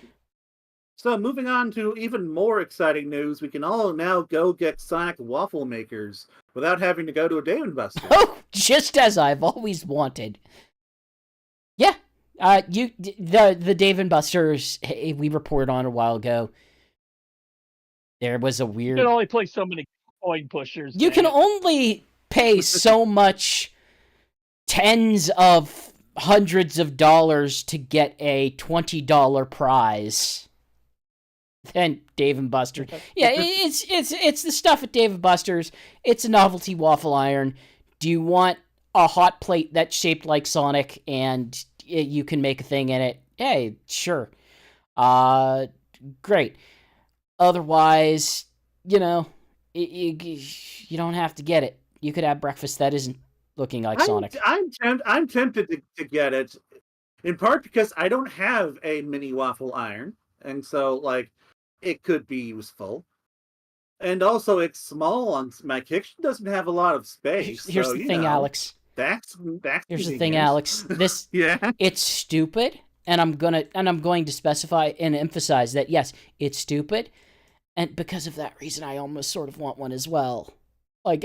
moving on to even more exciting news, we can all now go get Sonic waffle makers without having to go to a Dave & Buster's. Oh, just as I've always wanted. Yeah, the Dave & Buster's we reported on a while ago. There was a weird... You can only play so many coin pushers. You can only pay so much tens of hundreds of dollars to get a $20 prize. And Dave & Buster's. Yeah, it's the stuff at Dave & Buster's. It's a novelty waffle iron. Do you want a hot plate that's shaped like Sonic and you can make a thing in it? Hey, sure. Great. Otherwise, you don't have to get it. You could have breakfast that isn't looking like Sonic. I'm tempted to get it, in part because I don't have a mini waffle iron, and so it could be useful. And also, it's small. My kitchen doesning have a lot of space. Here's the thing, Alex. Here's the thing, Alex. This it's stupid, and I'm going to specify and emphasize that yes, it's stupid, and because of that reason, I almost sort of want one as well. I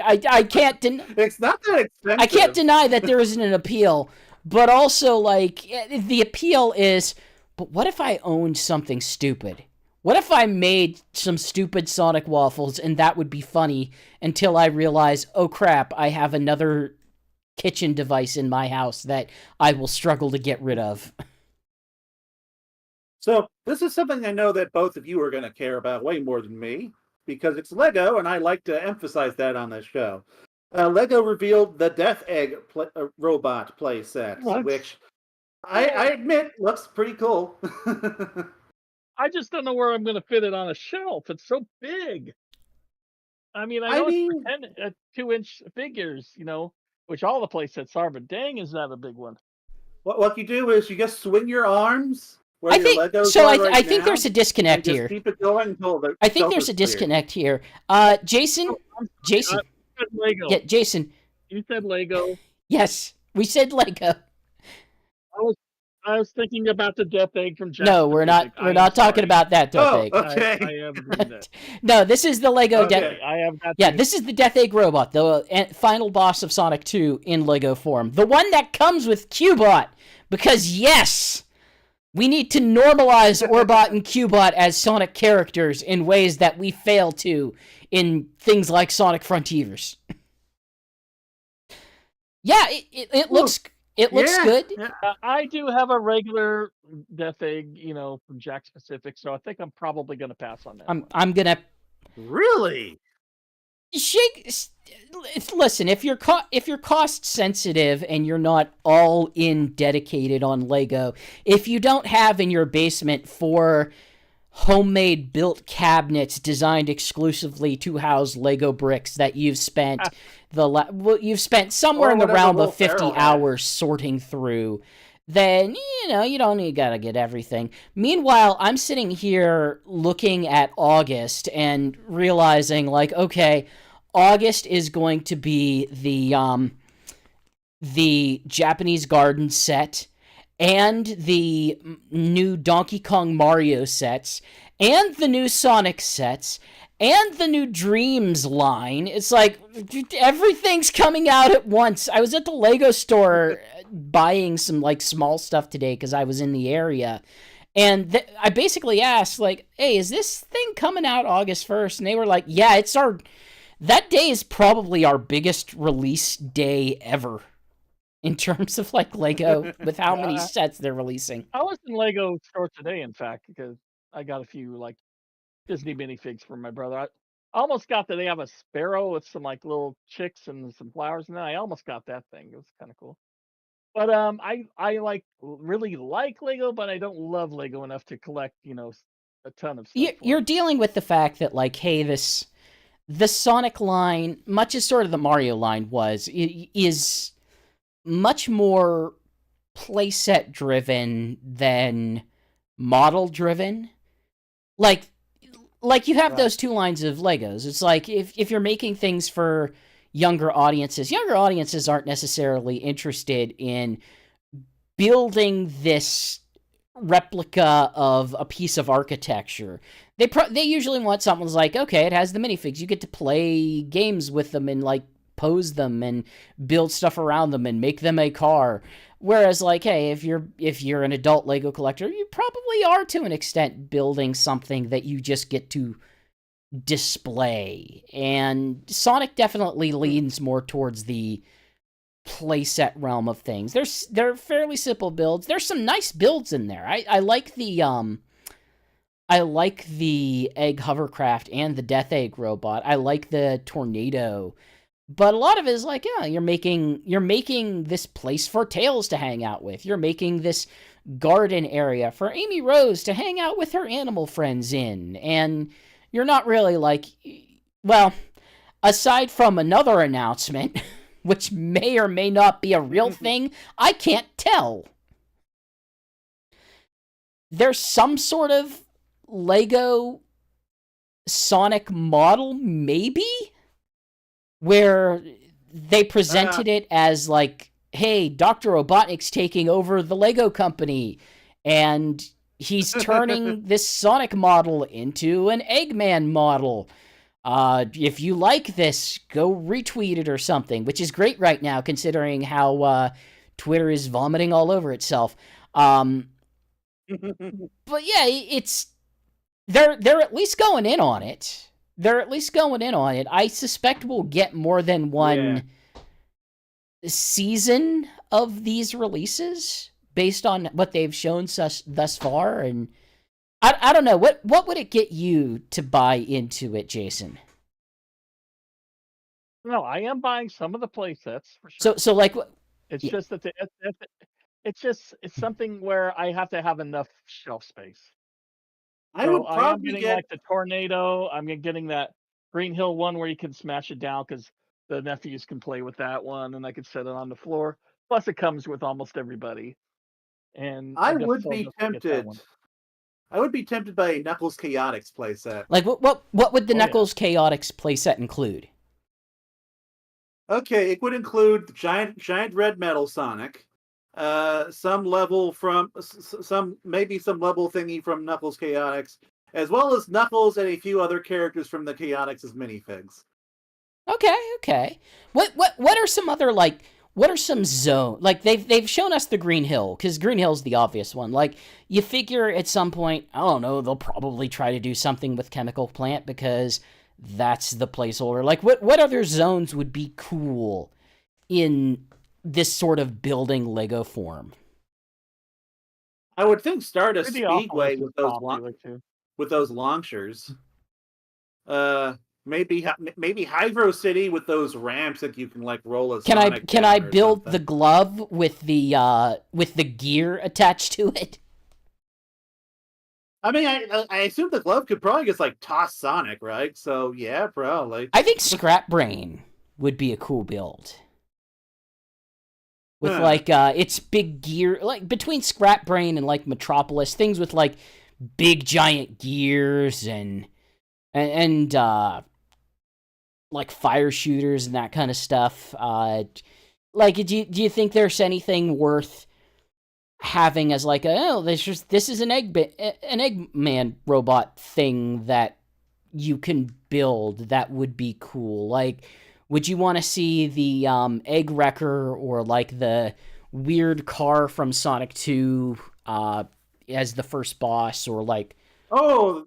can't it's not that expensive. I can't deny that there isn't an appeal, but also the appeal is. But what if I owned something stupid? What if I made some stupid Sonic waffles and that would be funny until I realize, oh crap, I have another kitchen device in my house that I will struggle to get rid of. So this is something I know that both of you are going to care about way more than me, because it's Lego, and I like to emphasize that on this show. Lego revealed the Death Egg robot playset, which I admit looks pretty cool. I just don't know where I'm going to fit it on a shelf. It's so big. I mean, I I know it's mean, for 2-inch figures, which all the play sets are, but dang, is that a big one? what you do is you just swing your arms where I your think Legos so. are right I think now, there's a and disconnect just here. keep it going until the I think shelf there's is a clear. disconnect here. Jason, Oh, I'm sorry, Jason, you said Lego. yeah, Jason. You said Lego. Yes, we said Lego. I was thinking about the death egg from Jack's No, we're Pacific. not. We're not talking about that Death Oh, Egg. okay. I have agreed that. No, this is the Lego Okay. Death. I have that. Yeah, too. this is the Death Egg robot, the final boss of Sonic 2 in Lego form. The one that comes with Cubot. Because, yes, we need to normalize Orbot and Cubot as Sonic characters in ways that we fail to in things like Sonic Frontiers. Yeah, it looks good. Yeah. I do have a regular death egg, from Jack's Pacific, so I think I'm probably going to pass on that. I'm gonna. Really? Listen, if you're cost sensitive and you're not all in dedicated on Lego, if you don't have in your basement 4 homemade built cabinets designed exclusively to house Lego bricks that you've spent you've spent somewhere in the realm of 50 hours sorting through, then you don't gotta get everything. Meanwhile, I'm sitting here looking at August and realizing, like, okay, August is going to be the Japanese garden set, and the new Donkey Kong Mario sets, and the new Sonic sets, and the new Dreams line. It's like, everything's coming out at once. I was at the Lego store buying some, like, small stuff today because I was in the area. And I basically asked, like, hey, is this thing coming out August 1st? And they were like, yeah, that day is probably our biggest release day ever. In terms of, like, Lego, with how many sets they're releasing. I was in Lego store today, in fact, because I got a few, like, Disney minifigs for my brother. I almost got that. They have a sparrow with some, like, little chicks and some flowers, and I almost got that thing. It was kind of cool. But I really like Lego, but I don't love Lego enough to collect, a ton of stuff. You're dealing with the fact that, like, hey, the Sonic line, much as sort of the Mario line was, is much more playset driven than model driven. Like you have those 2 lines of Legos. It's like, if you're making things for younger audiences aren't necessarily interested in building this replica of a piece of architecture. They usually want something that's like, okay, it has the minifigs. You get to play games with them and, like, pose them and build stuff around them and make them a car. Whereas, like, hey, if you're an adult Lego collector, you probably are, to an extent, building something that you just get to display. And Sonic definitely leans more towards the playset realm of things. They're fairly simple builds. There's some nice builds in there. I like the egg hovercraft and the Death Egg robot. I like the tornado. But a lot of it is like, yeah, you're making this place for Tails to hang out with. You're making this garden area for Amy Rose to hang out with her animal friends in. And you're not really like, well, aside from another announcement, which may or may not be a real thing, I can't tell. There's some sort of Lego Sonic model, maybe? Where they presented it as, like, hey, Dr. Robotnik's taking over the Lego company, and he's turning this Sonic model into an Eggman model. If you like this, go retweet it or something, which is great right now, considering how Twitter is vomiting all over itself. But yeah, they're at least going in on it. I suspect we'll get more than one season of these releases based on what they've shown us thus far. And I don't know, what would it get you to buy into it, Jason? No, I am buying some of the play sets for sure. So like, it's just that it's something where I have to have enough shelf space. I would I am probably getting get like the tornado. I'm getting that Green Hill one where you can smash it down because the nephews can play with that one, and I could set it on the floor. Plus, it comes with almost everybody. And I guess would I'll be just get that tempted. one. I would be tempted by a Knuckles Chaotix playset. Like, what would the Oh, yeah. Knuckles Chaotix playset include? Okay, it would include the giant red metal Sonic, some level from some level thingy from Knuckles Chaotix, as well as Knuckles and a few other characters from the Chaotix's minifigs. Okay. What are some other, like, what are some zones? Like, they've shown us the Green Hill, because Green Hill's the obvious one. Like, you figure at some point, I don't know, they'll probably try to do something with Chemical Plant, because that's the placeholder. Like, what other zones would be cool in this sort of building Lego form? I would think Stardust Maybe Speedway Oculus is popular too. with those launchers. Maybe Hydro City with those ramps that you can like roll a Sonic Can down I or build something. the glove with the gear attached to it? I mean, I assume the glove could probably just like toss Sonic, right? So yeah, probably. I think Scrap Brain would be a cool build. With like its big gear, like between Scrap Brain and like Metropolis, things with like big giant gears and like fire shooters and that kind of stuff. Like, do you think there's anything worth having as like this is an Eggman robot thing that you can build that would be cool? Like, would you want to see the Egg Wrecker or like the weird car from Sonic 2 as the first boss, or like the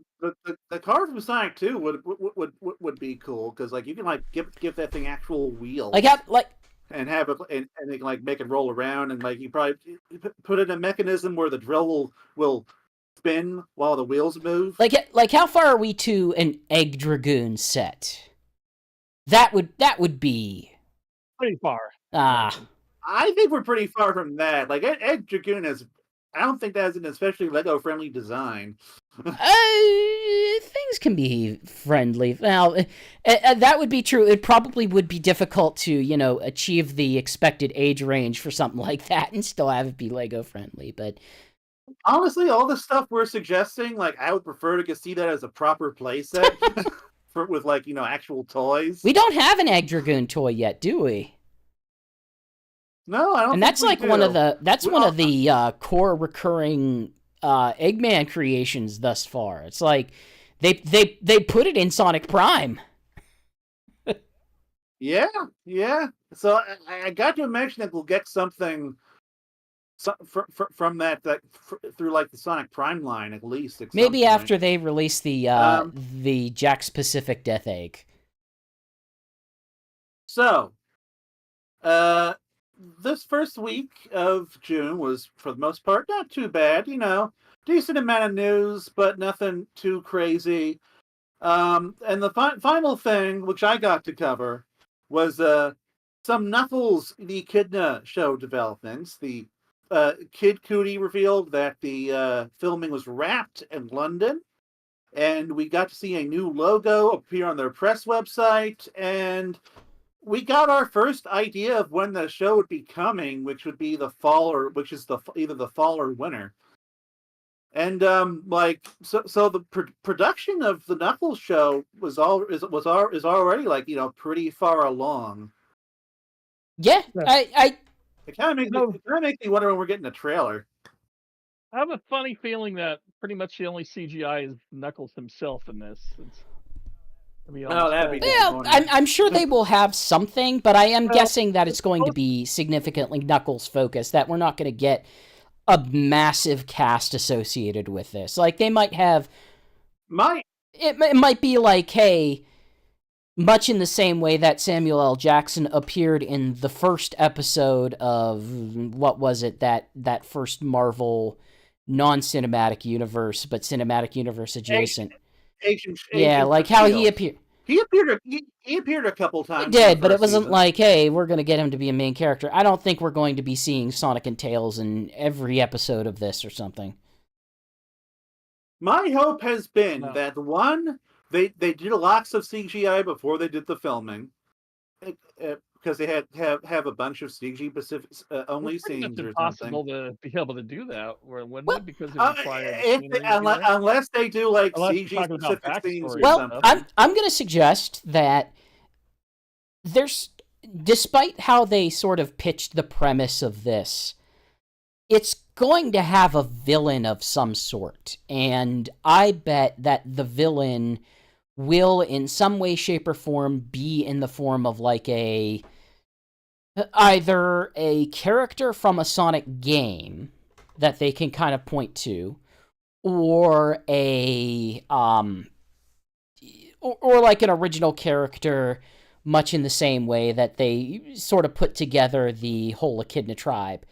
car from Sonic 2 would be cool because like you can like give that thing actual wheels. And have it and they can like make it roll around, and like you probably put in a mechanism where the drill will spin while the wheels move. Like how far are we to an Egg Dragoon set? That would be Pretty far. I think we're pretty far from that. Like Egg Dragoon is, I don't think that has an especially Lego friendly design. Things can be friendly. Now, that would be true. It probably would be difficult to, achieve the expected age range for something like that and still have it be Lego friendly. But honestly, all the stuff we're suggesting, like I would prefer to see that as a proper playset with like actual toys. We don't have an Egg Dragoon toy yet, do we? No, I don't. And that's like one of the core recurring Eggman creations thus far. It's like they put it in Sonic Prime. Yeah. So I got to imagine that we'll get something from that through like the Sonic Prime line at least. Maybe after they release the Jack Specific Death Egg. So, this first week of June was, for the most part, not too bad. Decent amount of news, but nothing too crazy. And the final thing, which I got to cover, was some Knuckles the Echidna show developments. The Kid Cudi revealed that the filming was wrapped in London, and we got to see a new logo appear on their press website, and we got our first idea of when the show would be coming, which would be the fall, or which is either the fall or winter. And so the production of the Knuckles show is already like pretty far along. Yeah, It kind of makes me wonder when we're getting a trailer. I have a funny feeling that pretty much the only CGI is Knuckles himself in this. I'm sure they will have something, but I am guessing that it's going to be significantly Knuckles focused, that we're not going to get a massive cast associated with this. Like, they might have... It might be like, hey, much in the same way that Samuel L. Jackson appeared in the first episode of, what was it, that first Marvel non-cinematic universe, but cinematic universe adjacent. Yeah, like how he appeared. He appeared a couple times. He did, but it wasn't like, hey, we're going to get him to be a main character. I don't think we're going to be seeing Sonic and Tails in every episode of this or something. My hope has been that, one, they did lots of CGI before they did the filming, because they have a bunch of CG specific only scenes or something. Impossible to be able to do that, wouldn't it? Because it required unless they do like unless CG you're talking about specific scenes or backstory Well, something. I'm going to suggest that there's, despite how they sort of pitched the premise of this, it's going to have a villain of some sort, and I bet that the villain will, in some way, shape, or form, be in the form of like either a character from a Sonic game that they can kind of point to, or or like an original character, much in the same way that they sort of put together the whole Echidna tribe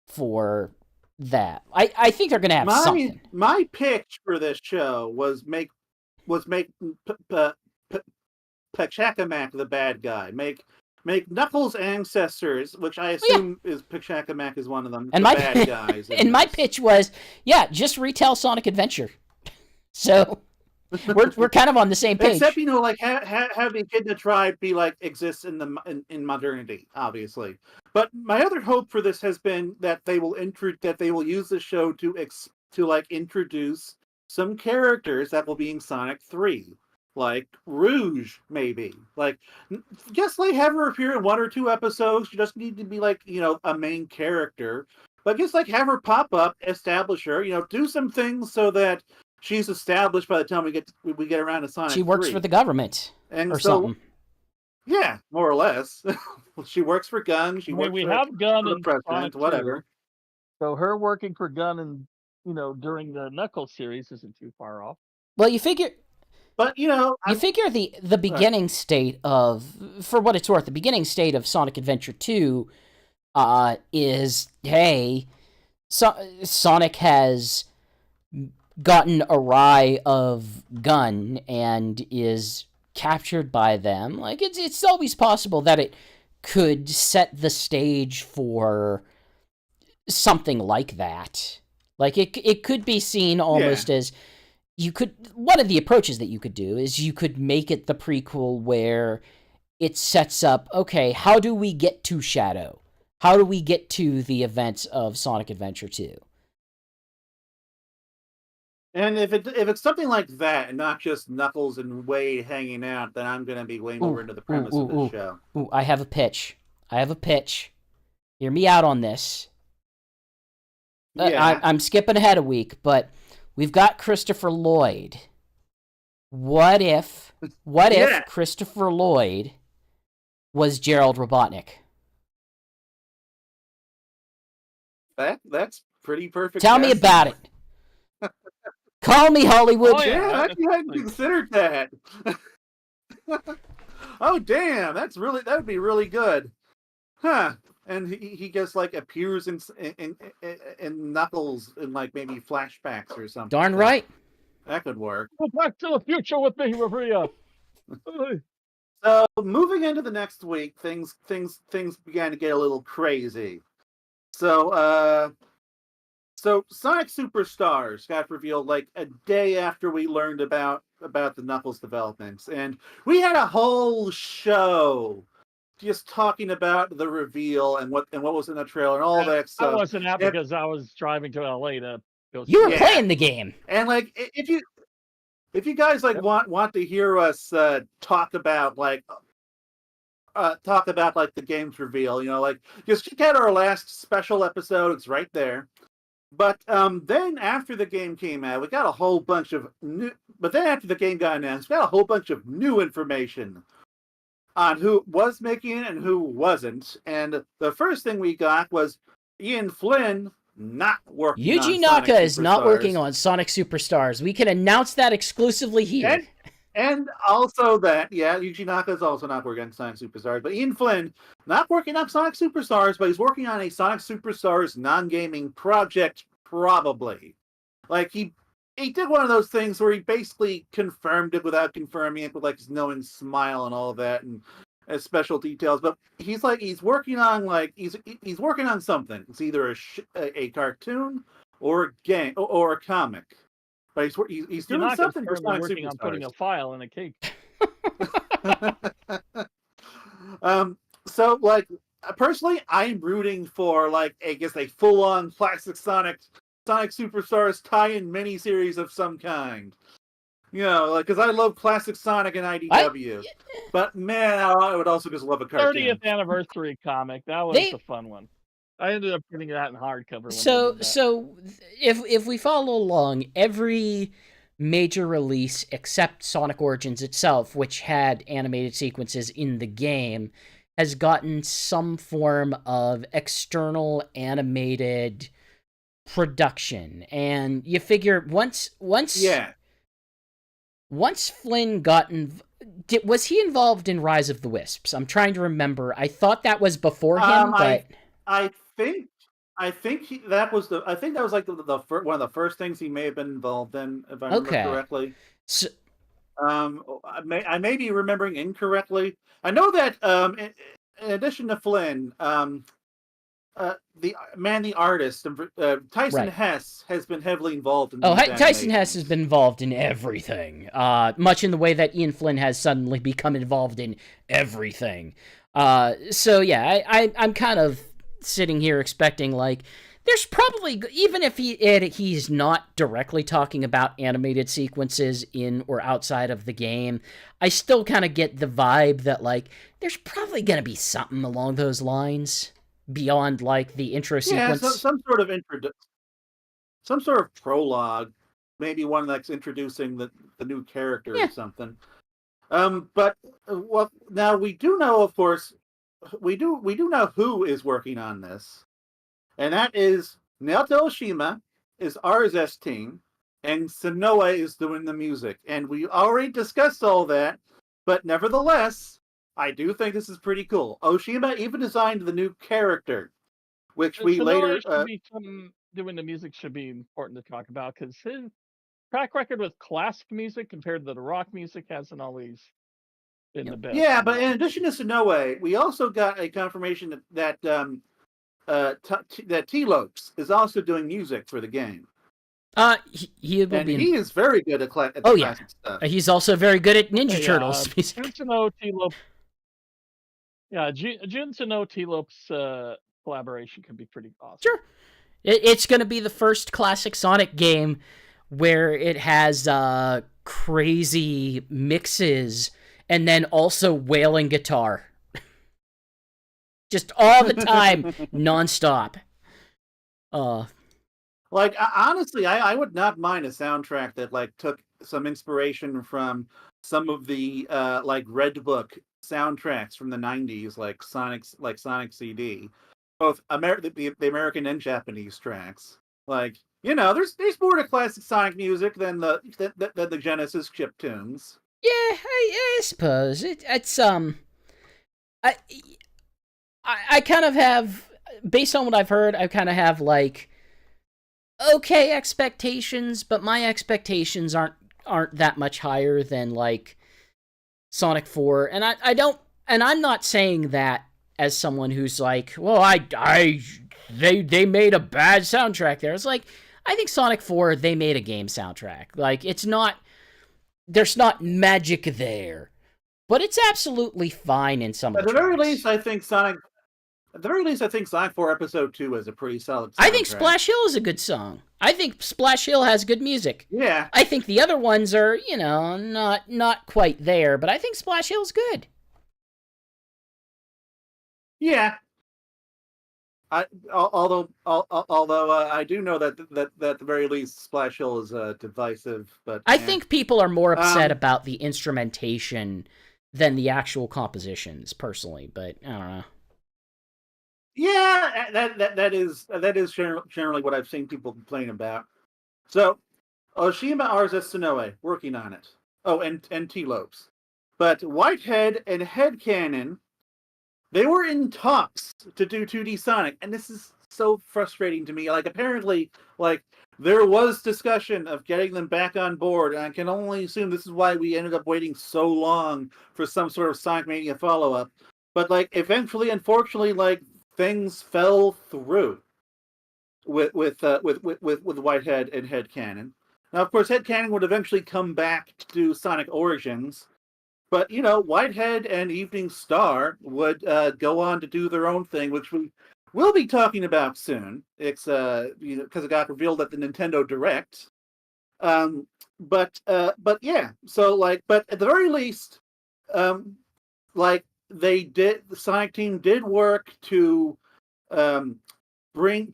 for that. I think they're going to have something. My pitch for this show was make Pachacamac the bad guy. Make Knuckles' ancestors, which I assume is Pachacamac is one of them, and the my bad guys. And my pitch was, just retell Sonic Adventure. So we're kind of on the same page. Except, like have the Echidna tribe be like exists in modernity, obviously. But my other hope for this has been that they will use the show to introduce some characters that will be in Sonic 3. Like Rouge, maybe. Like, just have her appear in 1 or 2 episodes. She doesn't need to be a main character. But just have her pop up, establish her, do some things so that she's established by the time we get around to Sonic 3. She works for the government or something. Yeah, more or less. She works for Gun. We have Gun and president, Sonic whatever. 2. So her working for Gun and during the Knuckles series isn't too far off. Well, you figure. But you figure the beginning state of, for what it's worth, the beginning state of Sonic Adventure 2 is, hey, Sonic has gotten awry of Gun and is captured by them. Like, it's always possible that it could set the stage for something like that. Like, it could be seen almost as, one of the approaches that you could do is you could make it the prequel where it sets up, okay, how do we get to Shadow? How do we get to the events of Sonic Adventure 2? And if it's something like that, and not just Knuckles and Wade hanging out, then I'm going to be way more into the premise of this show. I have a pitch. Hear me out on this. Yeah. I'm skipping ahead a week, but we've got Christopher Lloyd. What if Christopher Lloyd was Gerald Robotnik? That's pretty perfect. Tell me about it. Call me Hollywood. Oh, yeah, I hadn't considered that. Oh, damn, that would be really good. Huh. And he just appears in Knuckles in maybe flashbacks or something. Darn right. That could work. Go back to the future with me, Maria. So moving into the next week, things began to get a little crazy. So Sonic Superstars got revealed a day after we learned about the Knuckles developments, and we had a whole show just talking about the reveal and what was in the trailer and all that stuff. I wasn't out because I was driving to LA to go. You were playing the game, and if you guys want to hear us talk about the game's reveal, just check out our last special episode. It's right there. But then after the game came out, we got a whole bunch of new. But then after the game got announced, we got a whole bunch of new information on who was making it and who wasn't. And the first thing we got was Ian Flynn not working. Yuji Naka is not working on Sonic Superstars. We can announce that exclusively here. And also that, Yuji Naka is also not working on Sonic Superstars. But Ian Flynn, not working on Sonic Superstars, but he's working on a Sonic Superstars non-gaming project, probably. He did one of those things where he basically confirmed it without confirming it with his knowing smile and all of that and special details. But he's working on he's working on something. It's either a cartoon or a game or a comic. but he's You're doing not something for currently Sonic working on putting Superstars. a file in a cake. So like personally, I'm rooting for like I guess a full-on classic Sonic Superstars tie-in miniseries of some kind. You know, like because I love classic Sonic and IDW, but man, I would also just love a cartoon. 30th anniversary comic. That was the fun one. I ended up getting that in hardcover. When So they did that. so if we follow along, every major release except Sonic Origins itself, which had animated sequences in the game, has gotten some form of external animated production. And you figure once Flynn got was he involved in Rise of the Wisps? I'm trying to remember. I thought that was before him, but I think that was like one of the first things he may have been involved in, if I remember correctly. So, I may be remembering incorrectly. I know that in addition to Flynn, the artist, Tyson Hess has been heavily involved in. Tyson Hess has been involved in everything, much in the way that Ian Flynn has suddenly become involved in everything. So yeah, I'm kind of sitting here expecting like there's probably, even if he's not directly talking about animated sequences in or outside of the game, I still kind of get the vibe that like there's probably gonna be something along those lines beyond like the intro sequence. Yeah, some sort of prologue, maybe one that's introducing the new character or something. But well, now we do know, of course, we do know who is working on this, and that is Naoto Oshima is RSS team, and Sonoe is doing the music. And we already discussed all that, but nevertheless, I do think this is pretty cool. Oshima even designed the new character, which we later doing the music should be important to talk about because his track record with classic music compared to the rock music hasn't always been the best. Yeah, but in addition to Sonoe, we also got a confirmation that T-Lopes is also doing music for the game. He is very good at classic stuff. He's also very good at Ninja Turtles music. Jun Tsuno T-Lopes collaboration can be pretty awesome. Sure. It's going to be the first classic Sonic game where it has crazy mixes and then also wailing guitar. Just all the time, nonstop. Like, honestly, I would not mind a soundtrack that like took some inspiration from some of the like Red Book soundtracks from the 90s, like Sonic CD, both the American and Japanese tracks. Like, you know, there's more to classic Sonic music than the Genesis chip tunes. Yeah, I suppose it's I kind of have, based on what I've heard, I kind of have like okay expectations, but my expectations aren't that much higher than like Sonic 4, and I'm not saying that as someone who's like, well, they made a bad soundtrack there. It's like, I think Sonic 4, they made a game soundtrack. Like, there's not magic there, but it's absolutely fine in some of the tracks. At the very least, I think Sonic 4 Episode 2 is a pretty solid soundtrack. I think Splash Hill is a good song. I think Splash Hill has good music. Yeah. I think the other ones are, you know, not quite there, but I think Splash Hill's good. Yeah. Although I do know that at the very least Splash Hill is divisive, but I think people are more upset about the instrumentation than the actual compositions, personally. But I don't know. Yeah, that is generally what I've seen people complain about. So, Oshima RSS Sonoe working on it. Oh, and T-Lopes. But Whitehead and Headcanon, they were in talks to do 2D Sonic, and this is so frustrating to me. Like, apparently, like, there was discussion of getting them back on board, and I can only assume this is why we ended up waiting so long for some sort of Sonic Mania follow-up. But, like, eventually, unfortunately, like, things fell through with Whitehead and Headcanon. Now, of course, headcanon would eventually come back to do Sonic Origins, but Whitehead and Evening Star would go on to do their own thing, which we will be talking about soon. It's because it got revealed at the Nintendo Direct. But yeah, so but at the very least, the Sonic team did work to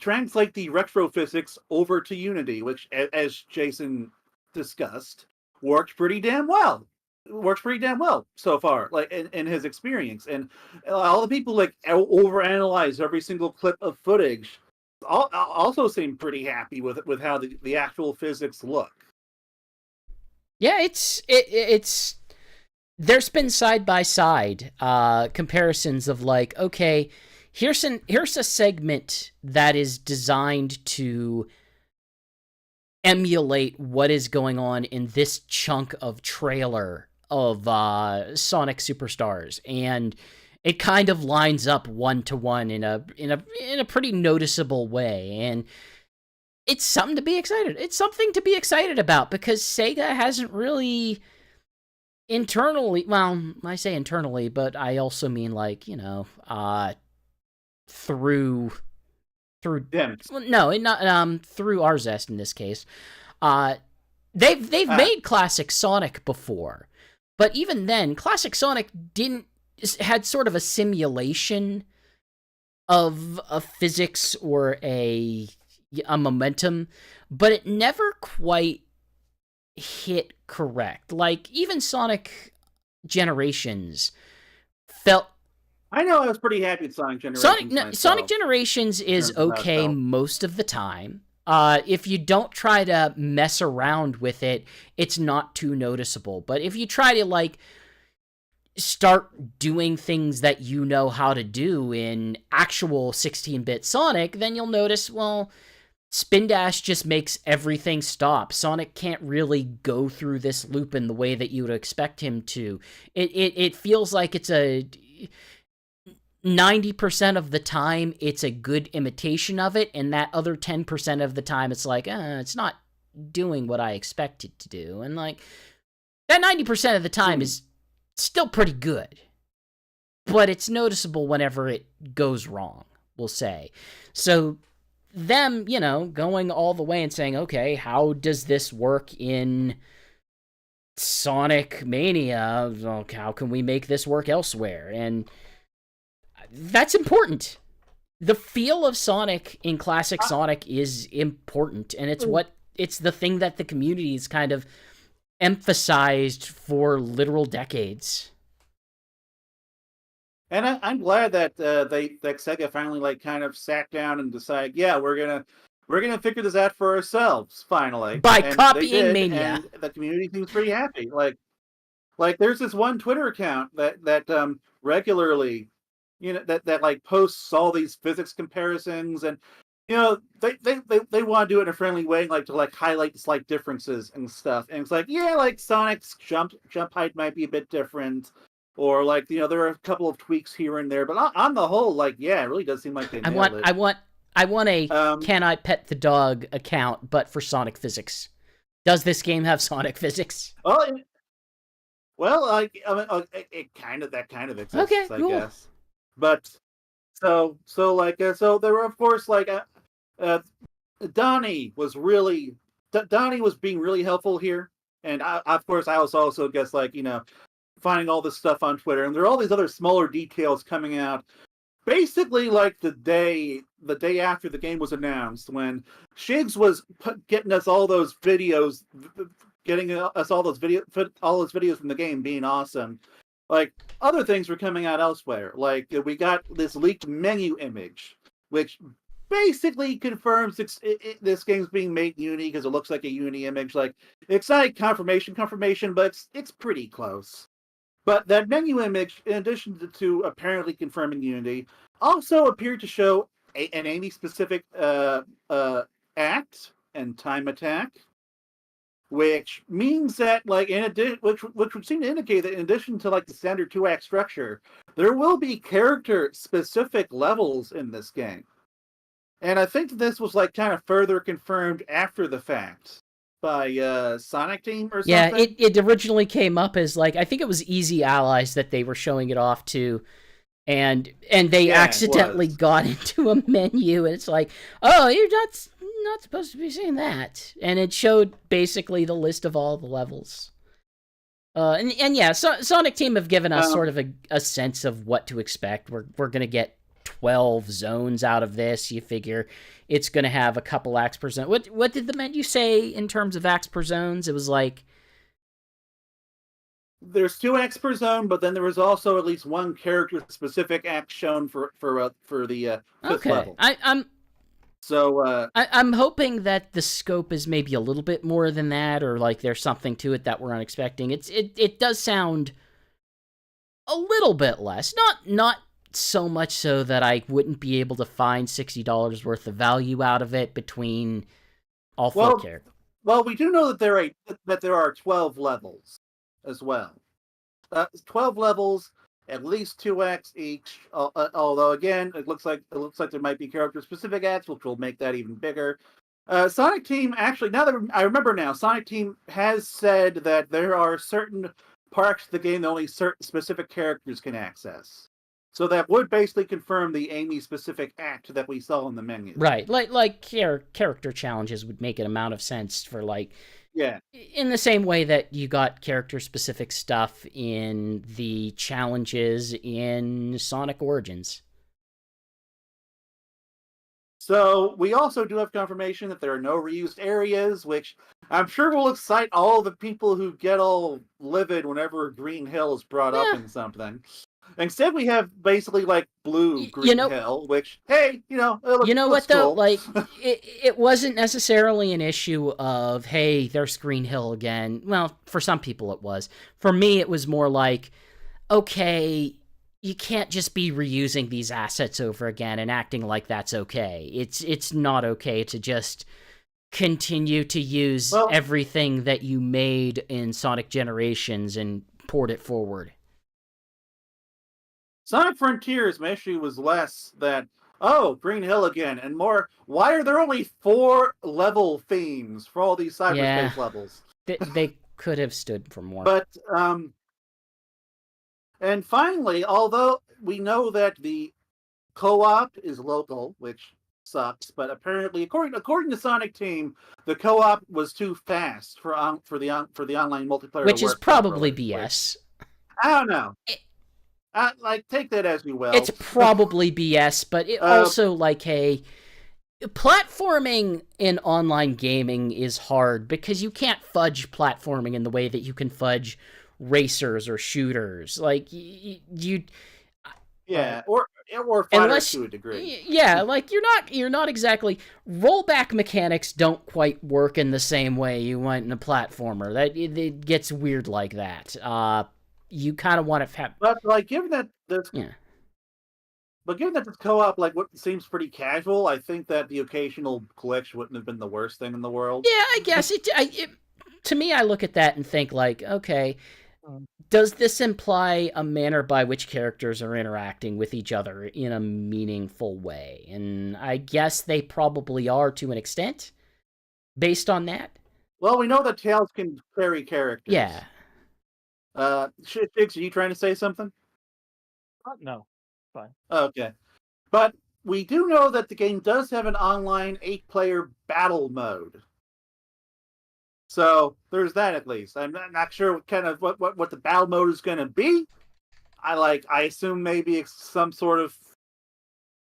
translate the retro physics over to Unity, which, as Jason discussed, worked pretty damn well. Works pretty damn well so far, in his experience, and all the people overanalyze every single clip of footage. Also seem pretty happy with how the actual physics look. Yeah, it's there's been side by side comparisons of okay, here's a segment that is designed to emulate what is going on in this chunk of trailer of Sonic Superstars, and it kind of lines up 1-to-1 in a pretty noticeable way, and it's something to be excited. It's something to be excited about, because Sega hasn't really internally, well, I say internally, but I also mean through them. No, not through Arzest in this case. They've made classic Sonic before, but even then, classic Sonic had sort of a simulation of a physics or a momentum, but it never quite hit correct. Even Sonic Generations felt. I know I was pretty happy with Sonic Generations. Sonic Generations is okay most of the time. If you don't try to mess around with it, it's not too noticeable. But if you try to start doing things that you know how to do in actual 16-bit Sonic, then you'll notice, well, Spin Dash just makes everything stop. Sonic can't really go through this loop in the way that you would expect him to. It feels like it's a 90% of the time it's a good imitation of it, and that other 10% of the time it's it's not doing what I expect it to do. And that 90% of the time is still pretty good, but it's noticeable whenever it goes wrong, we'll say. So them, going all the way and saying, okay, how does this work in Sonic Mania? How can we make this work elsewhere? And that's important. The feel of Sonic in classic Sonic is important, and it's the thing that the community has kind of emphasized for literal decades. And I'm glad that that Sega finally kind of sat down and decided, yeah, we're gonna figure this out for ourselves finally by copying Mania. And the community seems pretty happy. Like there's this one Twitter account that regularly, that posts all these physics comparisons, and they want to do it in a friendly way, to highlight the slight differences and stuff. And it's Sonic's jump height might be a bit different, or there are a couple of tweaks here and there, but on the whole, it really does seem like they nailed it. I want a Can I Pet the Dog account, but for Sonic physics. Does this game have Sonic physics? Well, it kind of exists, okay, I cool. guess. But so there were, of course, Donnie was being really helpful here, and I was also guess finding all this stuff on Twitter, and there are all these other smaller details coming out. Basically, the day after the game was announced, when Shigs was getting us all those videos, all those videos from the game being awesome. Other things were coming out elsewhere. We got this leaked menu image, which basically confirms this game's being made in Unity because it looks like a Unity image. It's not confirmation, but it's pretty close. But that menu image, in addition to apparently confirming Unity, also appeared to show an Amy-specific act and time attack, which means that, which would seem to indicate that in addition to the standard 2-act structure, there will be character-specific levels in this game. And I think this was kind of further confirmed after the fact. Sonic Team or Yeah, something. it originally came up as like I think it was Easy Allies that they were showing it off to, and they Yeah, it accidentally was. got into a menu, and it's like, oh, you're not supposed to be seeing that, and it showed basically the list of all the levels. And yeah, Sonic Team have given us sort of a sense of what to expect. We're gonna get 12 zones out of this. You figure it's gonna have a couple acts per zone. What did the menu say in terms of acts per zones? It was like There's 2 acts per zone, but then there was also at least one character-specific act shown for the 5th level. I'm hoping that the scope is maybe a little bit more than that, or like there's something to it that we're unexpecting. It does sound a little bit less, not so much so that I wouldn't be able to find $60 worth of value out of it between all 4 characters. Well, we do know that there are 12 levels as well. 12 levels, at least 2 acts each. Although again, it looks like there might be character-specific acts, which will make that even bigger. Sonic Team actually, now that I remember now, Sonic Team has said that there are certain parts of the game that only certain specific characters can access. So that would basically confirm the Amy-specific act that we saw in the menu. Right, like character challenges would make an amount of sense for like. Yeah. In the same way that you got character-specific stuff in the challenges in Sonic Origins. So we also do have confirmation that there are no reused areas, which I'm sure will excite all the people who get all livid whenever Green Hill is brought up in something. Instead, we have basically like blue Green Hill, which, hey, it looks though? cool. Like, it wasn't necessarily an issue of, hey, there's Green Hill again. Well, for some people it was. For me, it was more like, okay, you can't just be reusing these assets over again and acting like that's okay. It's not okay to just continue to use everything that you made in Sonic Generations and port it forward. Sonic Frontiers, my issue was less that, Green Hill again, and more, why are there only 4 level themes for all these cyberspace levels? They could have stood for more. But, and finally, although we know that the co-op is local, which sucks, but apparently, according to Sonic Team, the co-op was too fast for the online multiplayer. Which is probably BS. I don't know. Take that as you will. It's probably BS, but it also, platforming in online gaming is hard because you can't fudge platforming in the way that you can fudge racers or shooters. Like, you... Yeah, or fighters to a degree. Yeah, like, you're not exactly... Rollback mechanics don't quite work in the same way you want in a platformer. It gets weird like that. You kind of want to have... But, given that this... Yeah. But given that this co-op, what seems pretty casual, I think that the occasional glitch wouldn't have been the worst thing in the world. Yeah, I guess. To me, I look at that and think, okay, does this imply a manner by which characters are interacting with each other in a meaningful way? And I guess they probably are to an extent, based on that. Well, we know that Tails can carry characters. Yeah. Shigs, are you trying to say something? No. Fine. Okay. But we do know that the game does have an online 8-player battle mode. So there's that at least. I'm not sure what the battle mode is going to be. I assume maybe it's some sort of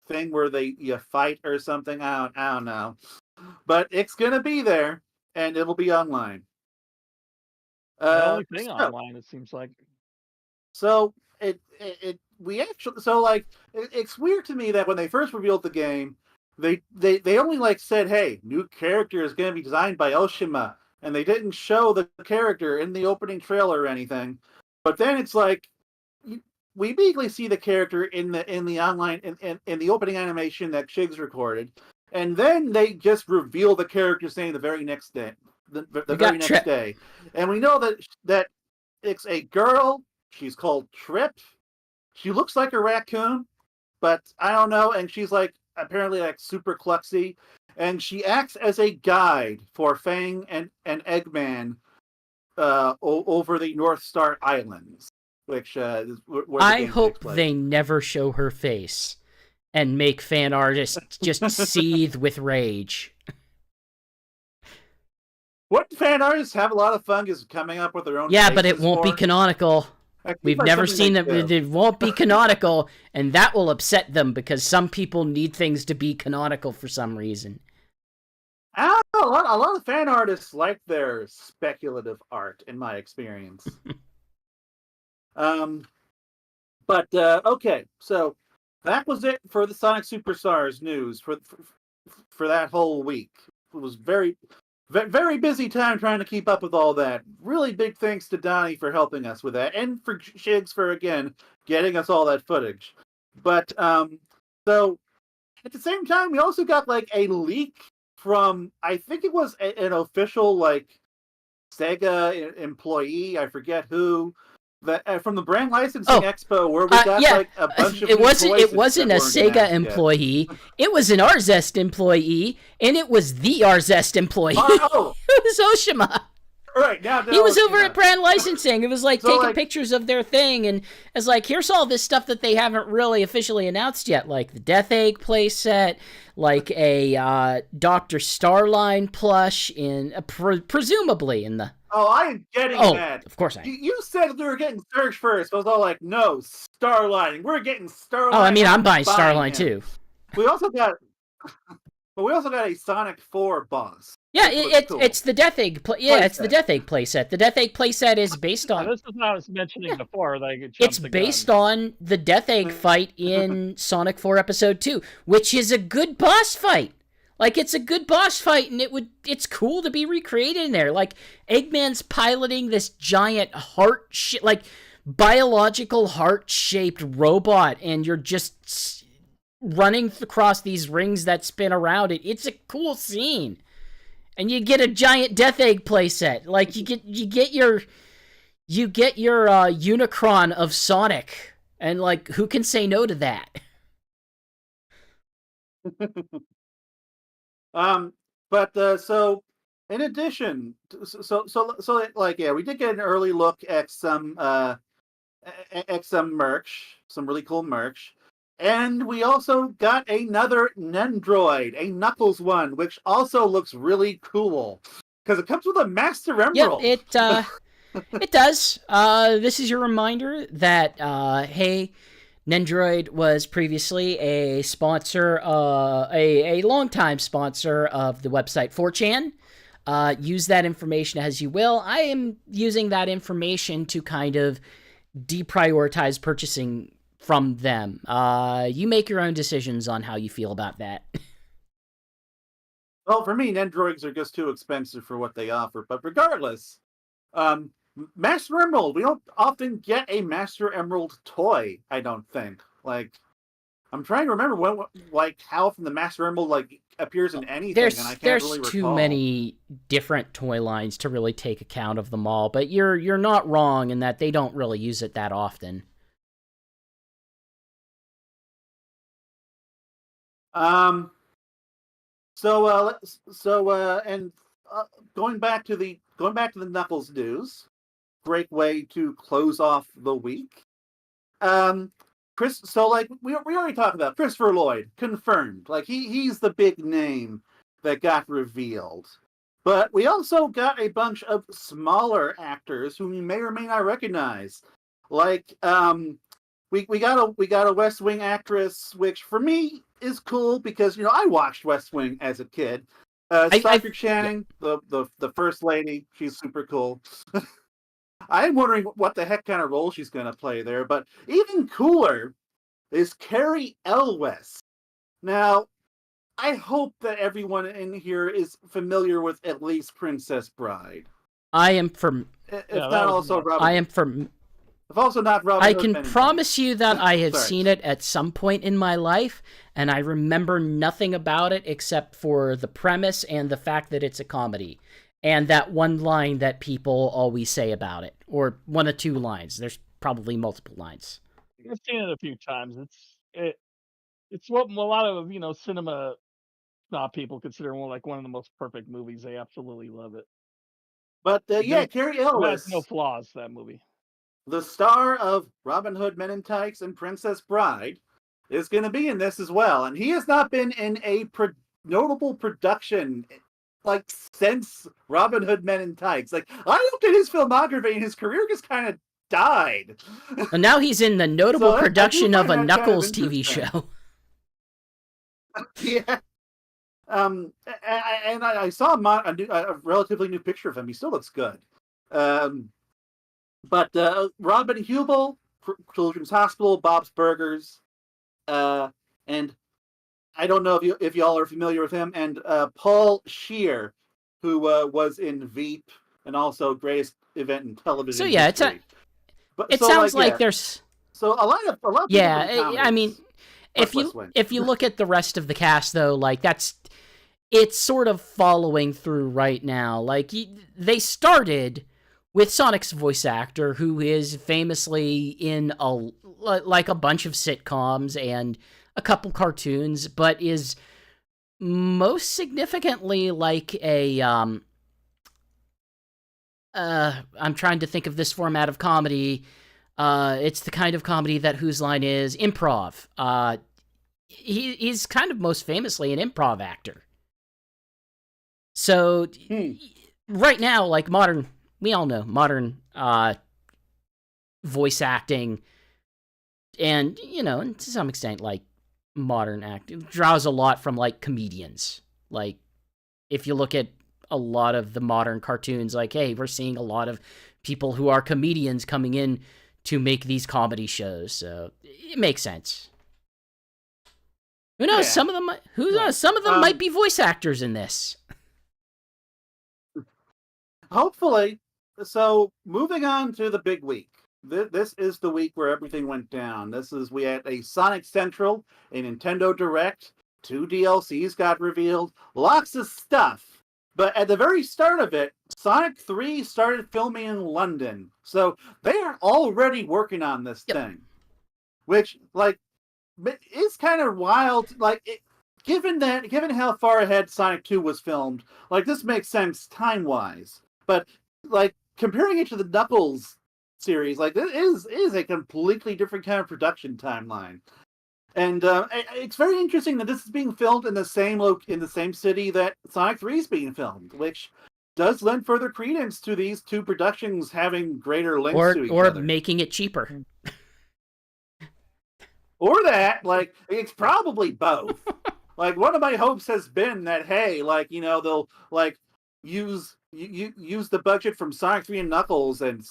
thing where you fight or something. I don't know. But it's going to be there, and it'll be online. The only thing online, it seems like. So it's weird to me that when they first revealed the game, they only said, hey, new character is going to be designed by Oshima, and they didn't show the character in the opening trailer or anything. But then it's we immediately see the character in the online in the opening animation that Shigs recorded, and then they just reveal the character's name the very next day. The very next day, and we know that it's a girl. She's called Trip. She looks like a raccoon, but I don't know. And she's apparently super klutzy. and she acts as a guide for Fang and Eggman over the North Star Islands, which is where the I game takes hope place. they never show her face and make fan artists just seethe with rage. What fan artists have a lot of fun is coming up with their own. Yeah, but it won't be canonical. We've never seen them. It won't be canonical, and that will upset them because some people need things to be canonical for some reason. A lot of fan artists like their speculative art, in my experience. But okay, so that was it for the Sonic Superstars news for that whole week. It was very busy time trying to keep up with all that. Really big thanks to Donnie for helping us with that, and for Shigs for again getting us all that footage. But so at the same time, we also got like a leak from, I think it was an official like Sega employee, I forget who, that from the Brand Licensing Expo, where we got like a bunch of it wasn't a Sega employee. It was an Arzest employee, and it was the Arzest employee. It was Oshima. Right, now he was over at Brand Licensing. It was like taking pictures of their thing, and it's like, here's all this stuff that they haven't really officially announced yet, like the Death Egg playset, like a Dr. Starline plush, in presumably in the. Oh, I am getting that. Of course I am. You said we were getting Surge first. I was all like, no, Starline. We're getting Starline. Oh, I mean, I'm buying Starline too. We also got a Sonic 4 boss. Yeah, it's the Death Egg. It's the Death Egg playset. The Death Egg playset is based on. This is what I was mentioning before. It's based on the Death Egg fight in Sonic 4 Episode 2, which is a good boss fight. Like, it's a good boss fight, and it's cool to be recreated in there. Like, Eggman's piloting this giant biological heart-shaped robot, and you're just running across these rings that spin around it. It's a cool scene. And you get a giant Death Egg playset. Like, you get your Unicron of Sonic. And, like, who can say no to that? So in addition, we did get an early look at some merch, some really cool merch, and we also got another Nendroid, a Knuckles one, which also looks really cool because it comes with a Master Emerald. Yep, it does. This is your reminder that hey, Nendroid was previously a sponsor, a longtime sponsor of the website 4chan. Use that information as you will. I am using that information to kind of deprioritize purchasing from them. You make your own decisions on how you feel about that. Well, for me, Nendroids are just too expensive for what they offer. But regardless, Master Emerald, we don't often get a Master Emerald toy, I don't think. Like, I'm trying to remember how often the Master Emerald appears in anything, and I can't really recall. There's too many different toy lines to really take account of them all, but you're not wrong in that they don't really use it that often. Going back to the Knuckles news, great way to close off the week. We already talked about Christopher Lloyd, confirmed. Like, he's the big name that got revealed. But we also got a bunch of smaller actors whom you may or may not recognize. Like, we got a West Wing actress, which for me is cool because I watched West Wing as a kid. Stockard Channing, the first lady, she's super cool. I'm wondering what the heck kind of role she's going to play there, but even cooler is Carrie Elwes. Now, I hope that everyone in here is familiar with at least Princess Bride. I am from. If not also Robin. I am from. If also not Robin. I can promise you that I have seen it at some point in my life, and I remember nothing about it except for the premise and the fact that it's a comedy. And that one line that people always say about it. Or one or two lines. There's probably multiple lines. I've seen it a few times. It's what a lot of cinema not people consider one like one of the most perfect movies. They absolutely love it. But yeah, Carrie It has Ellis, no flaws, that movie. the star of Robin Hood Men in Tights and Princess Bride, is going to be in this as well. And he has not been in a notable production like since Robin Hood Men in Tights. Like, I looked at his filmography and his career just kind of died. And now he's in the notable So production of a kind Knuckles of TV show. Yeah. And I saw a relatively new picture of him. He still looks good. But Robin Hubel, Children's Hospital, Bob's Burgers, and I don't know if y'all are familiar with him, and Paul Scheer, who was in Veep and also Greatest Event in Television So yeah, History. it sounds like there's so a lot of yeah. I mean, if you look at the rest of the cast though, like it's sort of following through right now. Like they started with Sonic's voice actor, who is famously in a bunch of sitcoms and a couple cartoons, but is most significantly like a I'm trying to think of this format of comedy. It's the kind of comedy that Whose Line Is improv. He's kind of most famously an improv actor. So right now, like we all know modern voice acting, and to some extent, like modern acting draws a lot from like comedians. Like if you look at a lot of the modern cartoons, like, hey, we're seeing a lot of people who are comedians coming in to make these comedy shows, so it makes sense. Who knows? Yeah. Some of them, some of them might be voice actors in this. Hopefully. So, moving on to the big week. This is the week where everything went down. We had a Sonic Central, a Nintendo Direct, 2 DLCs got revealed, lots of stuff. But at the very start of it, Sonic 3 started filming in London. So they are already working on this thing. Which, like, is kind of wild. Like, given how far ahead Sonic 2 was filmed, like, this makes sense time-wise. But, like, comparing it to the Knuckles series, like, this is a completely different kind of production timeline. And it's very interesting that this is being filmed in the same city that Sonic 3 is being filmed, which does lend further credence to these two productions having greater links to each other. Or making it cheaper. Or that, like, it's probably both. Like, one of my hopes has been that, hey, like, they'll, like, use the budget from Sonic 3 and Knuckles and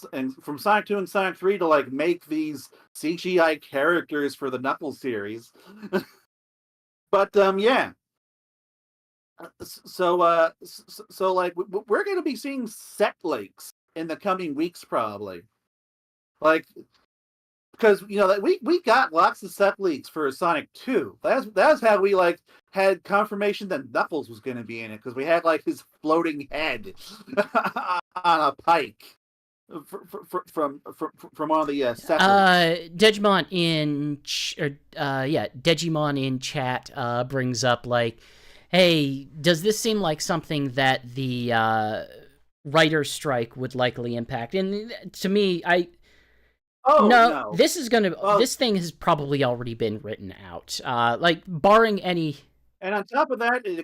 from Sonic 2 and Sonic 3 to like make these CGI characters for the Knuckles series. But yeah. So like we're going to be seeing set leaks in the coming weeks probably. Like, because we got lots of set leaks for Sonic 2. That's how we like had confirmation that Knuckles was going to be in it, because we had like his floating head on a pike from one of the settlers. Digimon in chat brings up like, hey, does this seem like something that the writer's strike would likely impact? And to me, no. This thing has probably already been written out. Like, barring any. And on top of that, it's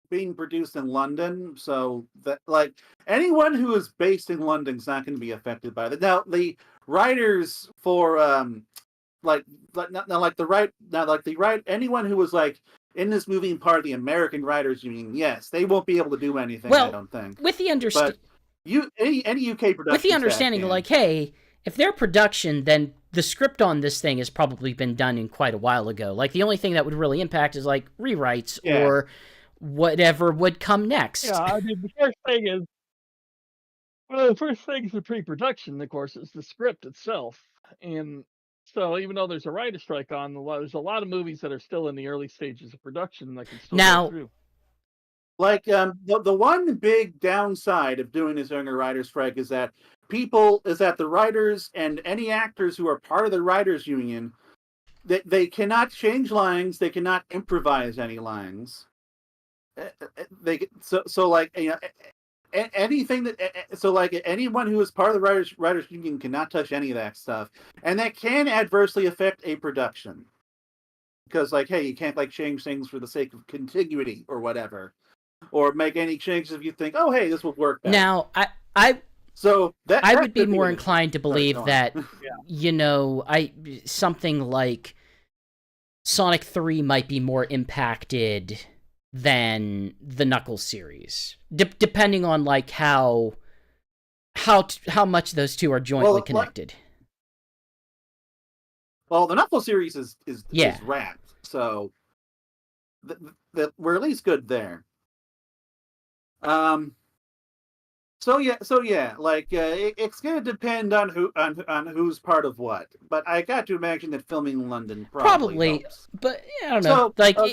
being produced in London, so that like anyone who is based in London is not going to be affected by that. Now, the writers for anyone who was like in this movie and part of the American Writers Union, yes, they won't be able to do anything. I don't think. With the understanding, any UK production, with the understanding, like, hey, if they're production, then the script on this thing has probably been done in quite a while ago. Like, the only thing that would really impact is, like, rewrites or whatever would come next. Yeah, I mean, the first thing is... Well, the first thing for pre-production, of course, is the script itself. And so even though there's a writer strike on, there's a lot of movies that are still in the early stages of production that can still go through. Like, the one big downside of doing this during a writer's strike is that the writers and any actors who are part of the writers union, they cannot change lines, they cannot improvise any lines. like anything that like anyone who is part of the writers union cannot touch any of that stuff, and that can adversely affect a production because like hey, you can't like change things for the sake of contiguity or whatever, or make any changes if you think oh hey this will work better. Now I would be more inclined to believe that something like Sonic 3 might be more impacted than the Knuckles series, depending on like how much those two are jointly connected. Well, the Knuckles series is wrapped, so we're at least good there. So yeah, like it's gonna depend on who's part of what, but I got to imagine that filming in London probably helps. But I don't know. So,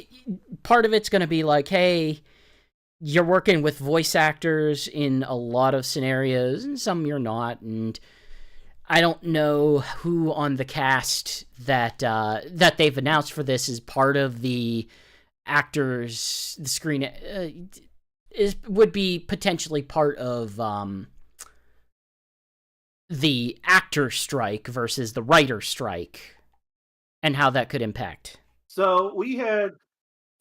part of it's gonna be like, hey, you're working with voice actors in a lot of scenarios, and some you're not, and I don't know who on the cast that they've announced for this is part of the actors, the screen. Would be potentially part of the actor strike versus the writer strike, and how that could impact. So we had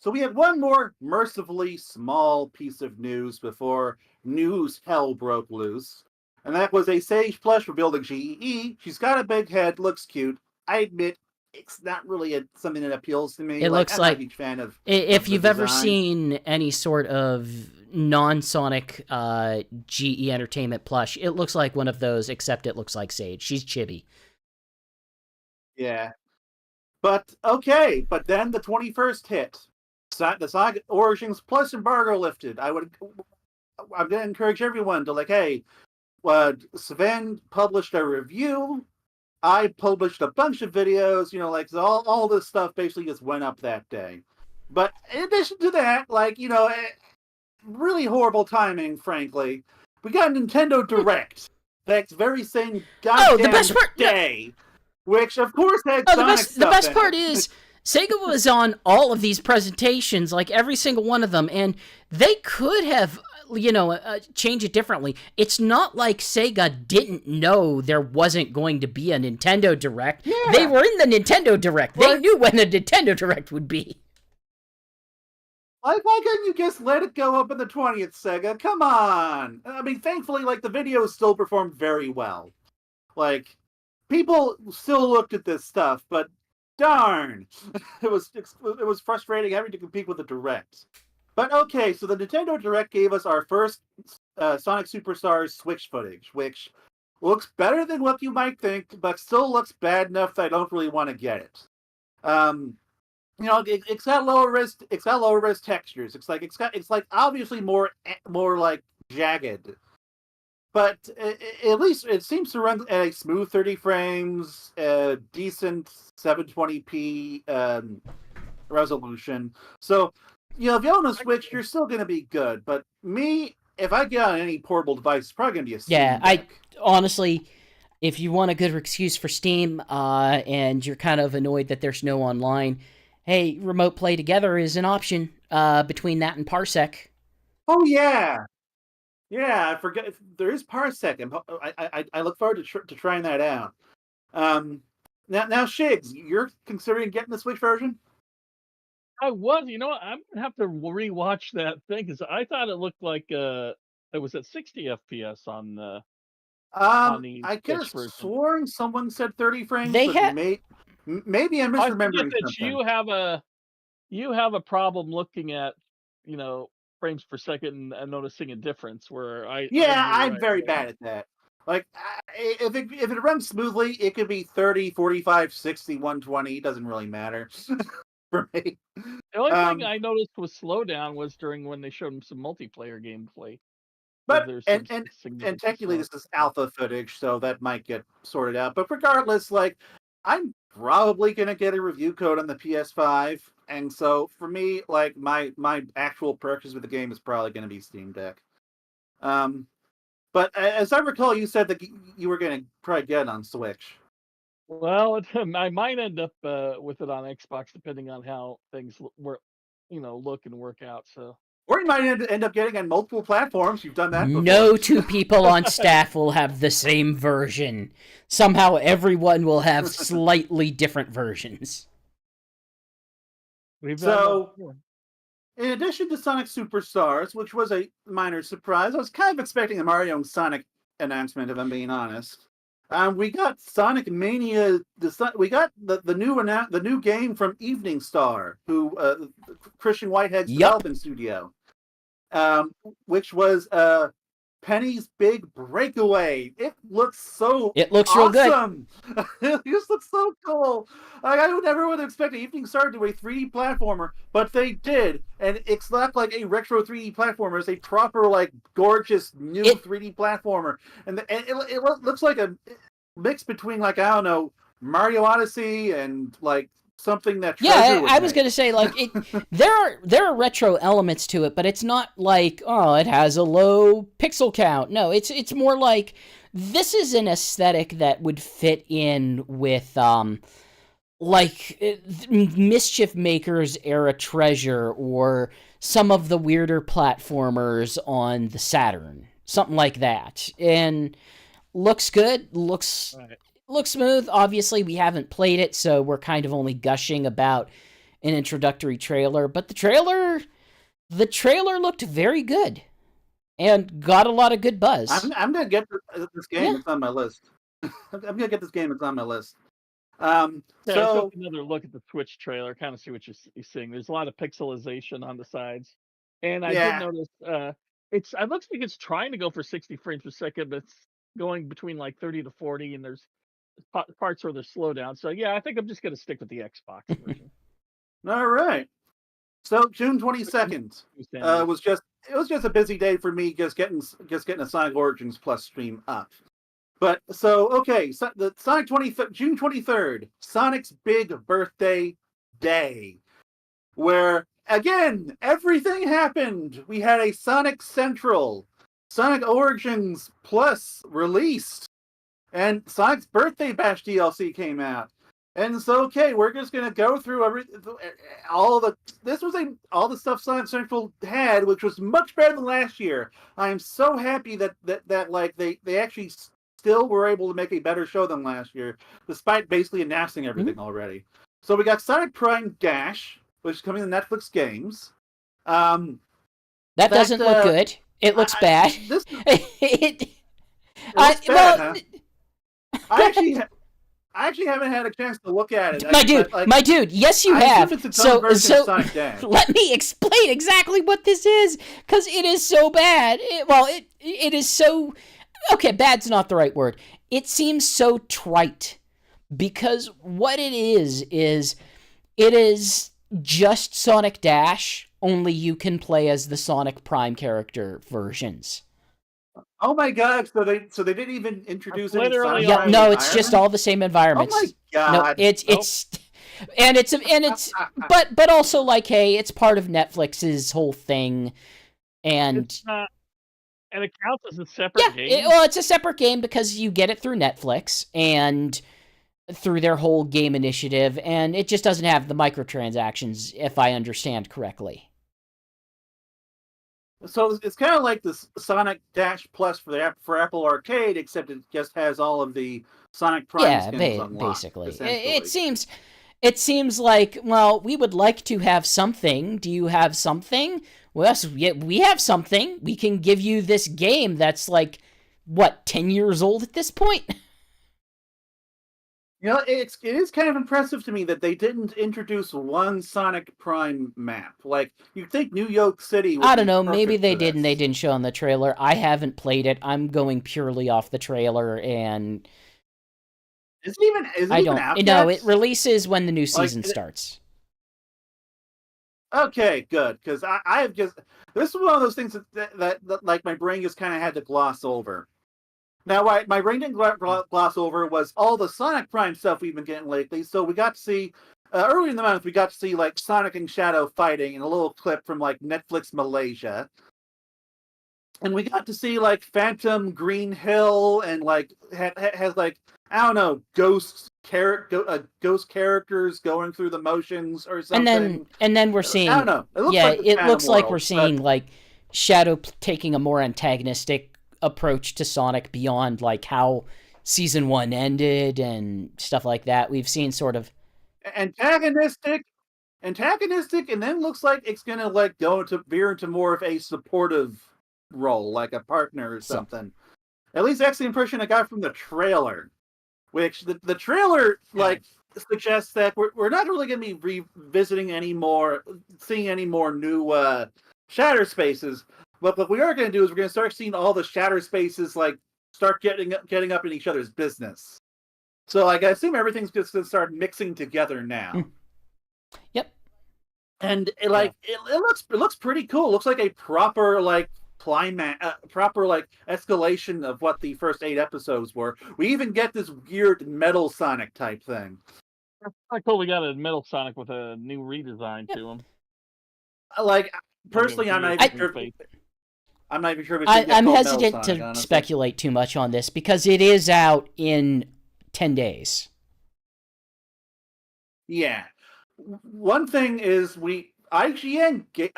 one more mercifully small piece of news before news hell broke loose, and that was a Sage plush revealed in GEE. She's got a big head, looks cute. I admit it's not really something that appeals to me. It looks like I'm not a huge fan of. If you've ever seen any sort of non-Sonic GE Entertainment plush, it looks like one of those, except it looks like Sage. She's chibi. Yeah. But then the 21st hit. The Sonic Origins Plus embargo lifted. I'm going to encourage everyone to like, hey, Sven published a review. I published a bunch of videos, like all this stuff basically just went up that day. But in addition to that, like, really horrible timing, frankly. We got a Nintendo Direct that very same goddamn day, which of course had Sonic stuff. The best part is Sega was on all of these presentations, like every single one of them, and they could have, changed it differently. It's not like Sega didn't know there wasn't going to be a Nintendo Direct. Yeah. They were in the Nintendo Direct. They knew when the Nintendo Direct would be. Like, why couldn't you just let it go up in the 20th, Sega? Come on! I mean, thankfully, like, the video still performed very well. Like, people still looked at this stuff, but darn! It was frustrating having to compete with the Direct. But okay, so the Nintendo Direct gave us our first Sonic Superstars Switch footage, which looks better than what you might think, but still looks bad enough that I don't really want to get it. It's got lower res textures. It's like obviously more like jagged, but at least it seems to run at a smooth 30 frames, decent 720p resolution. So if you own a Switch, you're still going to be good. But me, if I get on any portable device, it's probably going to be a Steam Deck. Honestly, if you want a good excuse for Steam, and you're kind of annoyed that there's no online. Hey, Remote Play Together is an option between that and Parsec. Oh, yeah. Yeah, I forget. There is Parsec, and I look forward to trying that out. Now, Shigs, you're considering getting the Switch version? I was. I'm going to have to rewatch that thing, because I thought it looked like it was at 60 FPS on the I could have sworn someone said 30 frames, maybe I'm misremembering something. You have a problem looking at, frames per second and noticing a difference where I'm very bad at that. Like, if it runs smoothly, it could be 30, 45, 60, 120. It doesn't really matter for me. The only thing I noticed was slowdown was during when they showed some multiplayer gameplay. But and technically this is alpha footage, so that might get sorted out. But regardless, like, I'm probably gonna get a review code on the PS5, and so for me, like, my actual purchase with the game is probably gonna be Steam Deck. But as I recall, you said that you were gonna probably get it on Switch. Well, I might end up with it on Xbox, depending on how things look and work out. So Or you might end up getting on multiple platforms. You've done that before. No two people on staff will have the same version. Somehow everyone will have slightly different versions. So, in addition to Sonic Superstars, which was a minor surprise, I was kind of expecting a Mario and Sonic announcement, if I'm being honest. We got Sonic Mania. We got the new game from Evening Star, who Christian Whitehead's development studio, which was Penny's Big Breakaway. It looks awesome. Real good. It just looks so cool. I would never would have expected Evening Star to do a 3D platformer, but they did, and it's not like a retro 3D platformer. It's a proper, like, gorgeous new 3D platformer, and it looks like a mix between, like, I don't know, Mario Odyssey and like something that I was gonna say, like, there are retro elements to it, but it's not like, oh, it has a low pixel count. No, it's more like this is an aesthetic that would fit in with like Mischief Makers era Treasure or some of the weirder platformers on the Saturn, something like that, and looks good. Looks smooth. Obviously, we haven't played it, so we're kind of only gushing about an introductory trailer. But the trailer looked very good and got a lot of good buzz. I'm gonna get this game. Yeah. It's on my list. I'm gonna get this game. It's on my list. So took another look at the Twitch trailer, kind of see what you're seeing. There's a lot of pixelization on the sides, and I did notice it looks like it's trying to go for 60 frames per second, but it's going between like 30 to 40, and there's parts where there's slowdown. So I think I'm just gonna stick with the Xbox version. All right. So June 22nd was just a busy day for me, just getting a Sonic Origins Plus stream up. But so the June 23rd, Sonic's big birthday day, where again everything happened. We had a Sonic Central, Sonic Origins Plus released, and Sonic's Birthday Bash DLC came out. And so we're just gonna go through all the stuff Sonic Central had, which was much better than last year. I am so happy that like they actually still were able to make a better show than last year, despite basically announcing everything already. So we got Sonic Prime Dash, which is coming to Netflix games. That doesn't look good. It looks bad. It looks bad, huh? I actually haven't had a chance to look at it. My dude, yes you have. So let me explain exactly what this is, because it is so bad. It is so... Okay, bad's not the right word. It seems so trite, because what it is just Sonic Dash, only you can play as the Sonic Prime character versions. Oh my god! So they didn't even introduce any Sonic. Yeah, no, it's just all the same environments. Oh my god! No, but also, like, hey, it's part of Netflix's whole thing, and it counts as a separate game. It's a separate game because you get it through Netflix and through their whole game initiative, and it just doesn't have the microtransactions, if I understand correctly. So it's kind of like the Sonic Dash Plus for Apple Arcade, except it just has all of the Sonic Prime skins unlocked. Basically. It seems like, well, we would like to have something. Do you have something? Well, we have something. We can give you this game that's like, what, 10 years old at this point? You know, it is kind of impressive to me that they didn't introduce one Sonic Prime map. Like, you'd think New York City would I don't know, maybe they did and they didn't show on the trailer. I haven't played it. I'm going purely off the trailer, and... Is it even out yet? No, it releases when the new season starts. Okay, good, because I have just... This is one of those things that like, my brain just kind of had to gloss over. Now, my brain didn't gloss over was all the Sonic Prime stuff we've been getting lately. So we got to see, early in the month, we got to see, like, Sonic and Shadow fighting in a little clip from, like, Netflix Malaysia. And we got to see, like, Phantom Green Hill and, like, has, like, I don't know, Ghosts ghost characters going through the motions or something. And then we're seeing. I don't know. It looks like it looks like world, we're seeing like Shadow taking a more antagonistic approach to Sonic beyond like how Season 1 ended and stuff like that. We've seen sort of antagonistic, and then looks like it's gonna like veer into more of a supportive role, like a partner or something. At least that's the impression I got from the trailer. Which the trailer like suggests that we're not really going to be revisiting seeing any more new shatter spaces. But what we are going to do is we're going to start seeing all the shatter spaces like start getting up in each other's business. So like I assume everything's just going to start mixing together now. Yep. And it looks pretty cool. It looks like a proper like proper like escalation of what the first 8 episodes were. We even get this weird Metal Sonic type thing. I totally got a Metal Sonic with a new redesign to him. Like personally, I'm not even sure. I'm not even sure. I'm hesitant to speculate too much on this because it is out in 10 days. Yeah. One thing is IGN gave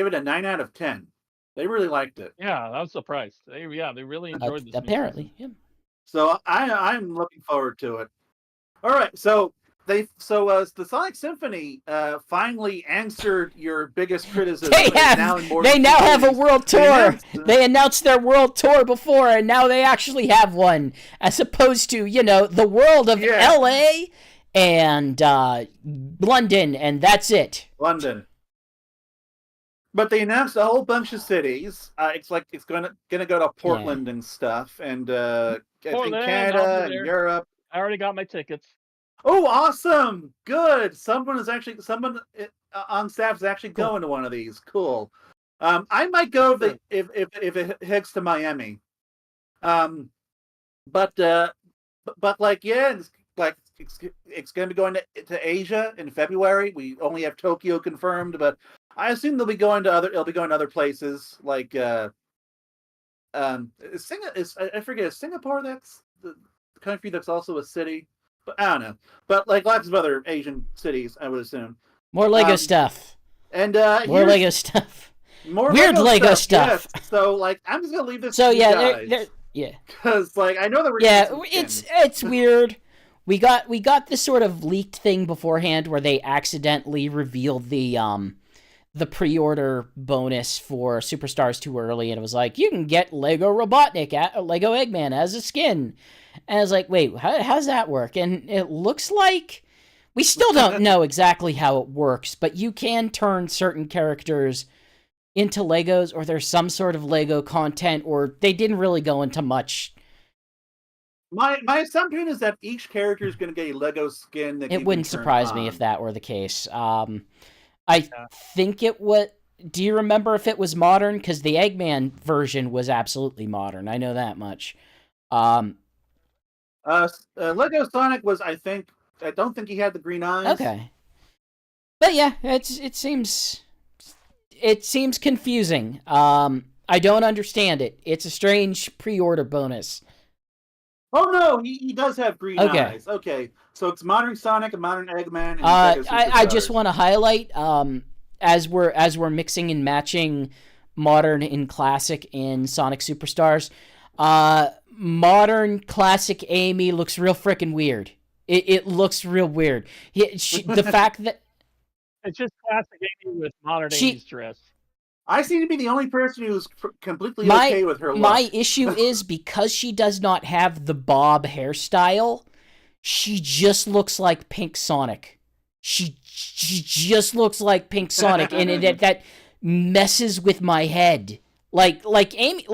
it a 9 out of 10. They really liked it. Yeah, I was surprised. They really enjoyed this. Apparently, yeah. So I'm looking forward to it. All right, so the Sonic Symphony finally answered your biggest criticism. They now have a world tour. They announced their world tour before, and now they actually have one, as opposed to the world of LA and London, and that's it. London. But they announced a whole bunch of cities. It's like it's gonna go to Portland and stuff, and I think Canada and Europe. I already got my tickets. Oh, awesome! Good. Someone on staff is actually going to one of these. Cool. I might go if it heads to Miami. But like it's going to be going to Asia in February. We only have Tokyo confirmed, but I assume they'll be going to other places like I forget, is Singapore that's the country that's also a city? But I don't know. But like lots of other Asian cities, I would assume. More Lego stuff. And more Lego stuff. More weird Lego stuff. Yes. So like I'm just gonna leave this. So to you guys, because like I know that we're it's weird. We got this sort of leaked thing beforehand where they accidentally revealed the pre-order bonus for Superstars too early, and it was like, you can get Lego Robotnik, Lego Eggman as a skin. And I was like, wait, how does that work? And it looks like we still don't know exactly how it works, but you can turn certain characters into Legos, or there's some sort of Lego content, or they didn't really go into much. My assumption is that each character is going to get a Lego skin. That it wouldn't surprise me if that were the case. I think it would. Do you remember if it was modern? Because the Eggman version was absolutely modern. I know that much. Lego Sonic was, I don't think he had the green eyes. Okay. But yeah, it seems confusing. I don't understand it. It's a strange pre-order bonus. Oh no, he does have green eyes. Okay, so it's modern Sonic and modern Eggman. And I just want to highlight, as we're mixing and matching modern and classic in Sonic Superstars, modern classic Amy looks real freaking weird. It looks real weird. The fact that it's just classic Amy with modern Amy's dress. I seem to be the only person who's completely okay with her look. My issue is because she does not have the bob hairstyle, she just looks like Pink Sonic. She just looks like Pink Sonic, and that messes with my head. Like Amy.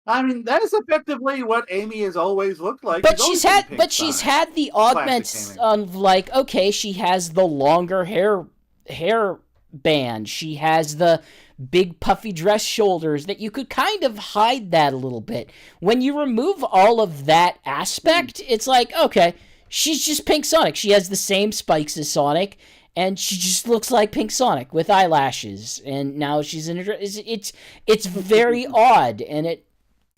I mean, that is effectively what Amy has always looked like. But she's had the augments of like, okay, she has the longer hair band. She has the big puffy dress shoulders that you could kind of hide that a little bit. When you remove all of that aspect, it's like, okay, she's just Pink Sonic. She has the same spikes as Sonic, and she just looks like Pink Sonic with eyelashes. And now she's in a dress. It's very odd, and it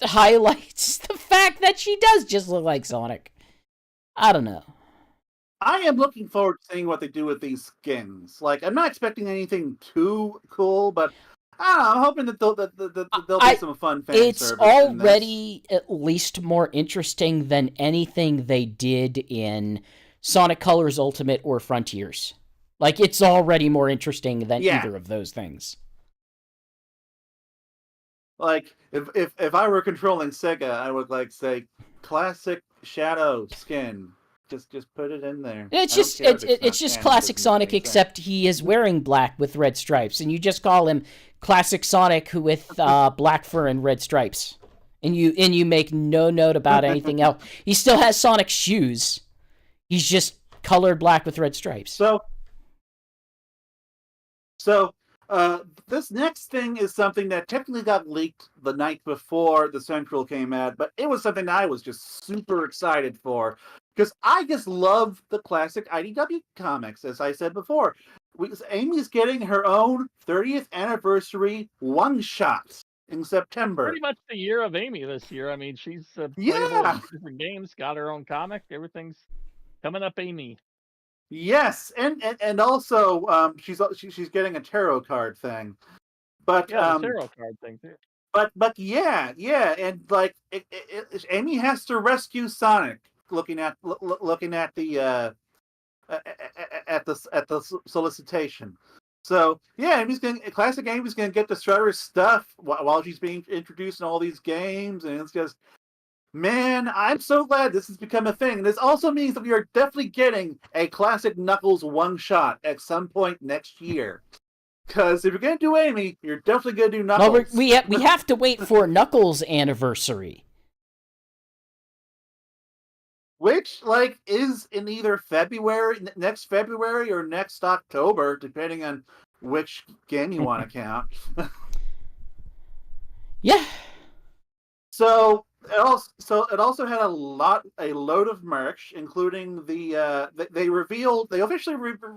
highlights the fact that she does just look like Sonic. I don't know. I am looking forward to seeing what they do with these skins. Like, I'm not expecting anything too cool, but I don't know, I'm hoping that there'll be some fun fan It's service already at least more interesting than anything they did in Sonic Colors Ultimate or Frontiers. Like, it's already more interesting than either of those things. Like, if I were controlling Sega, I would, like, say, classic Shadow skin. Just put it in there. It's just classic Sonic, except he is wearing black with red stripes, and you just call him Classic Sonic with black fur and red stripes, and you make no note about anything else. He still has Sonic shoes. He's just colored black with red stripes. So this next thing is something that technically got leaked the night before the Central came out, but it was something I was just super excited for. Because I just love the classic IDW comics, as I said before. Amy's getting her own 30th anniversary one-shot in September. Pretty much the year of Amy this year. I mean, she's playable different games, got her own comic. Everything's coming up Amy. Yes, and also she's getting a tarot card thing. But a tarot card thing too. But yeah, and like Amy has to rescue Sonic. Looking at the solicitation, so yeah, classic Amy's gonna get to Shredder's stuff while she's being introduced in all these games, and it's just, man, I'm so glad this has become a thing. This also means that we are definitely getting a classic Knuckles one shot at some point next year. Because if you're gonna do Amy, you're definitely gonna do Knuckles. Well, we have to wait for Knuckles' anniversary. Which, like, is in either next February or next October, depending on which game you want to count. Yeah. So it also had a load of merch, including they officially revealed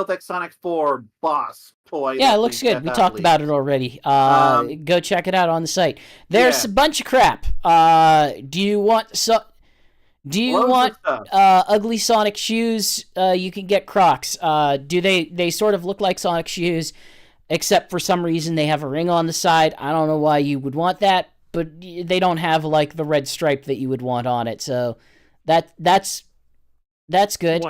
that Sonic 4 boss toy. Yeah, it looks good. We talked about it already. Go check it out on the site. There's a bunch of crap. Do you want ugly Sonic shoes? You can get Crocs. Do they sort of look like Sonic shoes, except for some reason they have a ring on the side? I don't know why you would want that, but they don't have like the red stripe that you would want on it. So that's good.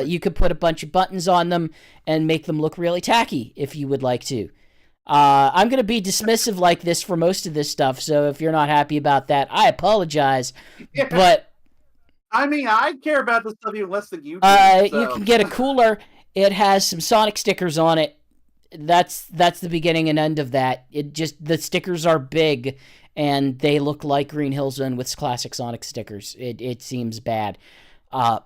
You could put a bunch of buttons on them and make them look really tacky if you would like to. I'm going to be dismissive like this for most of this stuff, so if you're not happy about that, I apologize. Yeah. But I mean, I care about this stuff even less than you do. So. You can get a cooler. It has some Sonic stickers on it. That's the beginning and end of that. The stickers are big, and they look like Green Hill Zone with classic Sonic stickers. It seems bad. I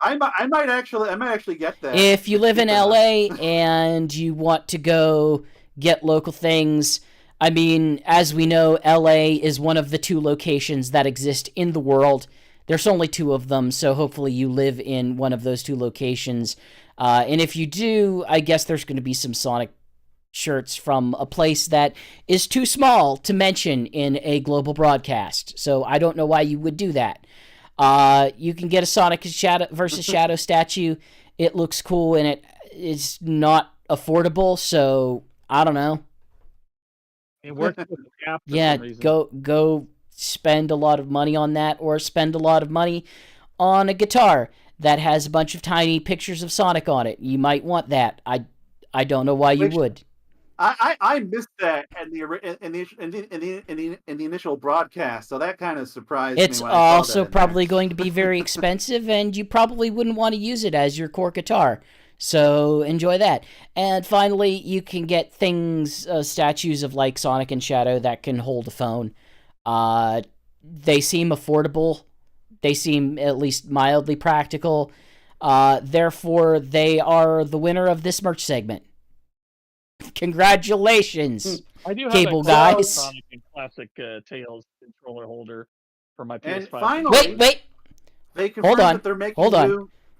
might actually get that. If you live in LA and you want to go get local things, I mean, as we know, LA is one of the 2 locations that exist in the world. There's only 2 of them, so hopefully you live in one of those 2 locations. And if you do, I guess there's going to be some Sonic shirts from a place that is too small to mention in a global broadcast. So I don't know why you would do that. You can get a Sonic versus Shadow statue. It looks cool, and it is not affordable, so I don't know. It works with the cap for yeah, some reason. go spend a lot of money on that, or spend a lot of money on a guitar that has a bunch of tiny pictures of Sonic on it. You might want that. I don't know why you would. I missed that in the initial broadcast, so that kind of surprised me. It's also probably going to be very expensive, and you probably wouldn't want to use it as your core guitar. So enjoy that. And finally, you can get things, statues of like Sonic and Shadow that can hold a phone. They seem affordable. They seem at least mildly practical. Therefore, they are the winner of this merch segment. Congratulations, I do have cable a guys. Sonic and classic Tails controller holder for my PS5. And finally, wait. They confirmed that they're making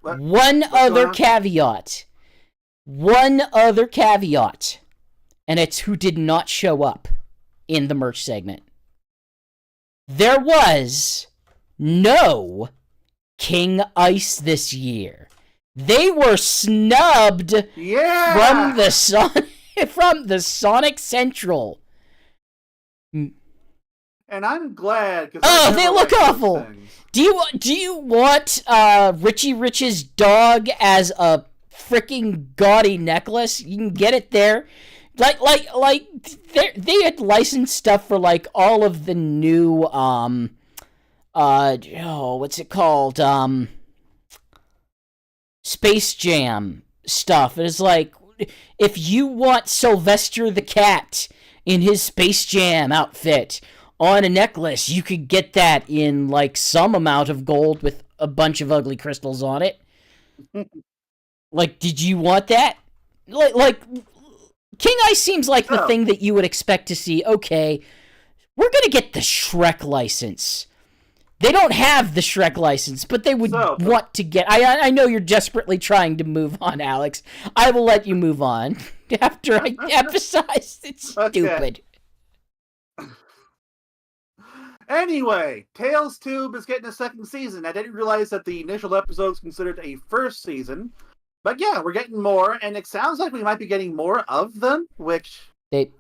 One other caveat, and it's who did not show up in the merch segment. There was no King Ice this year. They were snubbed from the Sonic Central. And I'm glad. Oh, they look awful. Do you want Richie Rich's dog as a freaking gaudy necklace? You can get it there. Like they had licensed stuff for like all of the new what's it called? Space Jam stuff. It is like, if you want Sylvester the Cat in his Space Jam outfit on a necklace, you could get that in like some amount of gold with a bunch of ugly crystals on it. Like, did you want that? Like King Ice seems like the thing that you would expect to see. Okay, we're gonna get the Shrek license. They don't have the Shrek license, but they would want to get... I know you're desperately trying to move on, Alex. I will let you move on after I emphasize it's stupid. Anyway, Tales Tube is getting a second season. I didn't realize that the initial episode was considered a first season. But yeah, we're getting more, and it sounds like we might be getting more of them, which...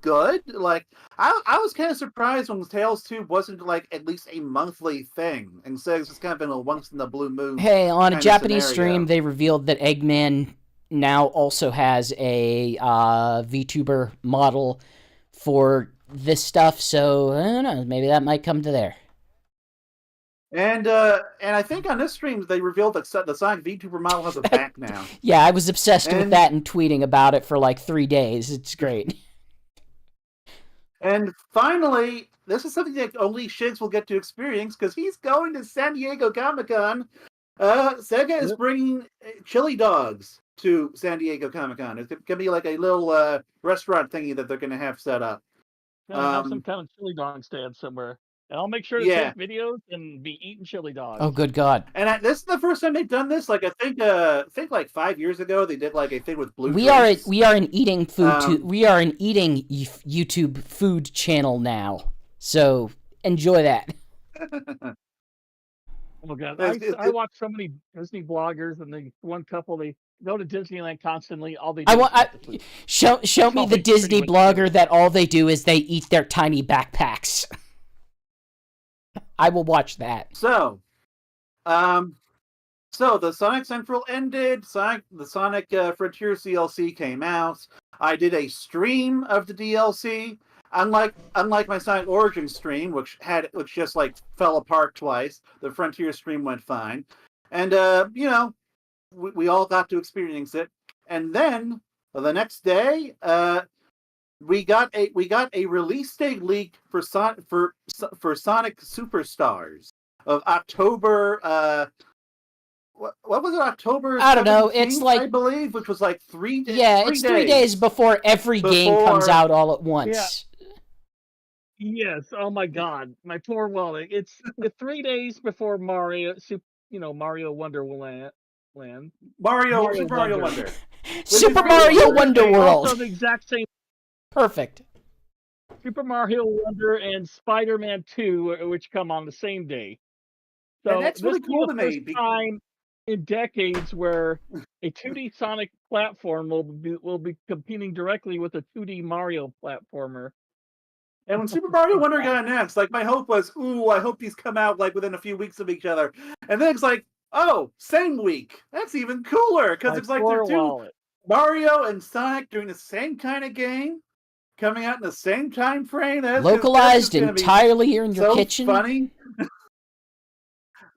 good. Like, I was kind of surprised when Tales Tube wasn't like at least a monthly thing, instead it's just kind of been a once in the blue moon. Hey, on a Japanese stream, they revealed that Eggman now also has a VTuber model for this stuff, so I don't know, maybe that might come to there. And I think on this stream they revealed that the Sonic VTuber model has a back now. Yeah, I was obsessed with that and tweeting about it for like 3 days. It's great. And finally, this is something that only Shigs will get to experience because he's going to San Diego Comic-Con. Sega is bringing chili dogs to San Diego Comic-Con. It's going to be like a little restaurant thingy that they're going to have set up. Have some kind of chili dog stand somewhere. And I'll make sure to take videos and be eating chili dogs. Oh, good God. And this is the first time they've done this. Like, I think like 5 years ago, they did like a thing with Blue We are an eating food we are an eating YouTube food channel now. So enjoy that. Oh God, I watch so many Disney bloggers, and the one couple, they go to Disneyland constantly. All they do show me the Disney blogger that all they do is they eat their tiny backpacks. I will watch that. So the Sonic Central ended. The Sonic Frontiers DLC came out. I did a stream of the DLC. Unlike my Sonic Origin stream, which just like fell apart twice, the Frontier stream went fine, and we all got to experience it. And then the next day, we got a release date leak for Sonic Superstars of October. What was it? October 17th, I don't know. It's like, I believe, which was like 3 days. Yeah, it's 3 days before every game comes out all at once. Yeah. Yes. Oh my God, my poor wallet. It's 3 days before Mario Wonderland. Super Mario Wonder. Super Mario Wonder World. Also the exact same. Perfect. Super Mario Wonder and Spider-Man 2, which come on the same day. So and that's really cool to me. First time in decades where a 2D Sonic platform will be competing directly with a 2D Mario platformer. And when Super Mario Wonder got announced, like, my hope was, I hope these come out like within a few weeks of each other. And then it's like, same week. That's even cooler because it's like they're two Mario and Sonic doing the same kind of game, coming out in the same time frame. Localized entirely here in your kitchen. Funny.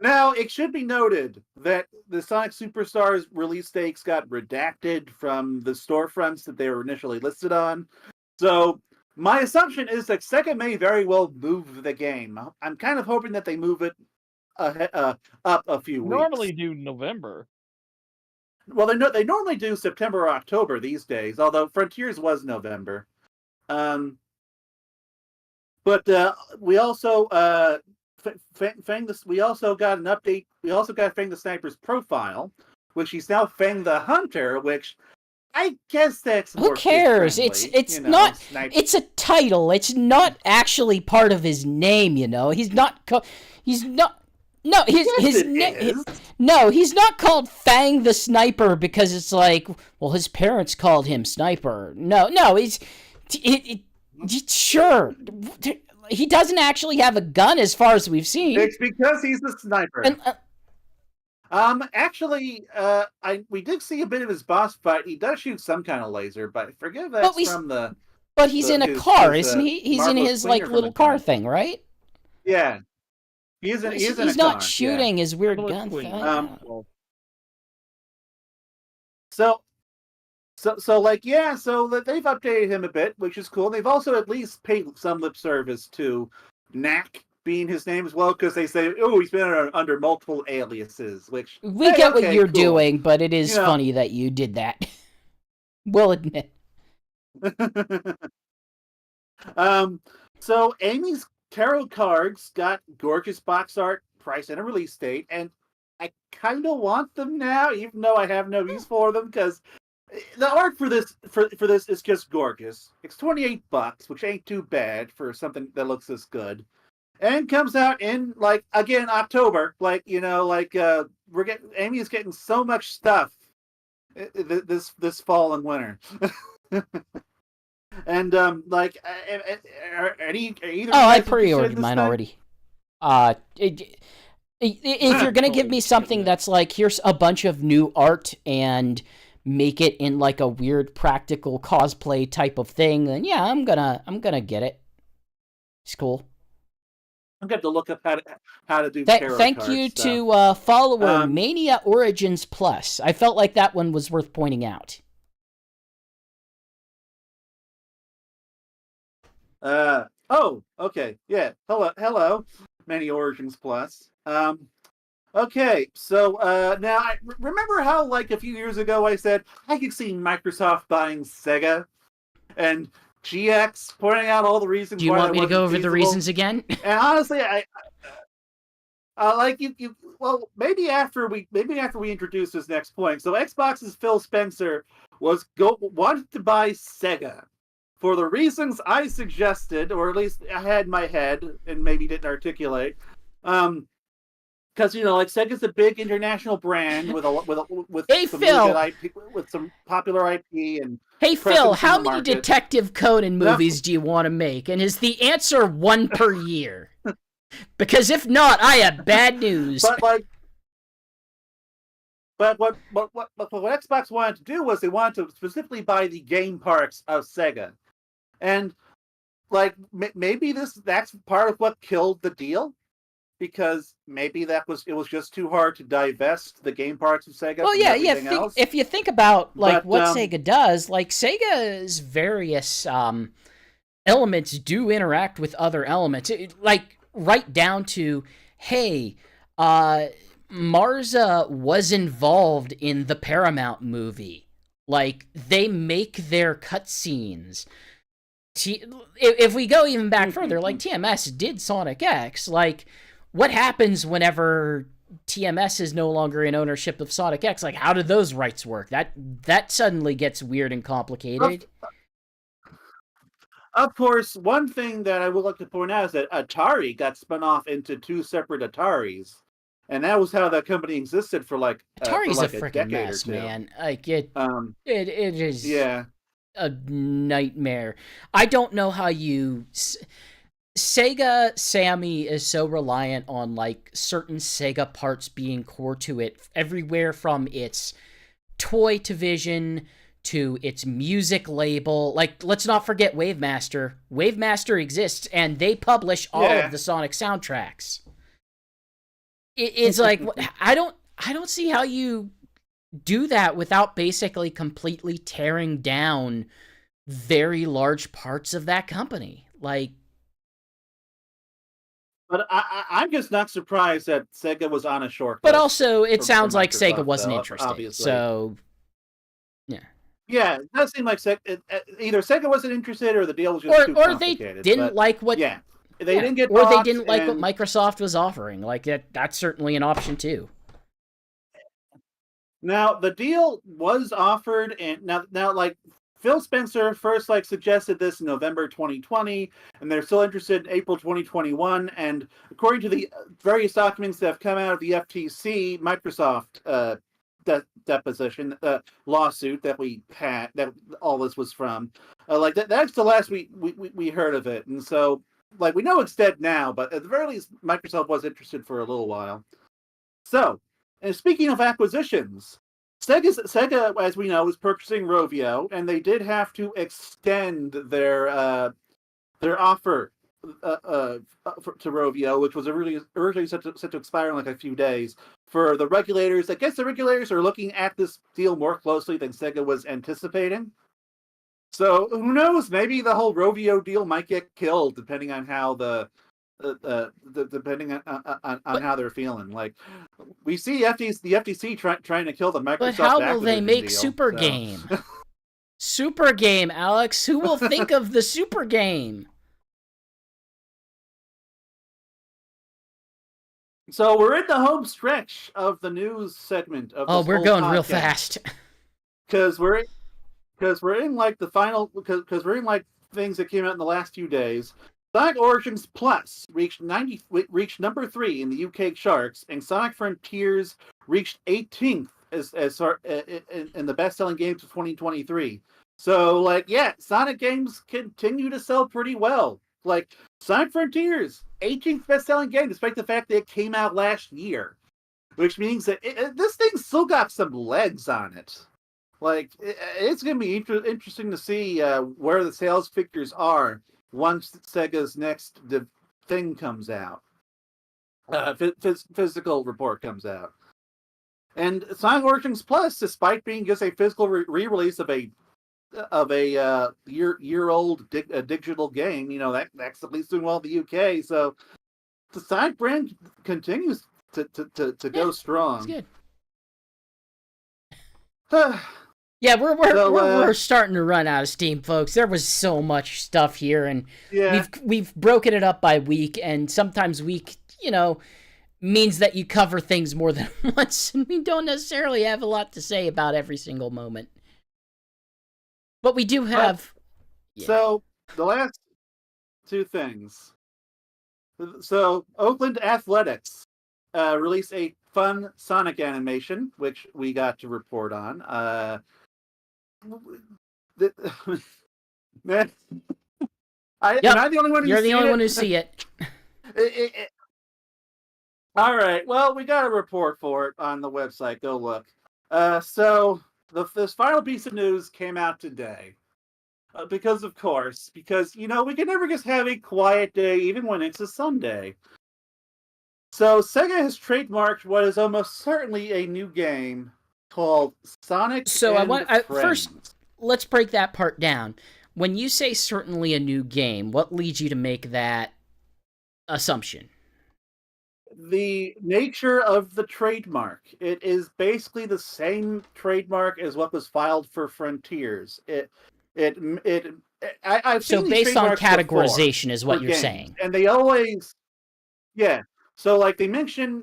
Now, it should be noted that the Sonic Superstars release dates got redacted from the storefronts that they were initially listed on. So my assumption is that Sega may very well move the game. I'm kind of hoping that they move it up a few weeks. Normally do November. Well, they normally do September or October these days, although Frontiers was November. But we also we also got an update. We also got Fang the Sniper's profile, which he's now Fang the Hunter, which I guess that's more who cares? It's not. Sniper. It's a title. It's not actually part of his name. He's not. No, Is. no, he's not called Fang the Sniper because it's like, well, his parents called him Sniper. No, sure. He doesn't actually have a gun as far as we've seen. It's because he's the sniper. And, Actually, we did see a bit of his boss fight. He does shoot some kind of laser, but I forget that's from the. But he's in a car, isn't he? He's in his like little car thing, right? Yeah, he's in a car. He's not shooting his weird gun thing. So like, yeah, so they've updated him a bit, which is cool. They've also at least paid some lip service to Knack being his name as well, because they say, oh, he's been under multiple aliases, which... We get what you're doing, but it is funny that you did that. We'll admit. So Amy's tarot cards got gorgeous box art, price, and a release date, and I kind of want them now, even though I have no use for them, because the art for this is just gorgeous. It's $28, which ain't too bad for something that looks this good, and comes out in like again October. Like Amy is getting so much stuff this fall and winter. And I pre-ordered mine already. If you're gonna give me something that's like, here's a bunch of new art and make it in like a weird practical cosplay type of thing, then yeah, I'm gonna get it. It's cool. I'm going to look up how to do tarot Thank cards, you so. to follower Mania Origins Plus. I felt like that one was worth pointing out. Oh, okay, yeah. Hello, Many Origins Plus. Okay, so now I remember how like a few years ago I said I could see Microsoft buying Sega, and GX pointing out all the reasons. Do you want me to go over the reasons again? And honestly, I like you. Well, maybe after we introduce this next point. So Xbox's Phil Spencer wanted to buy Sega for the reasons I suggested, or at least I had in my head and maybe didn't articulate. Because like Sega's a big international brand with hey, some Phil. IP, with some popular IP and. Hey Phil, how many Detective Conan movies do you want to make? And is the answer 1 per year? Because if not, I have bad news. But what Xbox wanted to do was they wanted to specifically buy the game parts of Sega, and like maybe that's part of what killed the deal. Because maybe it was just too hard to divest the game parts of Sega. Well, yeah. If you think about what Sega does, like Sega's various elements do interact with other elements, like right down to, hey, Marza was involved in the Paramount movie. Like they make their cutscenes. If we go even back further, like TMS did Sonic X, like. What happens whenever TMS is no longer in ownership of Sonic X? Like, how do those rights work? That suddenly gets weird and complicated. Of course, one thing that I would like to point out is that Atari got spun off into 2 separate Ataris, and that was how that company existed for like Atari's for like a freaking mess, man. Like it is a nightmare. I don't know how you. Sega Sammy is so reliant on like certain Sega parts being core to it, everywhere from its toy division to its music label. Like, let's not forget Wavemaster. Wavemaster exists, and they publish all of the Sonic soundtracks. It's like I don't see how you do that without basically completely tearing down very large parts of that company. Like. But I'm just not surprised that Sega was on a short. But also, it sounds like Sega wasn't interested. Obviously. So, yeah. Yeah, it does seem like either Sega wasn't interested or the deal was just too complicated. Or they didn't like what. Yeah, they didn't get. Or they didn't like what Microsoft was offering. Like that's certainly an option too. Now the deal was offered, and now like Phil Spencer first suggested this in November 2020, and they're still interested in April 2021. And according to the various documents that have come out of the FTC, Microsoft deposition lawsuit that we had, that all this was from, that's the last we heard of it. And so we know it's dead now, but at the very least, Microsoft was interested for a little while. So, and speaking of acquisitions, Sega, as we know, is purchasing Rovio, and they did have to extend their offer to Rovio, which was originally set to expire in a few days. For the regulators, I guess the regulators are looking at this deal more closely than Sega was anticipating. So who knows? Maybe the whole Rovio deal might get killed, depending on how depending on how they're feeling. We see the FTC trying to kill the Microsoft. But how will they make deal, Super Game? Super Game, Alex. Who will think of the Super Game? So we're in the home stretch of the news segment of this we're going podcast, real fast. Because we're in the final, because we're in things that came out in the last few days. Sonic Origins Plus reached number 3 in the UK charts, and Sonic Frontiers reached 18th in the best-selling games of 2023. So Sonic games continue to sell pretty well. Sonic Frontiers, 18th best-selling game, despite the fact that it came out last year, which means that this thing still got some legs on it. It's going to be interesting to see where the sales figures are once Sega's next thing comes out. Physical report comes out. And Sonic Origins Plus, despite being just a physical re-release of a year-old digital game, that's at least doing well in the UK. So the Sonic brand continues to go strong. It's good. Yeah, we're starting to run out of steam, folks. There was so much stuff here, and we've broken it up by week, and sometimes week, means that you cover things more than once, and we don't necessarily have a lot to say about every single moment. But we do have... So, the last two things. So, Oakland Athletics released a fun Sonic animation, which we got to report on. Man, am I the only one? You're the only one who see it. All right. Well, we got a report for it on the website. Go look. So this final piece of news came out today. Because we can never just have a quiet day, even when it's a Sunday. So Sega has trademarked what is almost certainly a new game called Sonic. So first, let's break that part down. When you say certainly a new game, what leads you to make that assumption? The nature of the trademark. It is basically the same trademark as what was filed for Frontiers. I've seen based on categorization is what you're games, saying, and they always, So they mention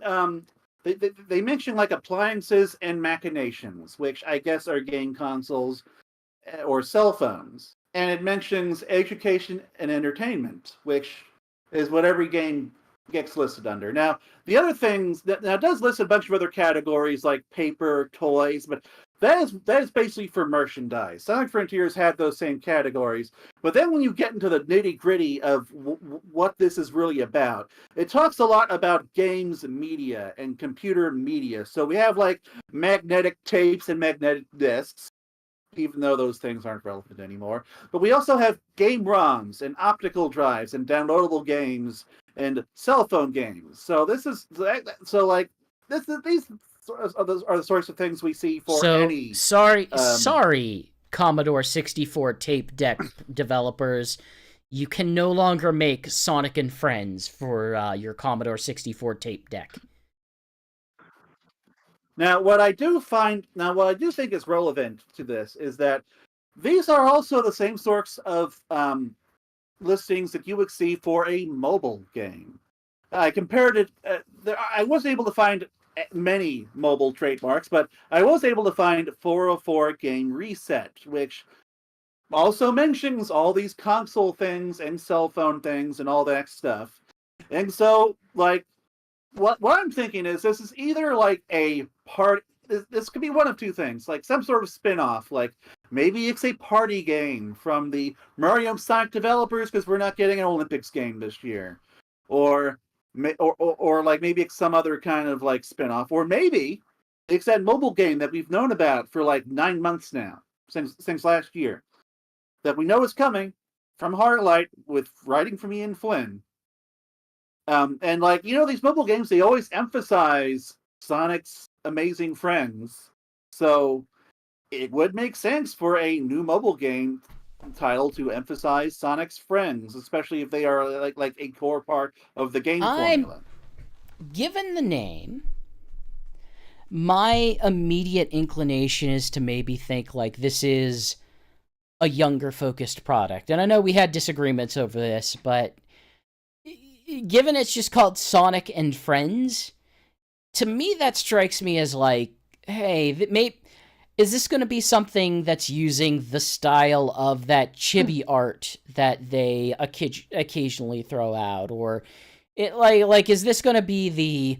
they mention appliances and machinations, which I guess are game consoles or cell phones, and it mentions education and entertainment, which is what every game gets listed under. Now, the other things that does list a bunch of other categories like paper, toys, but that is basically for merchandise. Sonic Frontiers had those same categories, but then when you get into the nitty-gritty of what this is really about, it talks a lot about games media and computer media. So we have magnetic tapes and magnetic discs, even though those things aren't relevant anymore. But we also have game ROMs and optical drives and downloadable games and cell phone games. So these are the sorts of things we see for any. Sorry, Commodore 64 tape deck developers. You can no longer make Sonic and Friends for your Commodore 64 tape deck. Now, what I do think is relevant to this is that these are also the same sorts of listings that you would see for a mobile game. I compared it. I wasn't able to find many mobile trademarks, but I was able to find 404 Game Reset, which also mentions all these console things and cell phone things and all that stuff. And so, like, what I'm thinking is this is either like a part. This could be one of two things, like some sort of spin-off. Like maybe it's a party game from the Mario and Sonic developers because we're not getting an Olympics game this year, or like maybe it's some other kind of like spin-off, or maybe it's that mobile game that we've known about for like 9 months now since last year that we know is coming from Heartlight with writing from Ian Flynn. And like, you know, these mobile games, they always emphasize Sonic's amazing friends. So it would make sense for a new mobile game title to emphasize Sonic's friends, especially if they are like a core part of the game formula. Given the name, my immediate inclination is to maybe think like this is a younger focused product. And I know we had disagreements over this, but given it's just called Sonic and Friends, to me that strikes me as like, hey, is this going to be something that's using the style of that chibi art that they occasionally throw out, or it like is this going to be the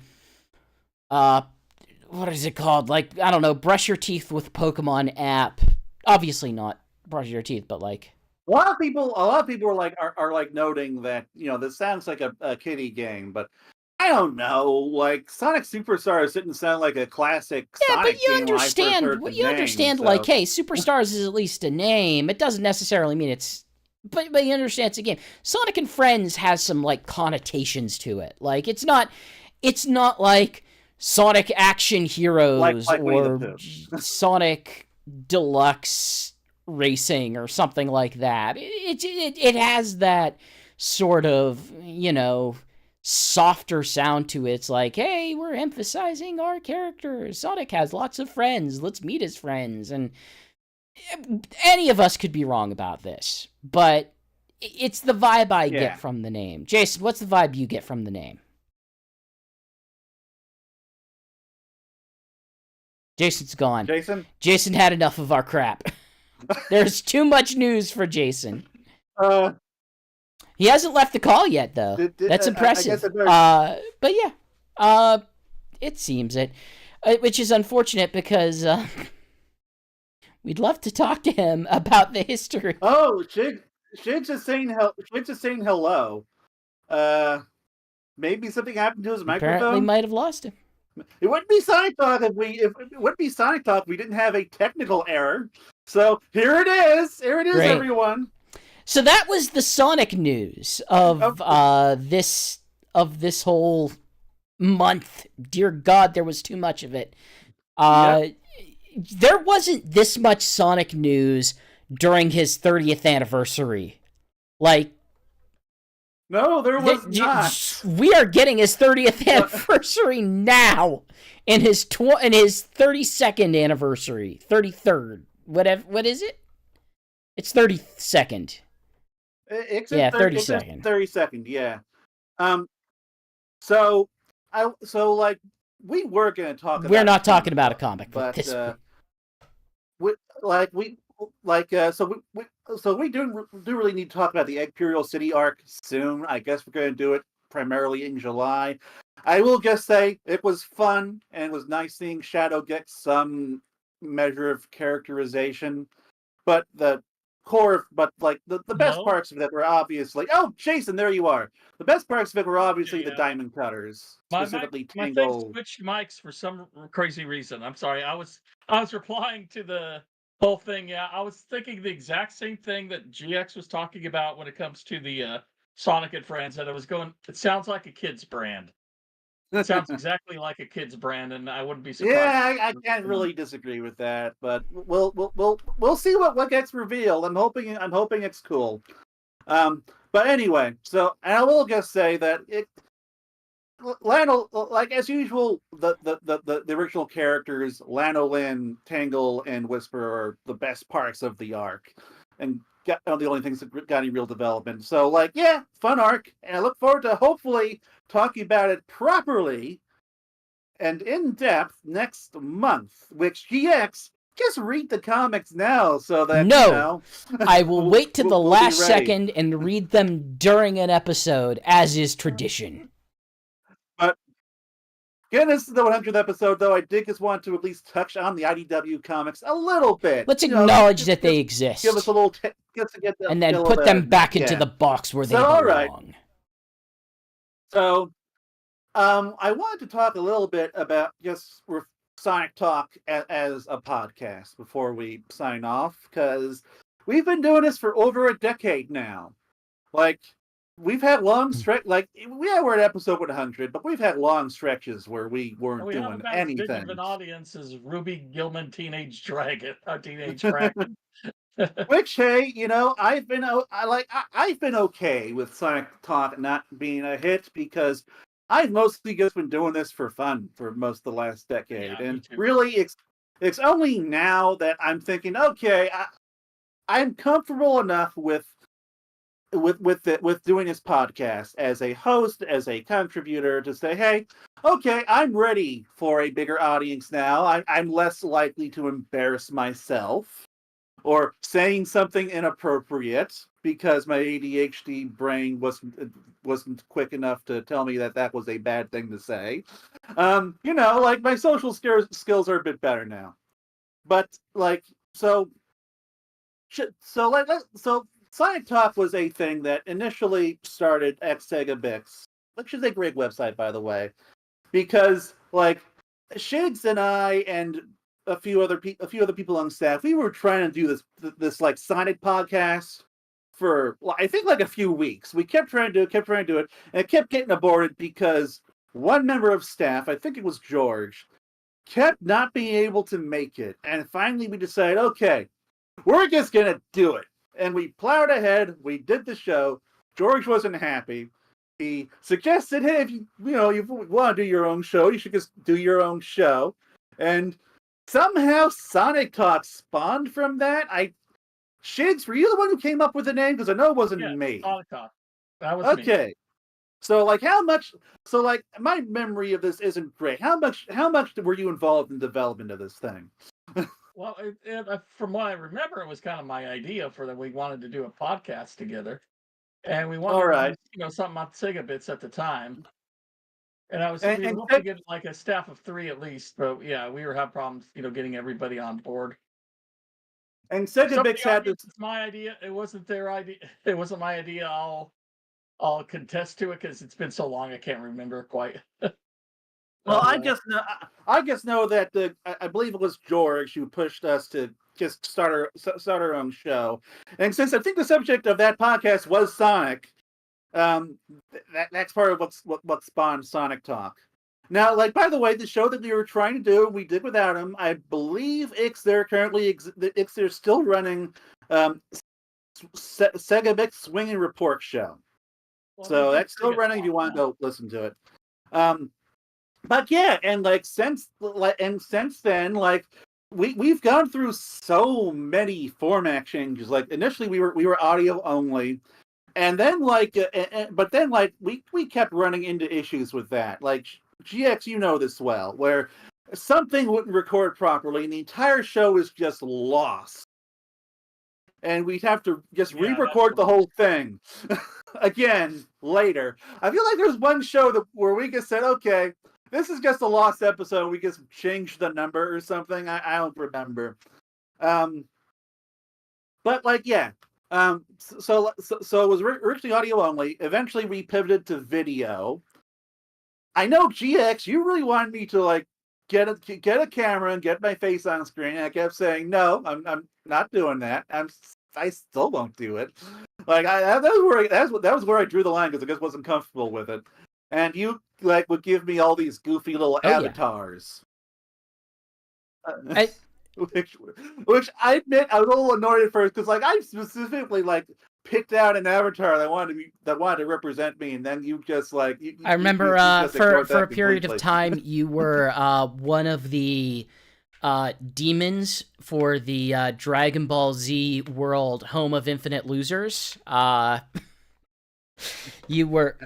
what is it called? Like, I don't know, brush your teeth with Pokemon app. Obviously not brush your teeth, but like a lot of people are like noting that, you know, this sounds like a kiddie game, but I don't know. Like Sonic Superstars didn't sound like a classic. Yeah, Sonic but you game understand. You understand, so. Like, hey, Superstars is at least a name. It doesn't necessarily mean it's. But you understand it's a game. Sonic and Friends has some like connotations to it. Like it's not like Sonic Action Heroes like or Sonic Deluxe Racing or something like that. It has that sort of, you know, softer sound to it. It's like, hey, we're emphasizing our characters. Sonic has lots of friends. Let's meet his friends. And any of us could be wrong about this, but it's the vibe I get from the name. Jason, what's the vibe you get from the name? Jason's gone. Jason had enough of our crap. There's too much news for Jason. He hasn't left the call yet, though. That's impressive. But yeah, it seems it, which is unfortunate because we'd love to talk to him about the history. Oh, Shigs is saying hello. Maybe something happened to his microphone. Apparently, might have lost him. It wouldn't be Sonic Talk if we didn't have a technical error. So here it is. Great. Everyone. So that was the Sonic news of this whole month. Dear God, there was too much of it. There wasn't this much Sonic news during his 30th anniversary. Like, no, there was not. We are getting his 30th anniversary now, in his 32nd anniversary, 33rd, whatever. What is it? It's 32nd. It's 32nd. 32nd, yeah. So like we were going to talk. We're not talking about a comic book. But we do really need to talk about the Imperial City arc soon. I guess we're going to do it primarily in July. I will just say it was fun and it was nice seeing Shadow get some measure of characterization, but the best parts of it were obviously. Oh, Jason, there you are. The best parts of it were obviously the Diamond Cutters, specifically Tangle. My thing switched mics for some crazy reason. I'm sorry. I was replying to the whole thing. Yeah, I was thinking the exact same thing that GX was talking about when it comes to the Sonic and Friends. That it sounds like a kid's brand. It sounds exactly like a kid's brand, and I wouldn't be surprised. Yeah, I can't really disagree with that, but we'll see what gets revealed. I'm hoping it's cool. But anyway, so and I will just say that Lano, like as usual, the original characters, Lanolin, Tangle, and Whisper are the best parts of the arc, and the only things that got any real development. So, like, yeah, fun arc, and I look forward to hopefully talking about it properly and in depth next month, which GX just read the comics now so that No, I will wait to the we'll last be ready. second and read them during an episode, as is tradition. But getting this to the 100th episode, though, I did just want to at least touch on the IDW comics a little bit. Let's acknowledge that they Give us exist, a little just to get the and then feel put of them it. back into Yeah. the box where they So, belong. all right. So, I wanted to talk a little bit about just Sonic Talk as a podcast before we sign off, because we've been doing this for over a decade now. Like, we've had long stretch, like we're at episode 100, but we've had long stretches where we weren't We have doing about as big of anything. an audience as Ruby Gilman Teenage Dragon, Teenage Kraken. Which, hey, I've been okay with Sonic Talk not being a hit because I've mostly just been doing this for fun for most of the last decade, Yeah, me and too. really, it's only now that I'm thinking, okay, I'm comfortable enough with doing this podcast as a host, as a contributor, to say, hey, okay, I'm ready for a bigger audience now. I'm less likely to embarrass myself or saying something inappropriate because my ADHD brain wasn't quick enough to tell me that was a bad thing to say. Like my social skills are a bit better now. But like so Sonic Talk was a thing that initially started at Sega Bix, which is a great website, by the way, because like Shigs and I and a few other people on staff, we were trying to do this like Sonic podcast for I think like a few weeks. We kept trying to do it, and it kept getting aborted because one member of staff, I think it was George, kept not being able to make it, and finally we decided, okay, we're just gonna do it. And we plowed ahead. We did the show. George wasn't happy. He suggested, hey, if you want to do your own show, you should just do your own show. And somehow Sonic Talk spawned from that. Shigs, were you the one who came up with the name? Because I know it wasn't me. Sonic Talk. That was me. Okay. So like my memory of this isn't great. How much were you involved in the development of this thing? Well, from what I remember, it was kind of my idea that we wanted to do a podcast together, and we wanted to do, something on Sega Bits at the time. And we were hoping to get like a staff of 3 at least, but yeah, we were having problems, getting everybody on board. And Sega Bix had this. It's my idea. It wasn't their idea. It wasn't my idea. I'll contest to it because it's been so long I can't remember quite. Well, I just know that I believe it was George who pushed us to just start our own show, and since I think the subject of that podcast was Sonic, that's part of what spawned Sonic Talk. Now, like, by the way, the show that we were trying to do, we did without him. I believe they're still running Sega Bix Swing and Report show. Well, so that's still running if you want to go listen to it. But yeah, and since then, like we've gone through so many format changes. Like initially we were audio only, and then but then we kept running into issues with that. Like GX, you know this well, where something wouldn't record properly, and the entire show is just lost, and we'd have to just re-record the whole thing again later. I feel like there's one show where we just said, okay, this is just a lost episode. We just changed the number or something. I don't remember. But yeah. So it was originally audio only. Eventually, we pivoted to video. I know GX, you really wanted me to get a camera and get my face on screen. And I kept saying, no, I'm not doing that. I still won't do it. That was where I drew the line because I just wasn't comfortable with it. And you would give me all these goofy little avatars. Which I admit I was a little annoyed at first because I specifically picked out an avatar that wanted to represent me, and then you just I remember for a period of time you were one of the demons for the Dragon Ball Z World Home of Infinite Losers. You were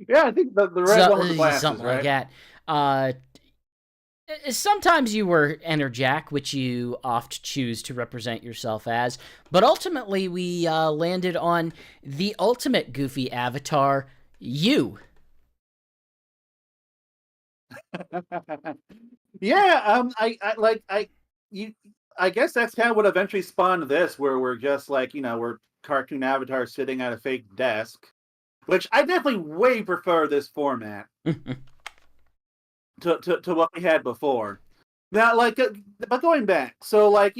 yeah, I think the red one with the glasses, something right? like that. Sometimes you were Enerjack, which you oft choose to represent yourself as, but ultimately we landed on the ultimate goofy avatar, you. Yeah, you. I guess that's kind of what eventually spawned this, where we're just like, we're cartoon avatars sitting at a fake desk, which I definitely way prefer this format to what we had before. Now, but going back, so I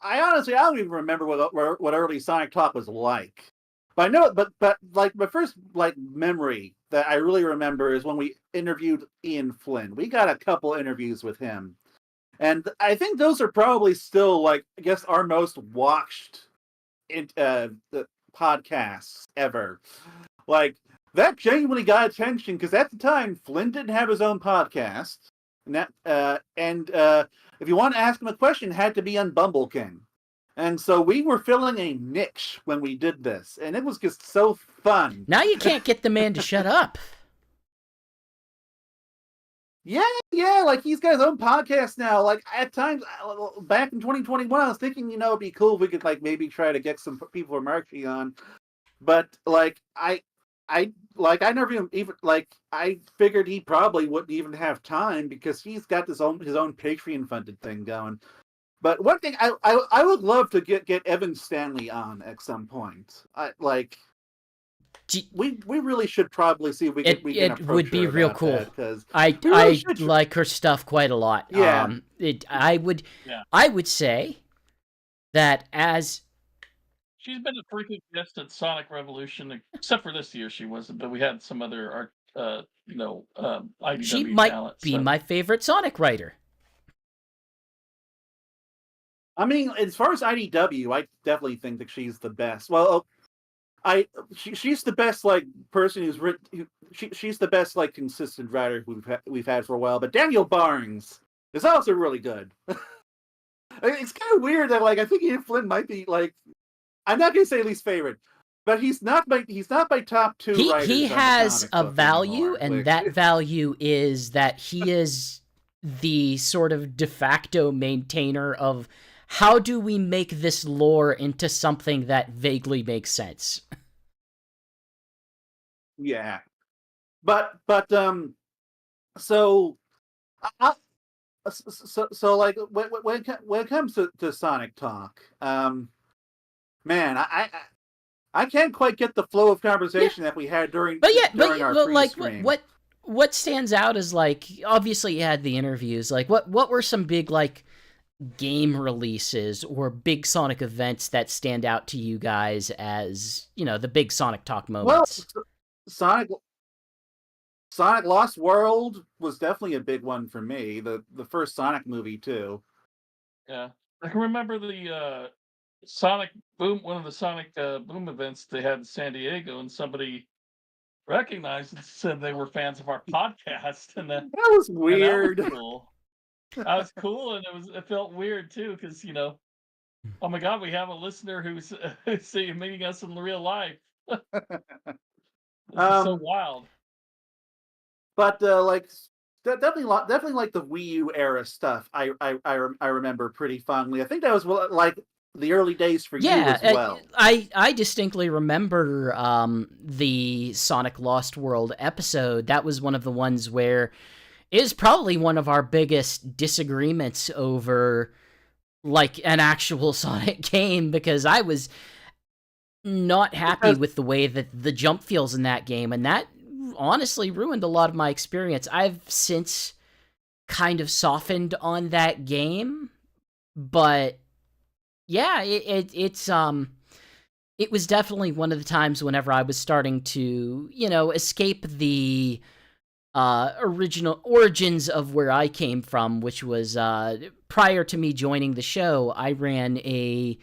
honestly I don't even remember what early Sonic Talk was like. But I know, but like my first memory that I really remember is when we interviewed Ian Flynn. We got a couple interviews with him, and I think those are probably still I guess our most watched the podcasts ever. Like that genuinely got attention because at the time Flynn didn't have his own podcast, and if you want to ask him a question, it had to be on Bumble King. And so we were filling a niche when we did this, and it was just so fun. Now you can't get the man to shut up. Yeah, like he's got his own podcast now. Like at times, back in 2021, I was thinking, it'd be cool if we could maybe try to get some people from Archie on. But I never even I figured he probably wouldn't even have time because he's got his own Patreon funded thing going. But one thing I would love to get Evan Stanley on at some point. We really should probably see if we can it would be real cool because I like her stuff quite a lot. Yeah. I would say that as she's been a frequent guest at Sonic Revolution, except for this year she wasn't, but we had some other IDW she might talent, be my favorite Sonic writer. I mean, as far as IDW, I definitely think that she's the best. Well, she's the best person who's written. She's the best consistent writer we've had for a while. But Daniel Barnes is also really good. It's kind of weird that I think Ian Flynn might be I'm not gonna say least favorite, but he's not my top two. He has a value, anymore, and that value is that he is the sort of de facto maintainer of how do we make this lore into something that vaguely makes sense. Yeah, but so when it comes to Sonic Talk, man, I can't quite get the flow of conversation that we had during our pre-stream. What stands out is obviously you had the interviews. What were some big game releases or big Sonic events that stand out to you guys as the big Sonic Talk moments? Well, Sonic Lost World was definitely a big one for me. The first Sonic movie too. Yeah, I can remember the Sonic Boom, one of the Sonic Boom events they had in San Diego, and somebody recognized and said they were fans of our podcast, and that was weird. That was cool. That was cool, and it felt weird too, because oh my god, we have a listener who's meeting us in real life. This is so wild. But definitely the Wii U era stuff. I remember pretty fondly. I think that was the early days for you as well. I distinctly remember the Sonic Lost World episode. That was one of the ones where it is probably one of our biggest disagreements over an actual Sonic game, because I was not happy with the way that the jump feels in that game, and that honestly ruined a lot of my experience. I've since kind of softened on that game, but yeah, it was definitely one of the times whenever I was starting to, escape the original origins of where I came from, which was prior to me joining the show, I ran a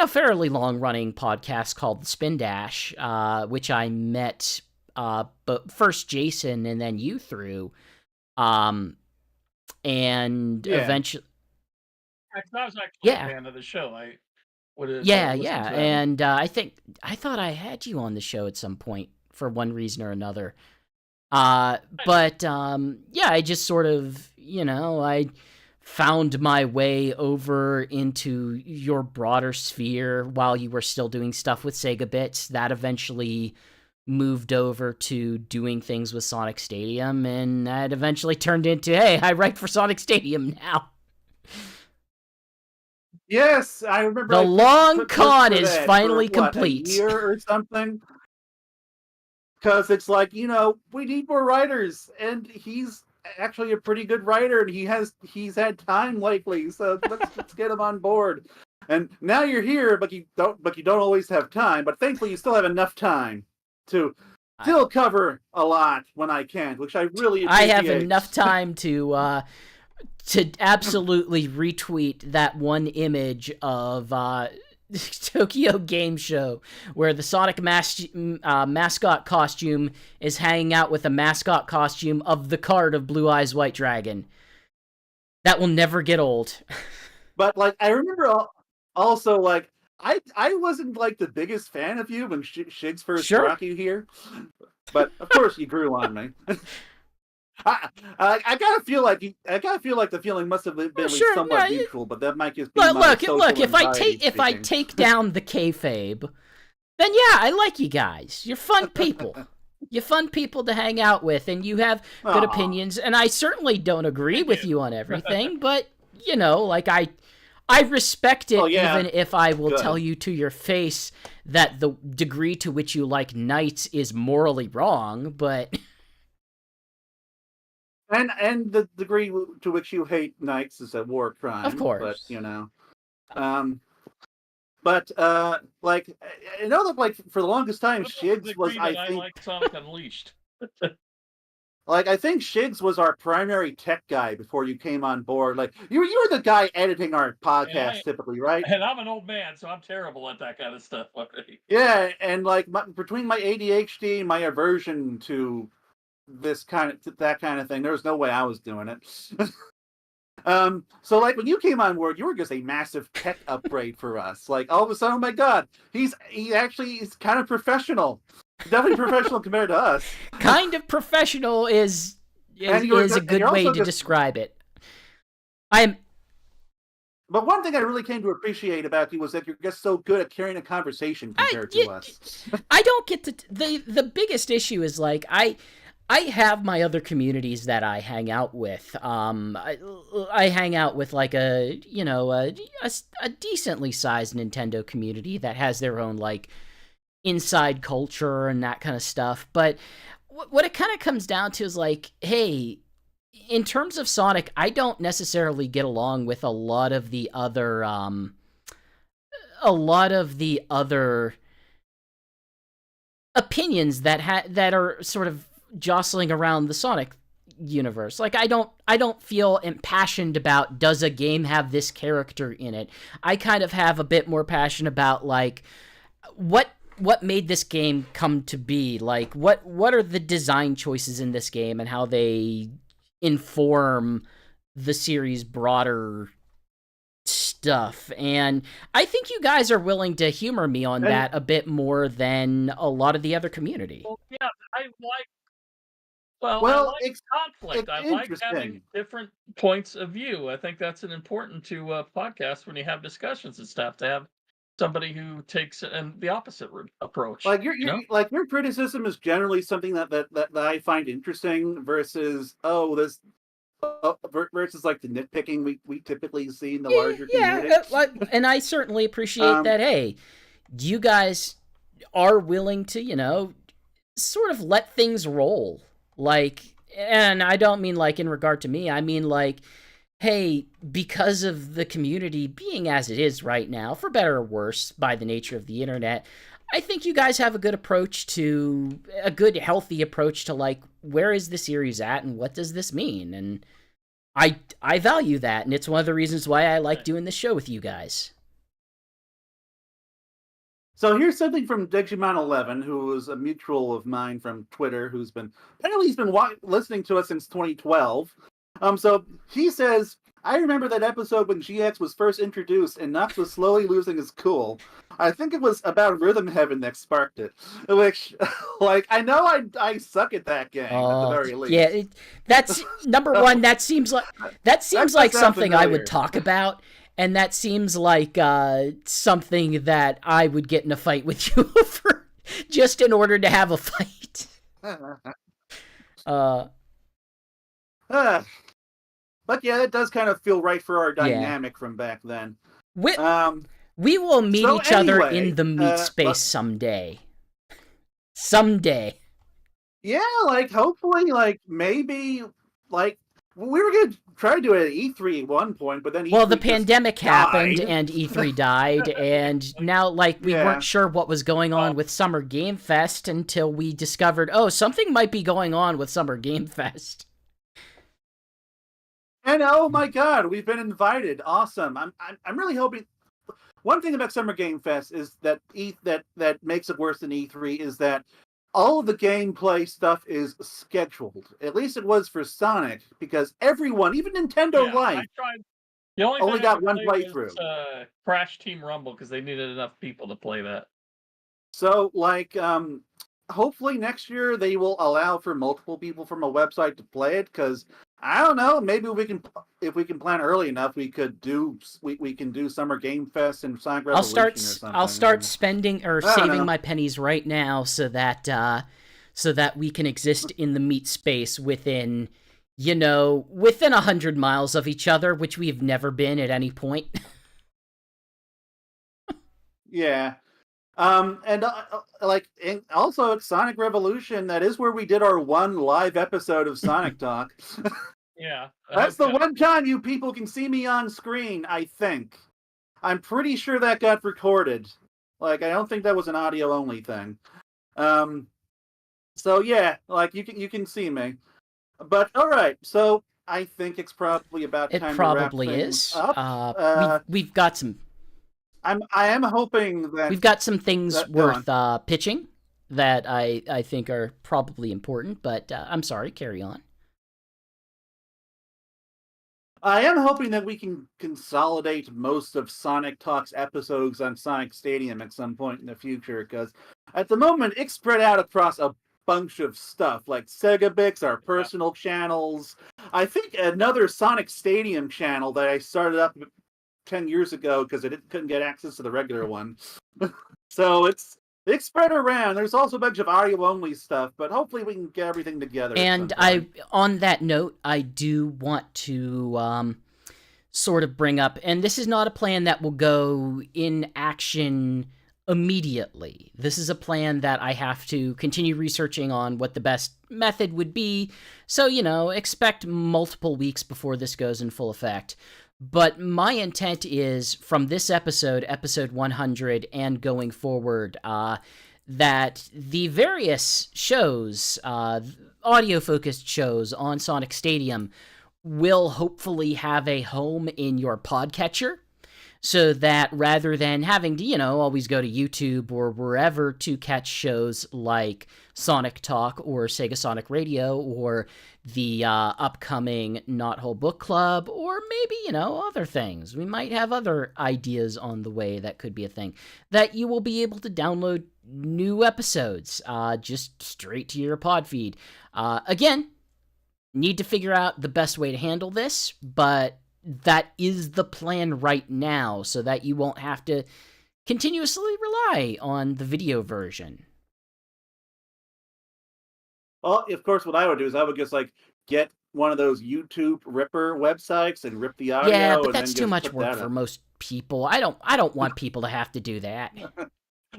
fairly long-running podcast called The Spin Dash, which I met but first Jason and then you through, and eventually. I was actually a fan of the show. I would have. And I thought I had you on the show at some point for one reason or another. But yeah, I just sort of, I found my way over into your broader sphere while you were still doing stuff with Sega Bits. That eventually moved over to doing things with Sonic Stadium, and that eventually turned into, hey, I write for Sonic Stadium now. Yes, I remember. The long worked con for is that finally for, what, complete. a year or something. Because it's like, we need more writers, and he's actually a pretty good writer, and he's had time lately, so let's get him on board. And now you're here, but you don't always have time. But thankfully, you still have enough time to still cover a lot when I can, which I really appreciate. I have enough time to absolutely retweet that one image of Tokyo Game Show where the Sonic mascot costume is hanging out with a mascot costume of the card of Blue Eyes White Dragon. That will never get old. But like, I remember also, like, I wasn't like the biggest fan of you when Shigs first brought you here, but of course you grew on me. I gotta feel like the feeling must have been somewhat mutual, but that might just be look. If I take down the kayfabe, then yeah, I like you guys. You're fun people. You're fun people to hang out with, and you have good opinions. And I certainly don't agree with you on everything, but like I respect it, even if I will tell you to your face that the degree to which you like Knights is morally wrong, but. And the degree to which you hate Knights is a war crime. Of course. But, like, I know that, like, for the longest time, Shigs was, I think... like Sonic Unleashed. Like, I think Shigs was our primary tech guy before you came on board. Like, you were the guy editing our podcast, typically, right? And I'm an old man, so I'm terrible at that kind of stuff already. Yeah, and, like, between my ADHD and my aversion to that kind of thing, there was no way I was doing it. So like when you came on board, you were just a massive tech upgrade for us. Like all of a sudden, oh my god, he actually is kind of professional. Definitely professional compared to us. Kind of professional is a good way to describe it. But one thing I really came to appreciate about you was that you're just so good at carrying a conversation compared to us. I don't get to the biggest issue is like I have my other communities that I hang out with. I hang out with like a decently sized Nintendo community that has their own like inside culture and that kind of stuff. But what it kind of comes down to is like, hey, in terms of Sonic, I don't necessarily get along with a lot of the other opinions that are sort of jostling around the Sonic universe. Like I don't feel impassioned about, does a game have this character in it? I kind of have a bit more passion about like what made this game come to be? Like what are the design choices in this game and how they inform the series' broader stuff. And I think you guys are willing to humor me on that a bit more than a lot of the other community. Well, yeah, I like conflict. I like having different points of view. I think that's an important to podcast when you have discussions and stuff, to have somebody who takes the opposite approach. Like your criticism is generally something that I find interesting versus versus like the nitpicking we typically see in the larger community. And I certainly appreciate that. Hey, you guys are willing to sort of let things roll. Like, and I don't mean like in regard to me. I mean like, hey, because of the community being as it is right now, for better or worse, by the nature of the internet, I think you guys have a good healthy approach to like, where is the series at and what does this mean? And I value that, and it's one of the reasons why I like doing this show with you guys. So here's something from Digimon11, who is a mutual of mine from Twitter, who's been listening to us since 2012. So he says, I remember that episode when GX was first introduced and Nux was slowly losing his cool. I think it was about Rhythm Heaven that sparked it. Which, like, I know I suck at that game at the very least. Yeah, that's number one. That seems like That something I familiar. would talk about, and that seems like something that I would get in a fight with you over just in order to have a fight. But yeah, it does kind of feel right for our dynamic from back then. We will meet each other in the meat space someday. Someday. Yeah, like, hopefully, like, maybe, like, we were going to try to do it at E3 at one point, but then E3 well, the pandemic happened, died. and E3 died, and now, like, we weren't sure what was going on with Summer Game Fest until we discovered, oh, something might be going on with Summer Game Fest. And oh my god, we've been invited. Awesome. I'm really hoping. One thing about Summer Game Fest is that that makes it worse than E3 is that all of the gameplay stuff is scheduled. At least it was for Sonic, because everyone, even Nintendo Life, I tried. The only got thing I one could play playthrough. was, Crash Team Rumble because they needed enough people to play that. So, like, hopefully next year they will allow for multiple people from a website to play it, because I don't know, maybe if we can plan early enough, we can do Summer Game Fest and Sonic Revolution or something. I'll start spending or saving my pennies right now so that we can exist in the meat space within 100 miles of each other, which we've never been at any point. Yeah. And also at Sonic Revolution, that is where we did our one live episode of Sonic Talk. Yeah. That's the one time you people can see me on screen, I think. I'm pretty sure that got recorded. Like, I don't think that was an audio only thing. So yeah, like, you can see me. But alright, so I think it's probably about time to wrap probably things is. up. We've got some. I am hoping that we've got some things worth pitching that I think are probably important, but I'm sorry, carry on. I am hoping that we can consolidate most of Sonic Talk's episodes on Sonic Stadium at some point in the future, because at the moment it's spread out across a bunch of stuff, like Segabix, our personal channels. I think another Sonic Stadium channel that I started up 10 years ago because I couldn't get access to the regular one. So it's spread around. There's also a bunch of audio-only stuff, but hopefully we can get everything together. And on that note, I do want to sort of bring up, and this is not a plan that will go in action immediately. This is a plan that I have to continue researching on what the best method would be. So, expect multiple weeks before this goes in full effect. But my intent is, from this episode 100, and going forward, that the various shows, audio-focused shows on Sonic Stadium, will hopefully have a home in your podcatcher, so that rather than having to, always go to YouTube or wherever to catch shows like Sonic Talk or Sega Sonic Radio or the upcoming Not Whole Book Club, or maybe, other things. We might have other ideas on the way that could be a thing, that you will be able to download new episodes just straight to your pod feed. Again, need to figure out the best way to handle this, but that is the plan right now, so that you won't have to continuously rely on the video version. Well, of course, what I would do is I would just, like, get one of those YouTube Ripper websites and rip the audio. Yeah, but and that's then too much work for most people. I don't want people to have to do that.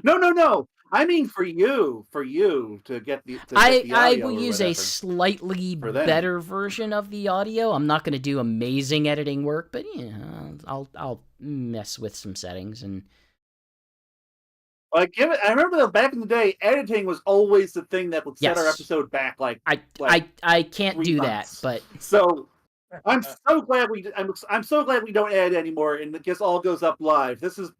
No. I mean for you to get the I will use a slightly better version of the audio. I'm not going to do amazing editing work, but I'll mess with some settings and like give it. I remember back in the day, editing was always the thing that would set our episode back. I can't do months. That, but so I'm so glad I'm so glad we don't edit anymore, and it just all goes up live. This has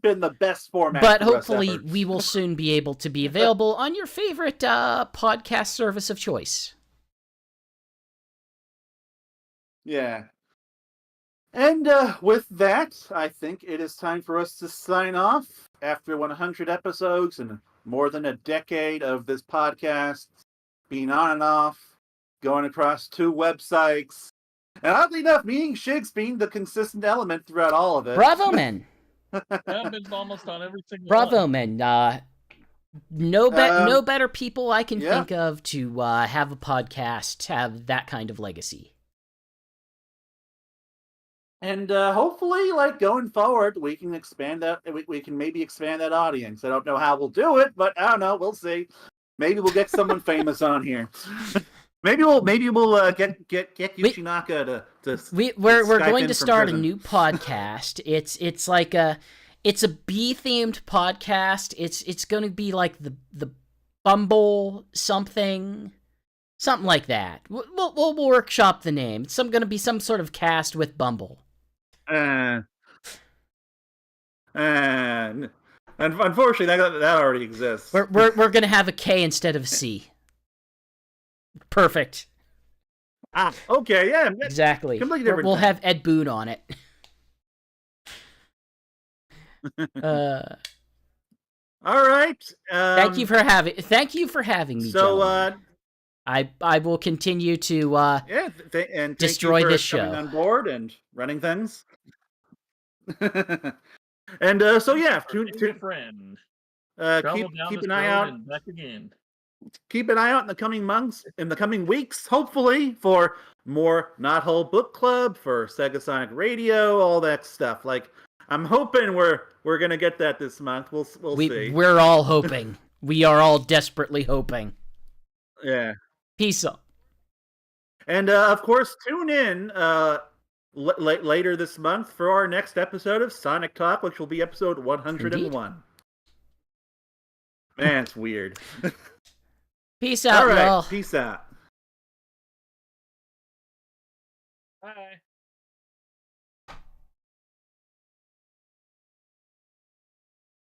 been the best format. But hopefully we will soon be able to be available on your favorite podcast service of choice. Yeah. And with that, I think it is time for us to sign off after 100 episodes and more than a decade of this podcast being on and off, going across 2 websites. And oddly enough, me and Shigs being the consistent element throughout all of it. Bravo, men. I've been almost on every single Bravo, one. men. No better people I can think of to have a podcast have that kind of legacy. And hopefully, like, going forward, we can expand that. We can maybe expand that audience. I don't know how we'll do it, but I don't know. We'll see. Maybe we'll get someone famous on here. Maybe we'll get Yushinaka to we're Skype going in to from start prison. a new podcast. It's like a bee themed podcast. It's going to be like the Bumble something like that. We'll workshop the name. It's going to be some sort of cast with Bumble. And unfortunately, that already exists. We're going to have a K instead of a C. Perfect. Okay, yeah, Exactly. completely different We'll thing. have Ed Boon on it. All right. Thank you for having me. So, gentlemen. I will continue to yeah, and destroy thank you for this coming show. on board and running things. And so yeah, Being a friend. keep an eye out. And back again. Keep an eye out in the coming months, in the coming weeks, hopefully, for more Not Whole Book Club, for Sega Sonic Radio, all that stuff. Like, I'm hoping we're gonna get that this month. We'll see. We're all hoping. We are all desperately hoping. Yeah. Peace out. And of course, tune in later this month for our next episode of Sonic Talk, which will be episode 101. Indeed. Man, it's weird. Peace out, All right, y'all. peace out. Bye.